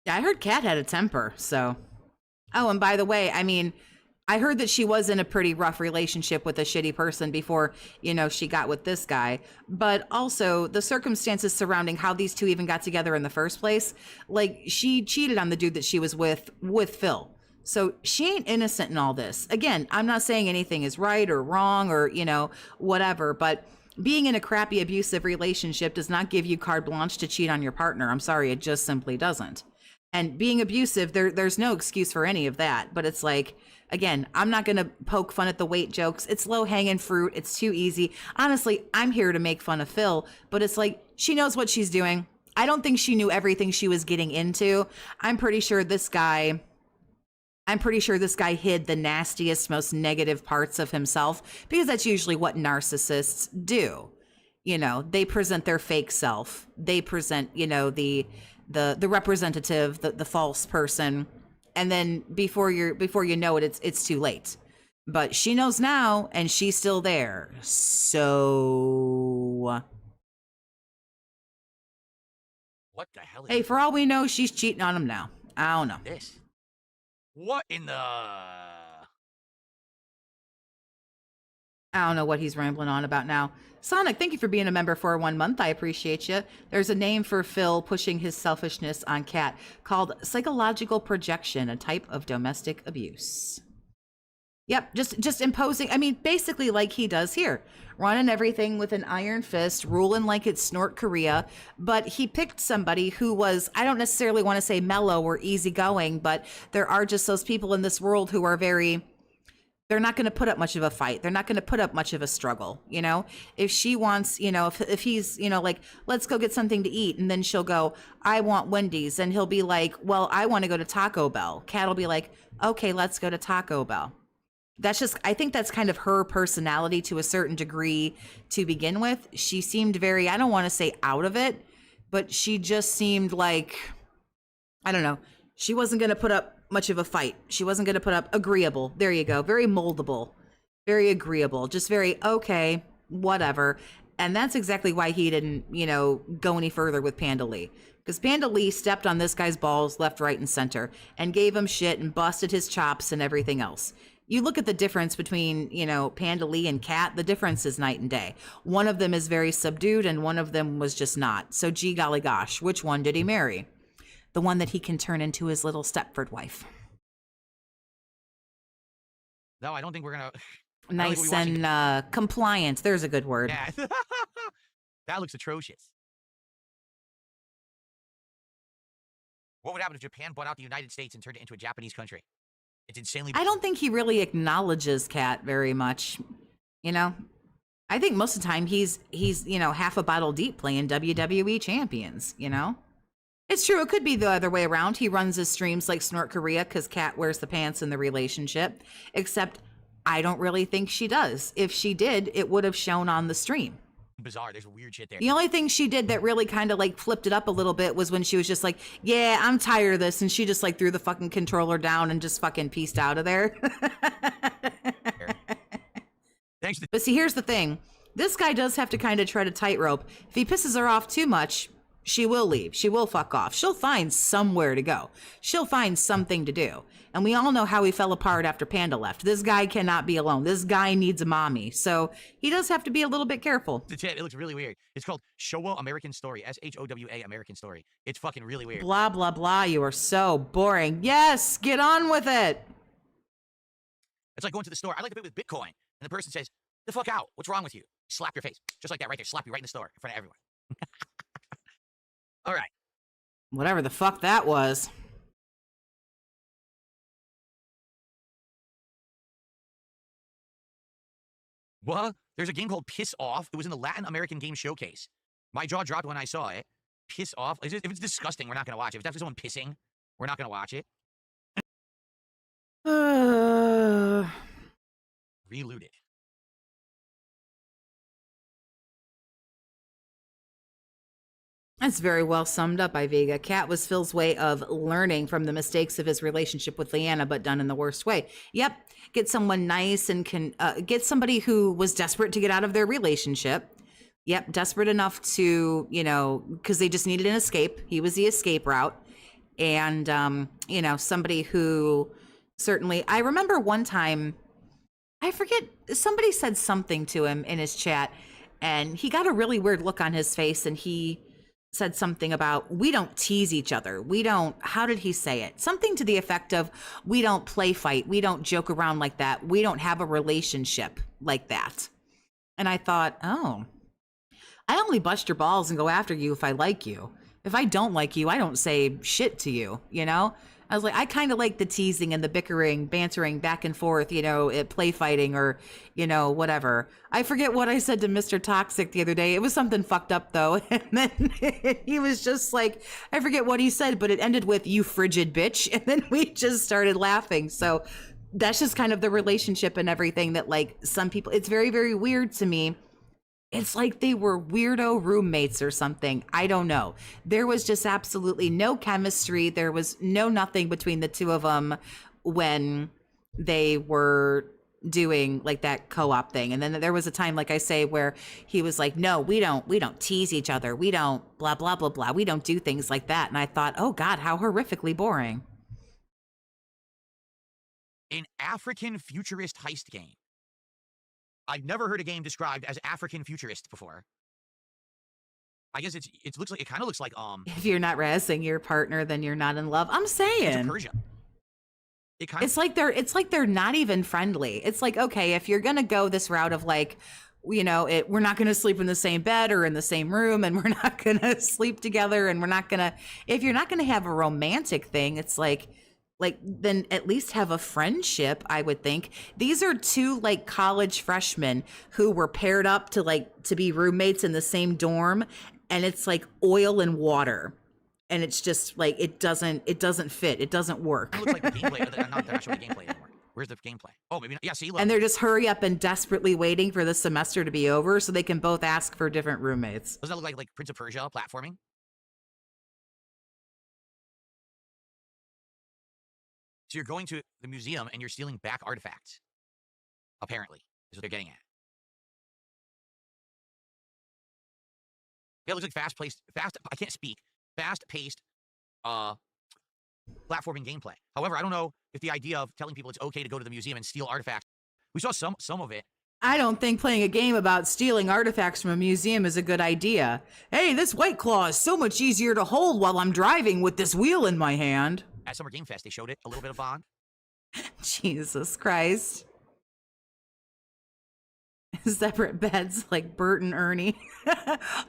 Yeah, I heard Kat had a temper, so. Oh, and by the way, I mean, I heard that she was in a pretty rough relationship with a shitty person before, you know, she got with this guy. But also the circumstances surrounding how these two even got together in the first place. Like, she cheated on the dude that she was with Phil. So she ain't innocent in all this. Again, I'm not saying anything is right or wrong or, you know, whatever, but being in a crappy abusive relationship does not give you carte blanche to cheat on your partner. I'm sorry, it just simply doesn't. And being abusive, there's no excuse for any of that. But it's like, again, I'm not going to poke fun at the weight jokes. It's low hanging fruit. It's too easy. Honestly, I'm here to make fun of Phil, but it's like, she knows what she's doing. I don't think she knew everything she was getting into. I'm pretty sure this guy hid the nastiest, most negative parts of himself, because that's usually what narcissists do. You know, they present their fake self. They present, you know, the representative, the false person. And then before you know it, it's too late. But she knows now, and she's still there. So What the hell is hey, for all we know, she's cheating on him now. I don't know. this? What in the... I don't know what he's rambling on about now. Sonic, thank you for being a member for 1 month. I appreciate you. There's a name for Phil pushing his selfishness on Kat called psychological projection, a type of domestic abuse. Yep, just imposing. I mean, basically like he does here. Running everything with an iron fist, ruling like it's Snort Korea. But he picked somebody who was, I don't necessarily want to say mellow or easygoing, but there are just those people in this world who are they're not going to put up much of a fight. They're not going to put up much of a struggle. You know, if she wants, you know, if he's, you know, like, let's go get something to eat. And then she'll go, I want Wendy's. And he'll be like, well, I want to go to Taco Bell. Kat will be like, okay, let's go to Taco Bell. That's just, I think that's kind of her personality to a certain degree to begin with. She seemed very, I don't want to say out of it, but she just seemed like, I don't know. She wasn't going to put up much of a fight. She wasn't going to put up agreeable. There you go. Very moldable, very agreeable, just very, okay, whatever. And that's exactly why he didn't, you know, go any further with Panda Lee. Because Panda Lee stepped on this guy's balls left, right, and center and gave him shit and busted his chops and everything else. You look at the difference between, you know, Panda Lee and Kat, the difference is night and day. One of them is very subdued and one of them was just not. So gee golly gosh, which one did he marry? The one that he can turn into his little Stepford wife. No, I don't think we're going to... Nice and compliant. There's a good word. Yeah. That looks atrocious. What would happen if Japan bought out the United States and turned it into a Japanese country? It's insanely... I don't think he really acknowledges Kat very much. You know? I think most of the time he's you know, half a bottle deep playing WWE champions, you know? It's true. It could be the other way around. He runs his streams like Snort Korea because Kat wears the pants in the relationship. Except I don't really think she does. If she did, it would have shown on the stream. Bizarre. There's weird shit there. The only thing she did that really kind of like flipped it up a little bit was when she was just like, yeah, I'm tired of this. And she just like threw the fucking controller down and just fucking pieced out of there. Thanks. But see, here's the thing. This guy does have to kind of tread a tightrope. If he pisses her off too much, she will leave. She will fuck off. She'll find somewhere to go. She'll find something to do. And we all know how he fell apart after Panda left. This guy cannot be alone. This guy needs a mommy. So he does have to be a little bit careful. It looks really weird. It's called Showa American Story. SHOWA American Story. It's fucking really weird. Blah, blah, blah. You are so boring. Yes, get on with it. It's like going to the store. I like to pay with Bitcoin. And the person says, the fuck out. What's wrong with you? Slap your face. Just like that right there. Slap you right in the store in front of everyone. All right. Whatever the fuck that was. What? There's a game called Piss Off. It was in the Latin American Game Showcase. My jaw dropped when I saw it. Piss Off. If it's disgusting, we're not going to watch it. If it's actually someone pissing, we're not going to watch it. Reload it. That's very well summed up by Vega. Cat was Phil's way of learning from the mistakes of his relationship with Leanna, but done in the worst way. Yep. Get someone nice and can get somebody who was desperate to get out of their relationship. Yep. Desperate enough to, you know, because they just needed an escape. He was the escape route. And, you know, somebody who certainly, I remember one time, I forget, somebody said something to him in his chat and he got a really weird look on his face and he said something about, we don't tease each other. We don't, how did he say it? Something to the effect of, we don't play fight. We don't joke around like that. We don't have a relationship like that. And I thought, oh, I only bust your balls and go after you if I like you. If I don't like you, I don't say shit to you, you know? I was like, I kind of like the teasing and the bickering, bantering back and forth, you know, at play fighting or, you know, whatever. I forget what I said to Mr. Toxic the other day. It was something fucked up though. And then he was just like, I forget what he said, but it ended with, you frigid bitch. And then we just started laughing. So that's just kind of the relationship and everything that like some people, it's very, very weird to me. It's like they were weirdo roommates or something. I don't know. There was just absolutely no chemistry. There was no nothing between the two of them when they were doing like that co-op thing. And then there was a time, like I say, where he was like, no, we don't tease each other. We don't blah, blah, blah, blah. We don't do things like that. And I thought, oh God, how horrifically boring. An African futurist heist game. I've never heard a game described as African futurist before. I guess it kind of looks like if you're not razzing your partner, then you're not in love. I'm saying Persia. It's like they're not even friendly. It's like, okay, if you're gonna go this route of like, you know, we're not gonna sleep in the same bed or in the same room, and we're not gonna sleep together, and if you're not gonna have a romantic thing, it's like then at least have a friendship, I would think. These are two like college freshmen who were paired up to be roommates in the same dorm, and it's like oil and water. And it's just like it doesn't fit. It doesn't work. It looks like the gameplay. They're not showing the gameplay anymore. Where's the gameplay? Oh, maybe not. Yeah, see, look. And they're just hurry up and desperately waiting for the semester to be over so they can both ask for different roommates. Doesn't that look like Prince of Persia platforming? So you're going to the museum and you're stealing back artifacts. Apparently, is what they're getting at. Yeah, it looks like fast-paced, platforming gameplay. However, I don't know if the idea of telling people it's okay to go to the museum and steal artifacts. We saw some of it. I don't think playing a game about stealing artifacts from a museum is a good idea. Hey, this White Claw is so much easier to hold while I'm driving with this wheel in my hand. At Summer Game Fest, they showed it, a little bit of Bond. Jesus Christ. Separate beds like Bert and Ernie.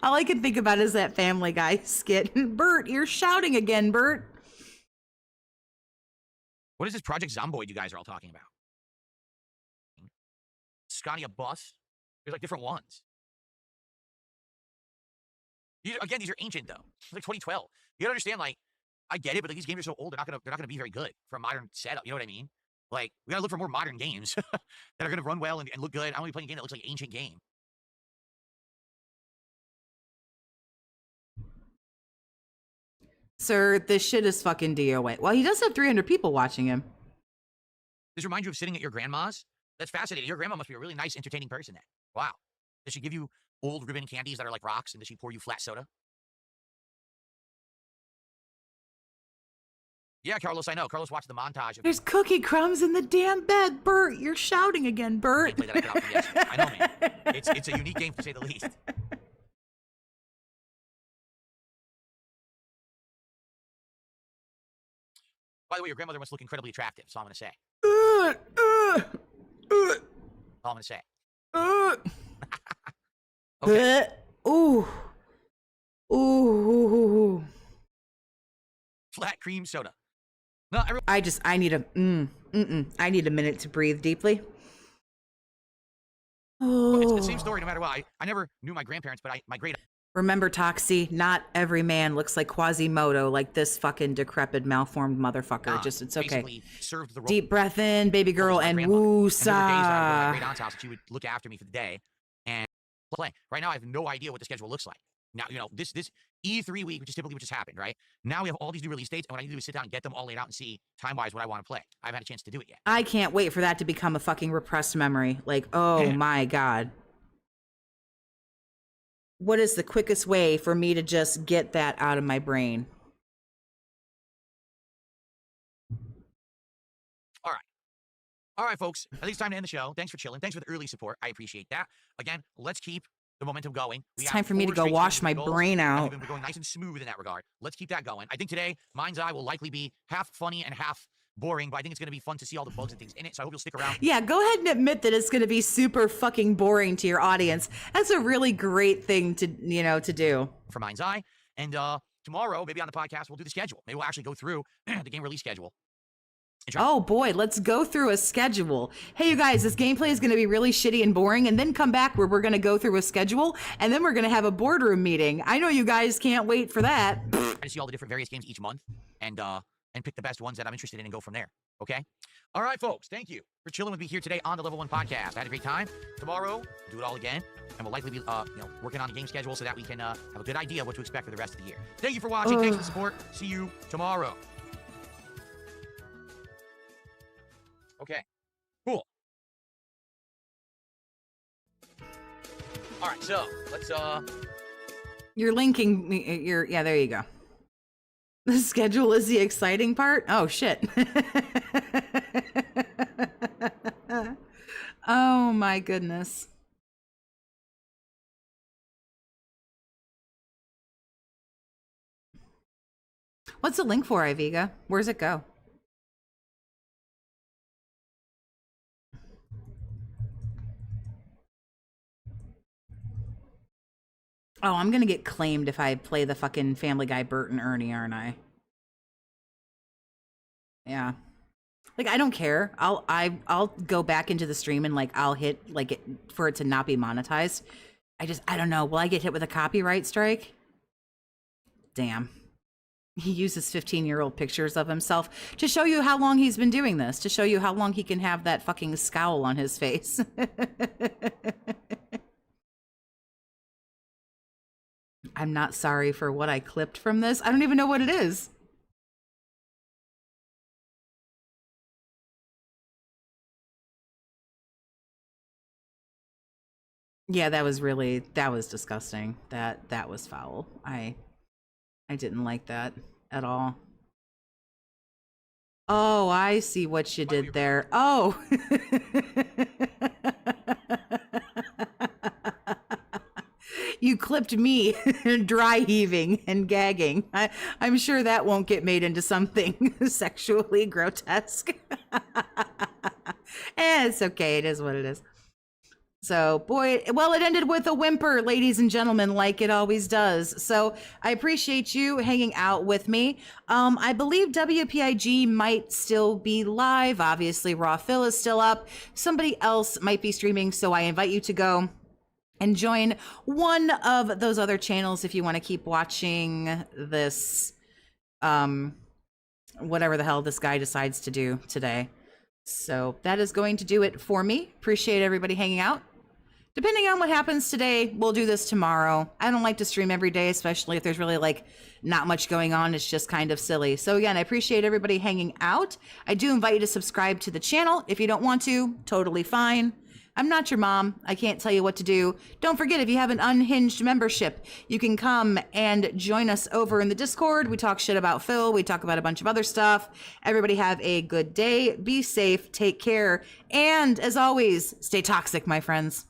All I can think about is that Family Guy skit. Bert, you're shouting again, Bert. What is this Project Zomboid you guys are all talking about? Scania Bus? There's like different ones. These are ancient though. It's like 2012. You gotta understand, like, I get it, but like, these games are so old, they're not gonna be very good for a modern setup. You know what I mean? Like, we gotta look for more modern games that are gonna run well and look good. I don't want to be playing a game that looks like an ancient game. Sir, this shit is fucking DOA. Well, he does have 300 people watching him. Does it remind you of sitting at your grandma's? That's fascinating. Your grandma must be a really nice, entertaining person then. Wow. Does she give you old ribbon candies that are like rocks, and does she pour you flat soda? Yeah, Carlos, I know. Carlos watched the montage. There's cookie crumbs in the damn bed. Bert, you're shouting again, Bert. Gameplay that I got out from yesterday. I know, man. It's a unique game, to say the least. By the way, your grandmother must look incredibly attractive, so I'm going to say. All I'm going to say. Okay. Ooh. Ooh. cream soda. No, I need I need a minute to breathe deeply. Well, it's the Oh. same story no matter what. I never knew my grandparents, but my great Remember, Toxie, not every man looks like Quasimodo, like this fucking decrepit, malformed motherfucker. Just, it's okay. basically served the role. Deep breath in, baby girl, and And there were days I would go to my woosah. great aunt's house and she would look after me for the day and play. Right now, I have no idea what the schedule looks like. Now, you know, this E3 week, which is typically what just happened, right? Now we have all these new release dates, and what I need to do is sit down and get them all laid out and see time-wise what I want to play. I haven't had a chance to do it yet. I can't wait for that to become a fucking repressed memory. Like, oh my God. What is the quickest way for me to just get that out of my brain? All right, folks. I think it's time to end the show. Thanks for chilling. Thanks for the early support. I appreciate that. Again, let's keep the momentum going. It's time for me to go wash my brain out. We're going nice and smooth in that regard. Let's keep that going. I think today, Mind's Eye will likely be half funny and half boring, but I think it's going to be fun to see all the bugs and things in it, so I hope you'll stick around. Yeah, go ahead and admit that it's going to be super fucking boring to your audience. That's a really great thing to, you know, to do. For Mind's Eye. And tomorrow, maybe on the podcast, we'll do the schedule. Maybe we'll actually go through the game release schedule. Oh boy, let's go through a schedule. Hey, you guys, this gameplay is going to be really shitty and boring, and then come back where we're going to go through a schedule, and then we're going to have a boardroom meeting. I know you guys can't wait for that. I see all the different various games each month, and pick the best ones that I'm interested in and go from there. Okay? All right, folks. Thank you for chilling with me here today on the Level 1 Podcast. I had a great time. Tomorrow, we'll do it all again, and we'll likely be working on the game schedule so that we can have a good idea of what to expect for the rest of the year. Thank you for watching. Thanks for the support. See you tomorrow. Okay, cool. All right, so let's You're linking me. Yeah, there you go. The schedule is the exciting part. Oh shit. Oh my goodness. What's the link for, Iviga? Where's it go? Oh, I'm gonna get claimed if I play the fucking Family Guy Bert and Ernie, aren't I? Yeah. Like, I don't care. I'll go back into the stream and like I'll hit like it for it to not be monetized. I don't know. Will I get hit with a copyright strike? Damn. He uses 15-year-old pictures of himself to show you how long he's been doing this, to show you how long he can have that fucking scowl on his face. I'm not sorry for what I clipped from this. I don't even know what it is. Yeah, that was disgusting. That was foul. I didn't like that at all. Oh, I see what you did there. Oh. You clipped me dry heaving and gagging. I'm sure that won't get made into something sexually grotesque. It's okay. It is what it is. So, boy, well, it ended with a whimper, ladies and gentlemen, like it always does. So I appreciate you hanging out with me. I believe WPIG might still be live. Obviously, Raw Phil is still up. Somebody else might be streaming, so I invite you to go and join one of those other channels if you want to keep watching this, whatever the hell this guy decides to do today. So that is going to do it for me. Appreciate everybody hanging out. Depending on what happens today, we'll do this tomorrow. I don't like to stream every day, especially if there's really like not much going on. It's just kind of silly. So again, I appreciate everybody hanging out. I do invite you to subscribe to the channel. If you don't want to, totally fine. I'm not your mom. I can't tell you what to do. Don't forget, if you have an unhinged membership, you can come and join us over in the Discord. We talk shit about Phil. We talk about a bunch of other stuff. Everybody have a good day. Be safe. Take care. And as always, stay toxic, my friends.